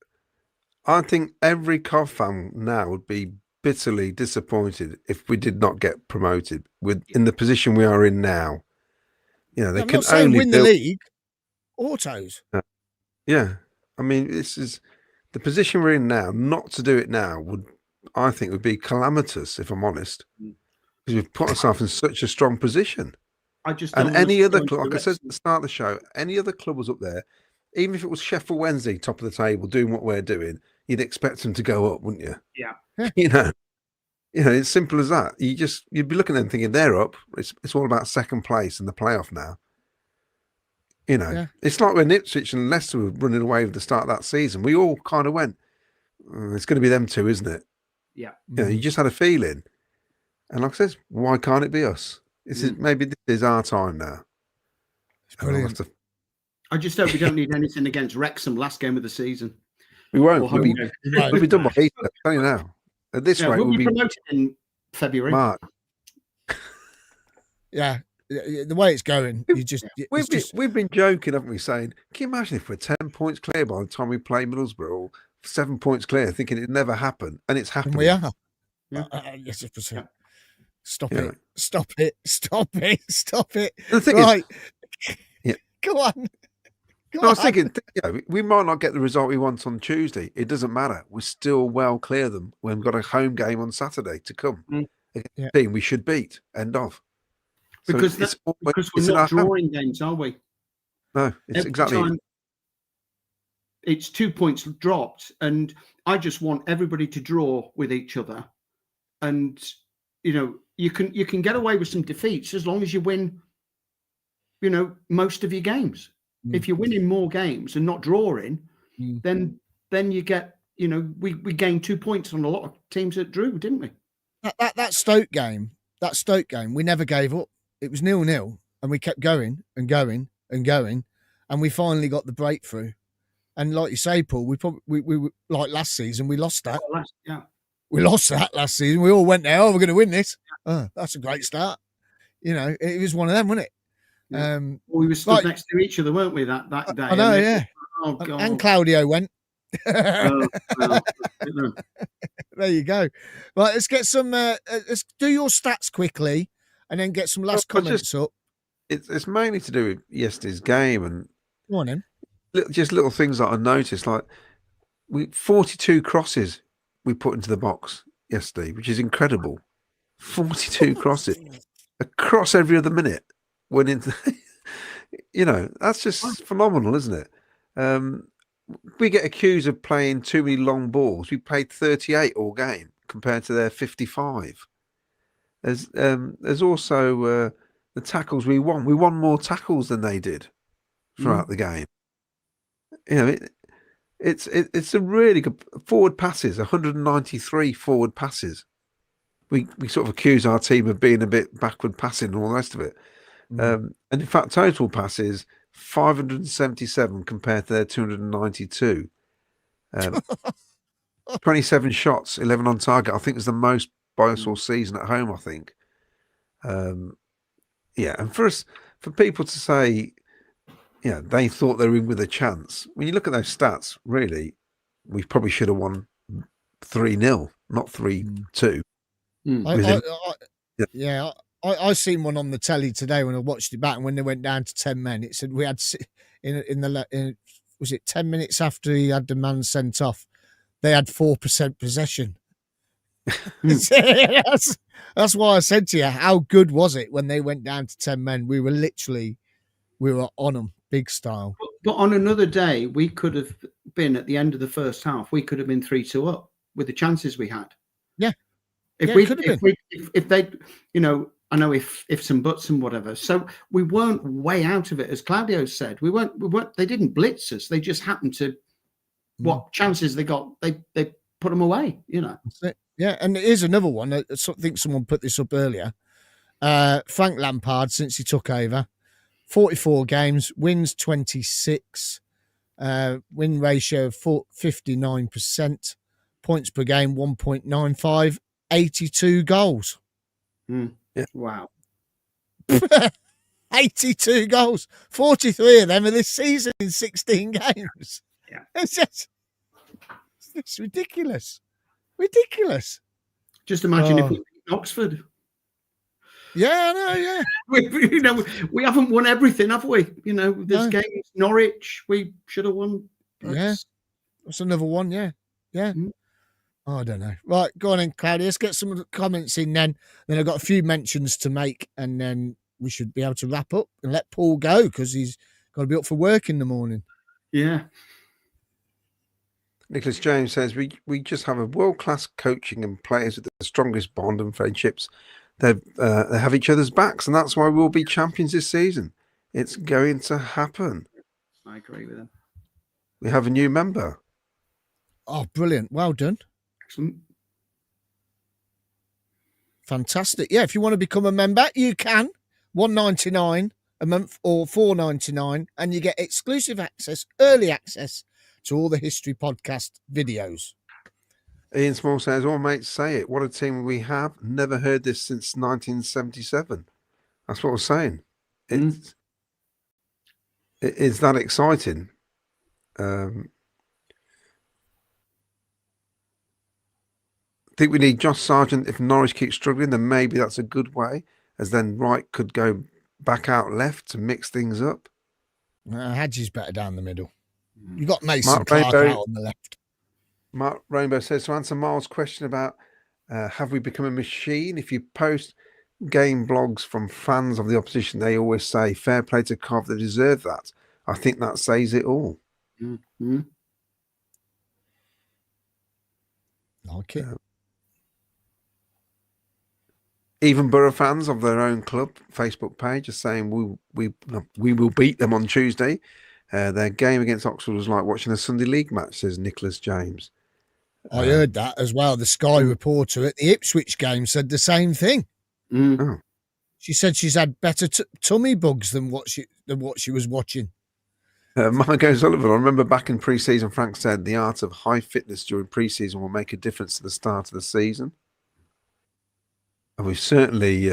I think every Cov fan now would be bitterly disappointed if we did not get promoted in the position we are in now. They can only win the league. Autos. Yeah. I mean, this is the position we're in now. Not to do it now I think would be calamitous, if I'm honest, because we've put ourselves in such a strong position. And any other club, like I said at the start of the show, any other club was up there, even if it was Sheffield Wednesday, top of the table, doing what we're doing, you'd expect them to go up, wouldn't you? Yeah. It's simple as that. You'd be looking at them thinking they're up. It's all about second place in the playoff now. It's like when Ipswich and Leicester were running away with the start of that season. We all kind of went, it's going to be them two, isn't it? Yeah. You just had a feeling. And like I said, why can't it be us? Maybe this is our time now. I just hope we don't need anything against Wrexham last game of the season. We won't. We'll be done by Easter. I'll tell you now. At this rate, we'll be promoted in February. March. Yeah. The way it's going, we've been joking, haven't we? Saying, can you imagine if we're 10 points clear by the time we play Middlesbrough, or 7 points clear, thinking it'd never happen, and it's happening. We are. Yes, yeah. Stop it! Stop it! Stop it! Stop it! The thing is, go on. I was thinking, we might not get the result we want on Tuesday. It doesn't matter. We're still well clear of them when we've got a home game on Saturday to come. A team we should beat. End of. Because we're not drawing games, are we? No, it's exactly. It's 2 points dropped, and I just want everybody to draw with each other. And you can get away with some defeats as long as you win. Most of your games. If you're winning more games and not drawing, then you get. We gained 2 points on a lot of teams that drew, didn't we? That Stoke game, we never gave up. It was 0-0, and we kept going and going and going, and we finally got the breakthrough. And like you say, Paul, we like last season, we lost that. We lost that last season. We all went there. Oh, we're going to win this. Oh, that's a great start. It was one of them, wasn't it? We were stood next to each other, weren't we? That day. I know, yeah. Oh God. And Claudio went. Well, there you go. Right, let's get some. Let's do your stats quickly, and then get some last comments up. It's mainly to do with yesterday's game and Go on then. just little things that I noticed, like 42 crosses we put into the box yesterday, which is incredible. 42 crosses, a cross every other minute went into. That's just phenomenal, isn't it? We get accused of playing too many long balls. We played 38 all game compared to their 55. There's also the tackles we won. We won more tackles than they did throughout the game. It's a really good forward passes. 193 forward passes. We sort of accuse our team of being a bit backward passing and all the rest of it. And in fact, total passes 577 compared to their 292. 27 shots, 11 on target. I think is the most by us all season at home. I think. And for people to say, they thought they were in with a chance. When you look at those stats, really, we probably should have won 3-0, not 3-2. I seen one on the telly today when I watched it back, and when they went down to 10 men, it said we had was it 10 minutes after he had the man sent off, they had 4% possession. That's why I said to you, how good was it when they went down to 10 men? We were on them big style. But on another day, we could have been at the end of the first half. We could have been 3-2 up with the chances we had. Yeah. If they, I know if some buts and whatever. So we weren't way out of it, as Claudio said. We weren't. They didn't blitz us. They just happened to what chances they got. They put them away. That's it. Yeah, and here's another one. I think someone put this up earlier. Frank Lampard, since he took over, 44 games, wins 26, win ratio of 59%, points per game 1.95, 82 goals. Yeah. Wow. 82 goals. 43 of them are this season in 16 games. Yeah. It's ridiculous. Ridiculous. Just imagine if we beat Oxford. Yeah, I know, yeah. We haven't won everything, have we? This game, Norwich, we should have won. Yeah. That's another one, yeah. Yeah. Oh, I don't know. Right, go on then, Claudia. Let's get some of the comments in then. Then I've got a few mentions to make, and then we should be able to wrap up and let Paul go because he's got to be up for work in the morning. Yeah. Nicholas James says, we just have a world-class coaching and players with the strongest bond and friendships. They have each other's backs, and that's why we'll be champions this season. It's going to happen. I agree with him. We have a new member. Oh, brilliant. Well done. Excellent. Fantastic. Yeah, if you want to become a member, you can. $1.99 a month or $4.99, and you get exclusive access, early access to all the History Podcast videos. Ian Small says, all mates say it. What a team we have. Never heard this since 1977. That's what I was saying. It's that exciting. I think we need Josh Sargent. If Norwich keeps struggling, then maybe that's a good way, as then Wright could go back out left to mix things up. Haji's better down the middle. You got Mason Clark out on the left. Mark Rainbow says, to answer Miles' question about have we become a machine? If you post game blogs from fans of the opposition, they always say, fair play to Cov, they deserve that. I think that says it all. Mm-hmm. Like it. Even Borough fans of their own club Facebook page are saying we will beat them on Tuesday. Their game against Oxford was like watching a Sunday League match, says Nicholas James. I heard that as well. The Sky reporter at the Ipswich game said the same thing. Oh. She said she's had better tummy bugs than what she was watching. Margot Sullivan, I remember back in pre-season, Frank said the art of high fitness during pre-season will make a difference to the start of the season. And we've certainly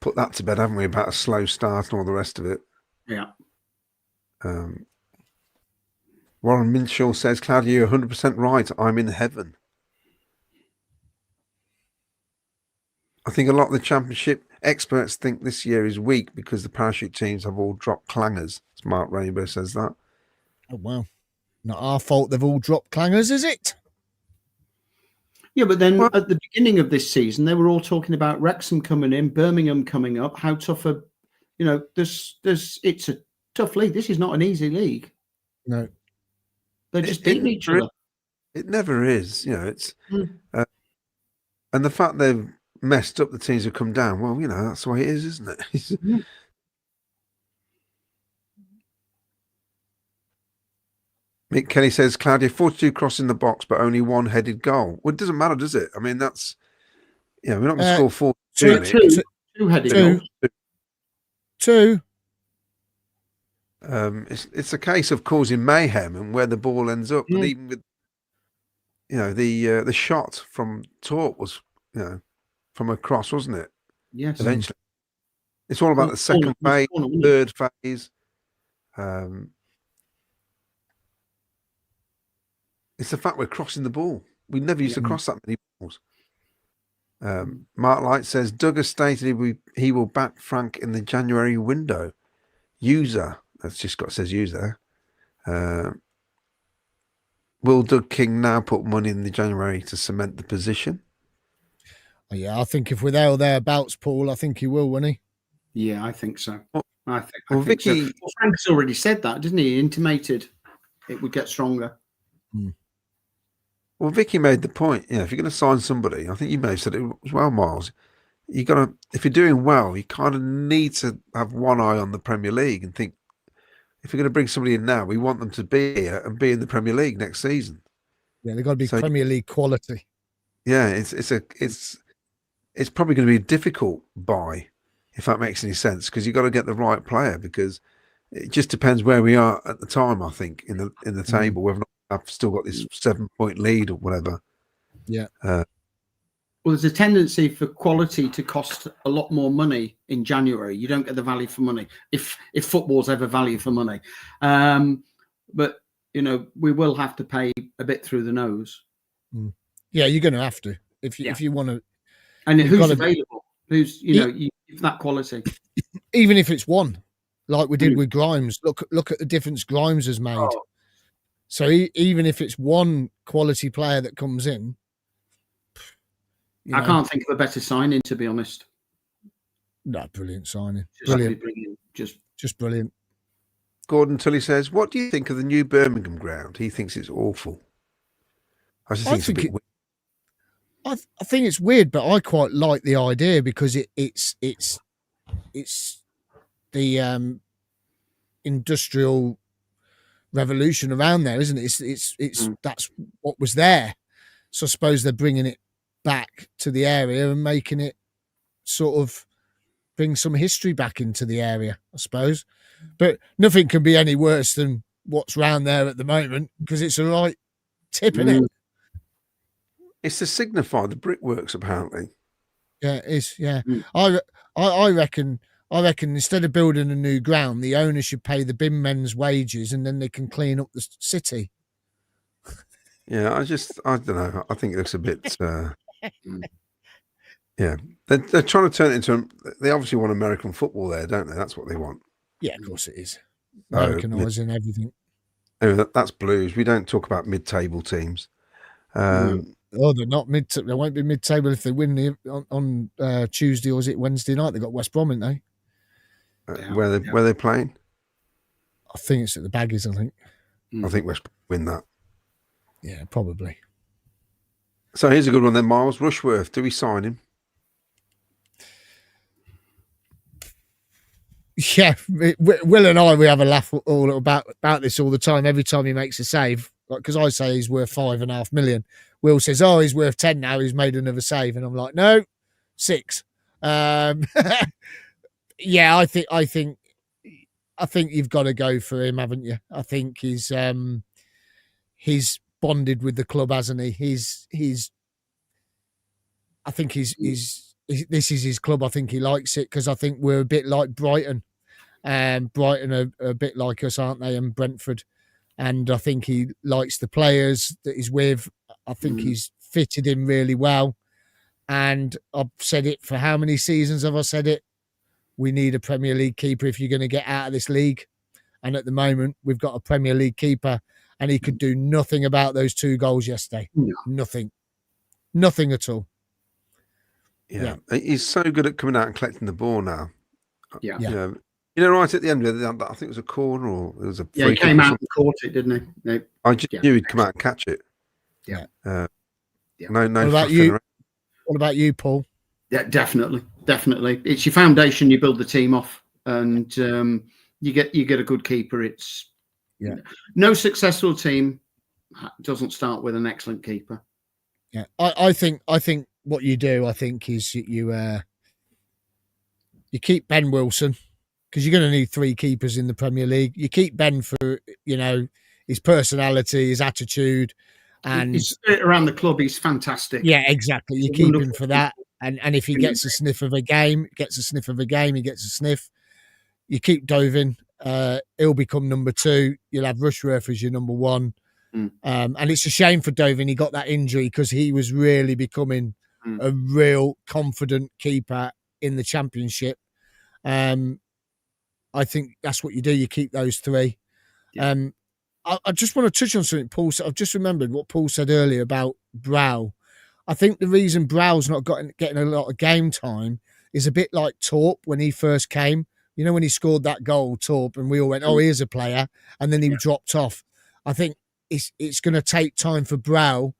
put that to bed, haven't we? About a slow start and all the rest of it. Yeah. Warren Minshaw says, Claudia, you're 100% right. I'm in heaven. I think a lot of the championship experts think this year is weak because the parachute teams have all dropped clangers. Smart Rainbow says that. Oh, well. Not our fault they've all dropped clangers, is it? Yeah, but then at the beginning of this season, they were all talking about Wrexham coming in, Birmingham coming up. How tough it's a tough league. This is not an easy league. No. They're just beating each other. It never is. It's and the fact they've messed up the teams who come down, well, that's the way it is, isn't it? Mick Kelly says, Claudia, 42 crossing the box, but only one headed goal. Well, it doesn't matter, does it? I mean, that's, we're not going to score 4. Two headed goals. Two. It's a case of causing mayhem and where the ball ends up. And even with, the shot from Torp was, from a cross, wasn't it? Yes. Eventually. It's all about the second phase, third phase. It's the fact we're crossing the ball. We never used to cross that many balls. Mark Light says, Doug has stated he will back Frank in the January window. User, that's just got says user. Will Doug King now put money in the January to cement the position? Oh, yeah, I think if we're there or thereabouts, Paul, I think he will, won't he? Yeah, I think so. I think Vicky, so. Well, Frank's already said that, didn't he? He intimated it would get stronger. Well, Vicky made the point, if you're going to sign somebody, I think you may have said it as well, Miles, if you're doing well, you kind of need to have one eye on the Premier League and think, if you're going to bring somebody in now, we want them to be here and be in the Premier League next season. Yeah, they've got to be Premier League quality. Yeah, it's probably going to be a difficult buy, if that makes any sense, because you've got to get the right player, because it just depends where we are at the time, I think, in the table, whether or not I've still got this 7-point lead or whatever. Yeah. Well, there's a tendency for quality to cost a lot more money in January. You don't get the value for money if football's ever value for money. But we will have to pay a bit through the nose. Yeah, you're going to have to if you want to. And who's available? Who's that quality? Even if it's one, like we did with Grimes. Look at the difference Grimes has made. Oh. So even if it's one quality player that comes in, I can't think of a better signing, to be honest. No, brilliant signing. Brilliant. Just brilliant. Gordon Tully says, what do you think of the new Birmingham ground? He thinks it's awful. I just think it's a bit weird. I think it's weird, but I quite like the idea because it's the industrial revolution around there, isn't it? It's that's what was there. So I suppose they're bringing it back to the area and making it sort of bring some history back into the area, I suppose. But nothing can be any worse than what's round there at the moment because it's a right tip, isn't it? It's to signify the brickworks, apparently. Yeah, it is. Yeah, I reckon instead of building a new ground, the owner should pay the bin men's wages, and then they can clean up the city. Yeah, I don't know. I think it looks a bit. Yeah, they're trying to turn it into. They obviously want American football there, don't they? That's what they want. Yeah, of course it is. Americanising everything. Anyway, that's Blues. We don't talk about mid-table teams. Oh, they're not mid. They won't be mid-table if they win on Tuesday, or is it Wednesday night? They got West Brom, haven't they? Where they playing? I think it's at the Baggies. I think. I think West Brom win that. Yeah, probably. So here's a good one then, Miles. Rushworth. Do we sign him? Yeah, Will and I, we have a laugh all about this all the time. Every time he makes a save, because I say he's worth $5.5 million. Will says, "Oh, he's worth 10 now. He's made another save," and I'm like, "No, 6." Yeah, I think you've got to go for him, haven't you? I think he's bonded with the club, hasn't he? I think he's this is his club. I think he likes it because I think we're a bit like Brighton. Brighton are a bit like us, aren't they? And Brentford. And I think he likes the players that he's with. I think he's fitted in really well. And I've said it for how many seasons have I said it? We need a Premier League keeper if you're going to get out of this league. And at the moment, we've got a Premier League keeper, and he could do nothing about those 2 goals yesterday. No. Nothing at all. Yeah. He's so good at coming out and collecting the ball now. Yeah. You know, right at the end of it, I think it was a corner or it was a free he came out and caught it, didn't he? I just knew he'd come out and catch it. Yeah. No. What about you? What about you, Paul? Yeah, definitely. It's your foundation. You build the team off, and you get a good keeper. It's no successful team doesn't start with an excellent keeper. Yeah, I think what you do, I think, is you keep Ben Wilson because you're going to need 3 keepers in the Premier League. You keep Ben for his personality, his attitude, and his spirit around the club. He's fantastic. Yeah, exactly. You keep him for that, and if he gets a sniff of a game, he gets a sniff. You keep Dovin. He'll become number 2. You'll have Rushworth as your number 1. And it's a shame for Dovin. He got that injury because he was really becoming a real confident keeper in the Championship. I think that's what you do. You keep those 3. Yeah. I just want to touch on something Paul said. I've just remembered what Paul said earlier about Brow. I think the reason Brow's not getting a lot of game time is a bit like Torp when he first came. You know, when he scored that goal, Torp, and we all went, oh, here's a player. And then he dropped off. I think it's going to take time for Brow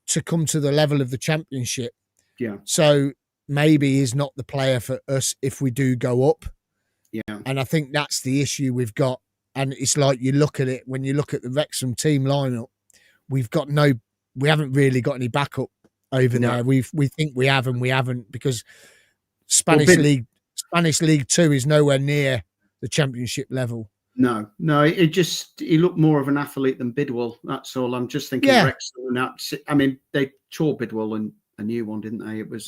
to come to the level of the Championship. Yeah. So maybe he's not the player for us if we do go up. Yeah. And I think that's the issue we've got. And it's like you look at it, when you look at the Wrexham team lineup, we haven't really got any backup over there. We think we have and we haven't, because Spanish League 2 is nowhere near the Championship level. No, he looked more of an athlete than Bidwell. That's all. I'm just thinking Wrexham. I mean, they tore Bidwell and a new one, didn't they? It was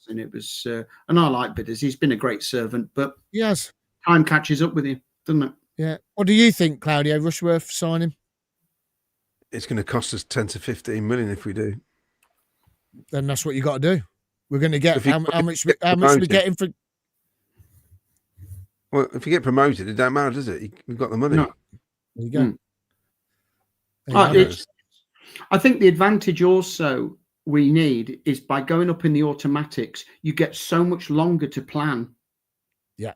and it was and I like Bidders. He's been a great servant, but yes, time catches up with you, doesn't it? Yeah. What do you think, Claudio? Rushworth signing? It's going to cost us 10 to 15 million if we do. Then that's what you got to do. We're going to get how much we getting for. Well, if you get promoted, it don't matter, does it? We've got the money. No. There you go. I think the advantage also we need is by going up in the automatics, you get so much longer to plan. Yeah.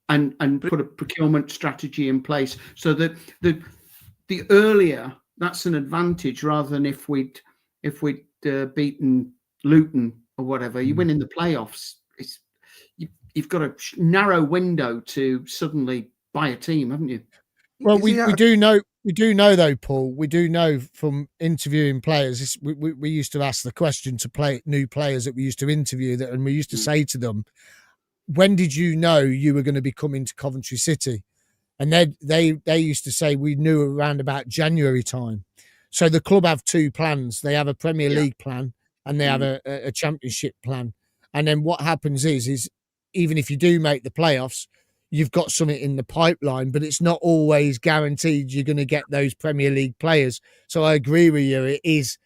And put a procurement strategy in place so that the earlier, that's an advantage rather than if we'd beaten Luton or whatever. You win in the playoffs. You've got a narrow window to suddenly buy a team, haven't you? Well, we do know though, Paul. We do know from interviewing players. We used to ask the question to new players that we used to interview and we used to say to them, when did you know you were going to be coming to Coventry City? And they used to say we knew around about January time. So the club have 2 plans. They have a Premier League plan and they have a Championship plan. And then what happens is even if you do make the playoffs, you've got something in the pipeline, but it's not always guaranteed you're going to get those Premier League players. So I agree with you. It is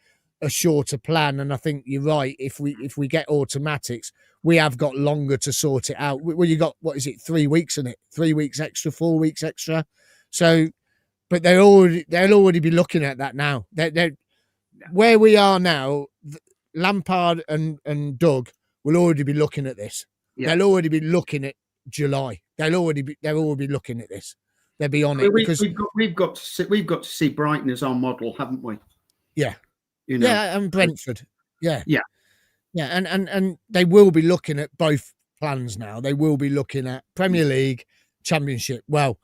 a shorter plan. And I think you're right. If we get automatics, we have got longer to sort it out. Well, you got, 3 weeks in it? 3 weeks extra, 4 weeks extra. So, but they'll already be looking at that now. They're where we are now, Lampard and Doug will already be looking at this. Yeah. They'll already be looking at July. They'll already be looking at this. They'll be on it because we've got to see Brighton as our model, haven't we? Yeah. You know? Yeah, and Brentford. Yeah. Yeah. Yeah, and they will be looking at both plans now. They will be looking at Premier League, Championship. Well,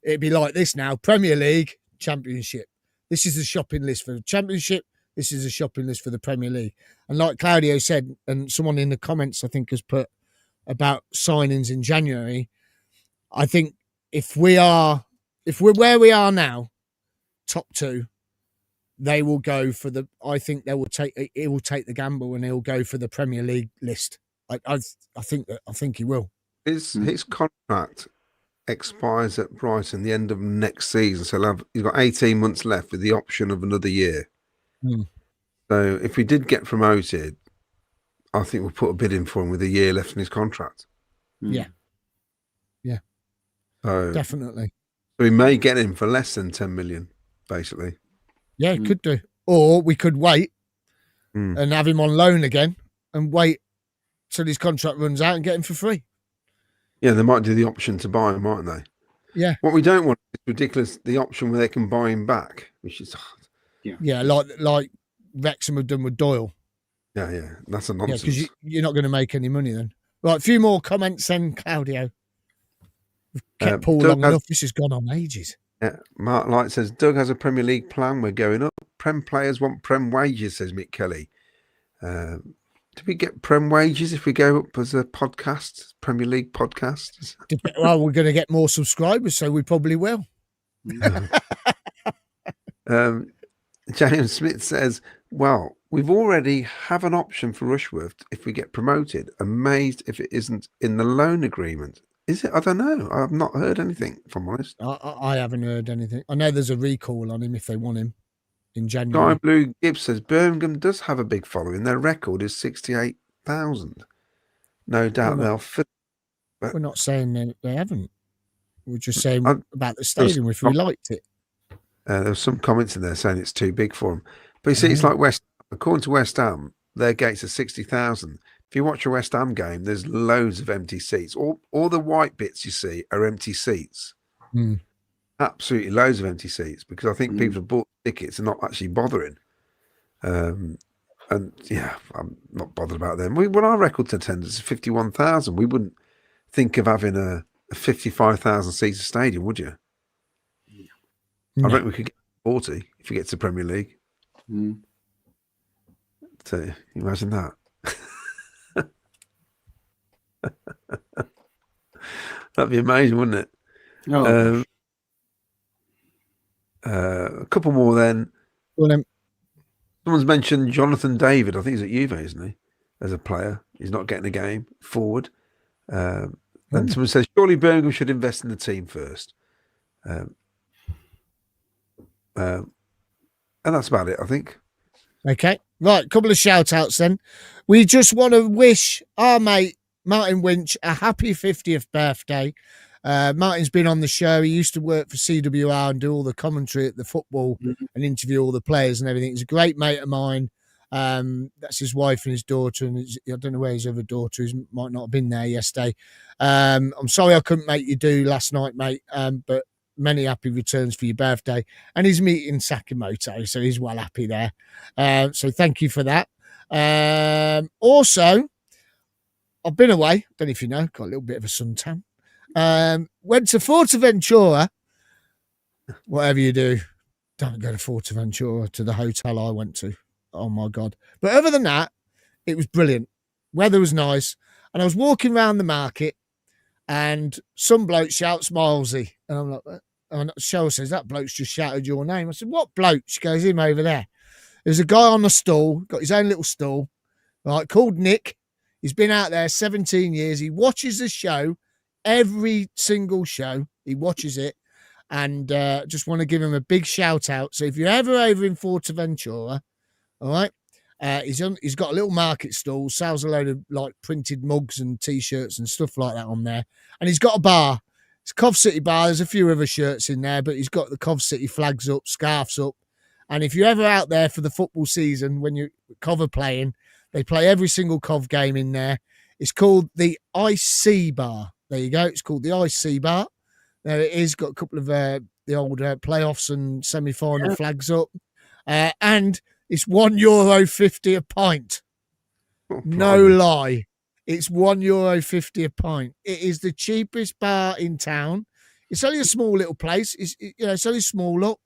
it'd be like this now: Premier League, Championship. This is the shopping list for the Championship. This is a shopping list for the Premier League. And like Claudio said, and someone in the comments I think has put about signings in January. I think if we're where we are now, top 2. They will go for I think it will take the gamble and they'll go for the Premier League list. I think he will. His contract expires at Brighton the end of next season, so he's got 18 months left with the option of another year. So if we did get promoted, I think we'll put a bid in for him with a year left in his contract. Yeah. So Definitely. we may get him for less than 10 million, basically. Yeah, it could do. Or we could wait and have him on loan again and wait till his contract runs out and get him for free. Yeah, they might do the option to buy him, mightn't they? Yeah. What we don't want is ridiculous, the option where they can buy him back, which is... Yeah, like Wrexham have done with Doyle. Yeah, that's a nonsense. Yeah, because you're not going to make any money then. Right, a few more comments then, Claudio. We've kept Paul long enough. This has gone on ages. Yeah, Mark Light says, Doug has a Premier League plan. We're going up. Prem players want Prem wages, says Mick Kelly. Do we get Prem wages if we go up as a podcast, Premier League podcast? Well, we're going to get more subscribers, so we probably will. James Smith says, well, we've already have an option for Rushworth if we get promoted. Amazed if it isn't in the loan agreement. Is it? I don't know. I've not heard anything, if I'm honest. I haven't heard anything. I know there's a recall on him if they want him in January. Guy Blue Gibbs says, Birmingham does have a big following. Their record is 68,000. No doubt they'll fit. We're not saying they haven't. We're just saying about the stadium if we liked it. There was some comments in there saying it's too big for them. But you see, it's like according to West Ham, their gates are 60,000. If you watch a West Ham game, there's loads of empty seats. All the white bits you see are empty seats. Absolutely loads of empty seats because I think people have bought tickets and not actually bothering. And yeah, I'm not bothered about them. When our record attendance is 51,000, we wouldn't think of having a 55,000 seats stadium, would you? No. I reckon we could get 40 if we get to Premier League. So imagine that. That'd be amazing, wouldn't it? Oh. A couple more then. Someone's mentioned Jonathan David. I think he's at Juve, isn't he? As a player, he's not getting a game forward. And someone says surely Birmingham should invest in the team first. And that's about it, I think. Okay. Right, couple of shout outs then. We just want to wish our mate Martin Winch a happy 50th birthday. Martin's been on the show. He used to work for CWR and do all the commentary at the football and interview all the players and everything. He's a great mate of mine. That's his wife and his daughter, and I don't know where his other daughter is. Might not have been there yesterday. I'm sorry I couldn't make you do last night, mate, but many happy returns for your birthday. And he's meeting Sakamoto, so he's well happy there. So thank you for that. Also, I've been away. Don't know if you know, got a little bit of a suntan. Went to Forteventura. Whatever you do, don't go to Forteventura, to the hotel I went to. Oh my God. But other than that, it was brilliant. Weather was nice. And I was walking around the market and some bloke shouts Milesy. And I'm like, and Cheryl says, that bloke's just shouted your name. I said, what bloke? She goes, him over there. There's a guy on the stall, got his own little stall, right, called Nick. He's been out there 17 years. He watches the show, every single show. He watches it. And just want to give him a big shout out. So if you're ever over in Forteventura, all right, he's got a little market stall, sells a load of like printed mugs and T-shirts and stuff like that on there. And he's got a bar. It's Cov City bar. There's a few other shirts in there, but he's got the Cov City flags up, scarves up. And if you're ever out there for the football season, when Cov are playing, they play every single Cov game in there. It's called the IC bar. There you go. It's called the IC bar. There it is. Got a couple of the old playoffs and semi-final flags up. And it's €1.50 a pint. Oh, no lie. It's €1.50 a pint. It is the cheapest bar in town. It's only a small little place. It's only small up.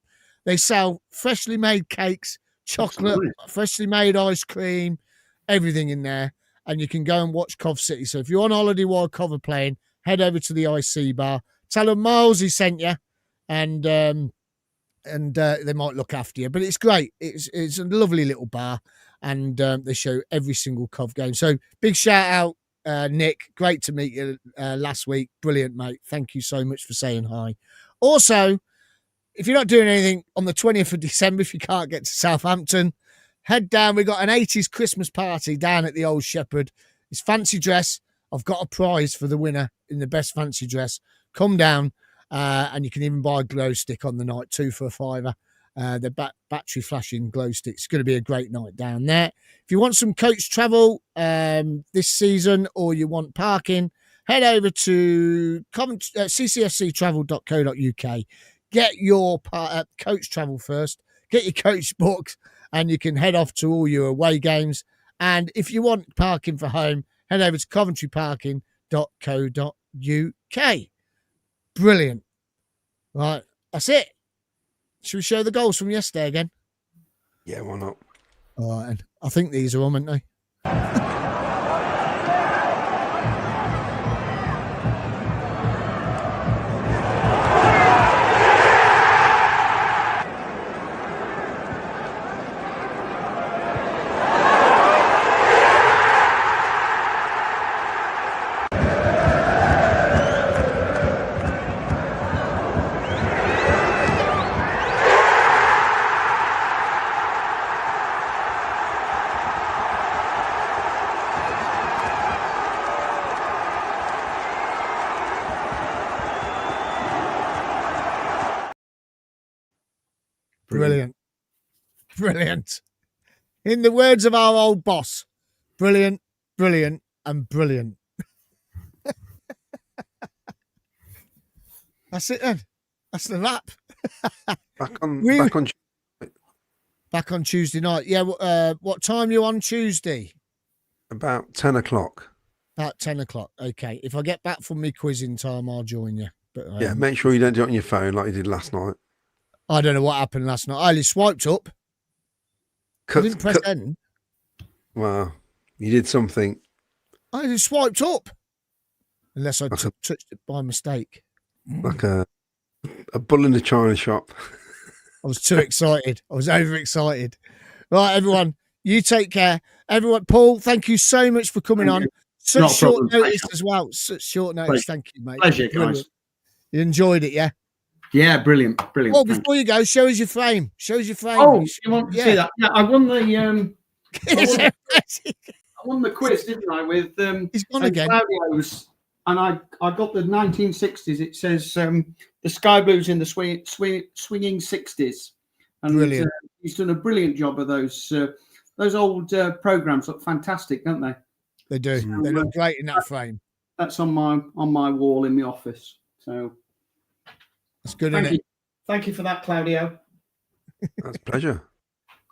They sell freshly made cakes, chocolate, freshly made ice cream, everything in there. And you can go and watch Cov City. So if you're on holiday while Cov are playing, head over to the IC bar. Tell them Milesy sent you, and they might look after you. But it's great. It's a lovely little bar, and they show every single Cov game. So big shout out Nick, great to meet you last week. Brilliant, mate. Thank you so much for saying hi. Also, if you're not doing anything on the 20th of December, if you can't get to Southampton, head down. We've got an 80s Christmas party down at the Old Shepherd. It's fancy dress. I've got a prize for the winner in the best fancy dress. Come down, and you can even buy a glow stick on the night, 2 for £5. The battery flashing glow sticks. It's going to be a great night down there. If you want some coach travel this season, or you want parking, head over to ccfctravel.co.uk. Get your coach travel first. Get your coach booked, and you can head off to all your away games. And if you want parking for home, head over to coventryparking.co.uk. Brilliant. Right, that's it. Should we show the goals from yesterday again? Yeah, why not? All right, I think these are on, aren't they? Brilliant. Brilliant. In the words of our old boss, brilliant, brilliant, and brilliant. That's it then. That's the wrap. Back on Tuesday night. Yeah. What time are you on Tuesday? About 10 o'clock. About 10 o'clock. Okay. If I get back from me quizzing time, I'll join you. But yeah, make sure you don't do it on your phone like you did last night. I don't know what happened last night. I only swiped up. I didn't press end. Well, you did something. I only swiped up. Unless I touched it by mistake. Like a bull in the china shop. I was too excited. I was overexcited. Right, everyone, you take care. Everyone, Paul, thank you so much for coming on. Such short notice as well. Such short notice. Thank you, mate. Pleasure, guys. You enjoyed it, yeah? Yeah, brilliant. Oh, before you go, show us your frame. Show us your frame. Oh, you want to see that? Yeah, I won the I won the quiz, didn't I? With he's gone again. Claudio's, and I got the 1960s. It says the Sky Blues in the swinging 60s. And brilliant. He's done a brilliant job of those old programs. Look fantastic, don't they? They do. So, they look great in that frame. That's on my wall in the office. So that's good, isn't it? Thank you for that, Claudio. That's a pleasure.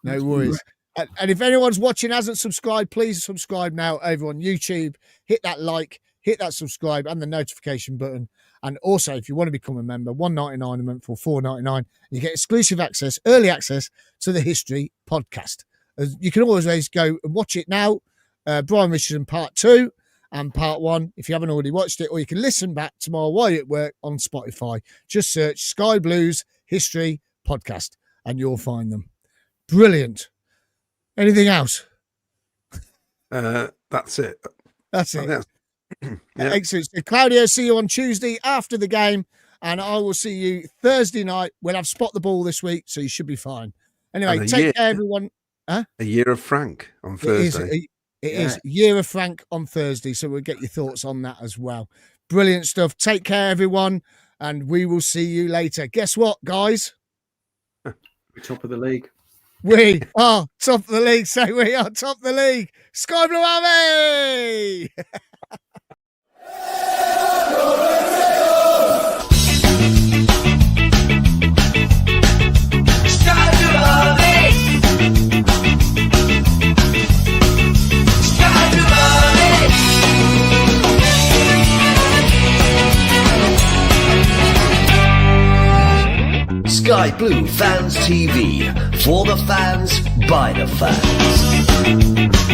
No worries. And if anyone's watching hasn't subscribed, please subscribe now over on YouTube. Hit that like, hit that subscribe and the notification button. And also, if you want to become a member, $1.99 a month or $4.99, you get exclusive access, early access to the History podcast. You can always go and watch it now. Brian Richardson Part 2 and Part 1, if you haven't already watched it, or you can listen back tomorrow while you're at work on Spotify. Just search Sky Blues History Podcast and you'll find them. Brilliant. Anything else? That's it. That's it. Yeah. Excellent. So Claudio, see you on Tuesday after the game, and I will see you Thursday night. We'll have Spot the Ball this week, so you should be fine. Anyway, take care, everyone. A year of Frank on Thursday. It is Year of Frank on Thursday, so we'll get your thoughts on that as well. Brilliant stuff. Take care, everyone, and we will see you later. Guess what, guys? We're top of the league. We are top of the league, so we are top of the league. Sky Blue Army! Sky Blue Fans TV, for the fans, by the fans.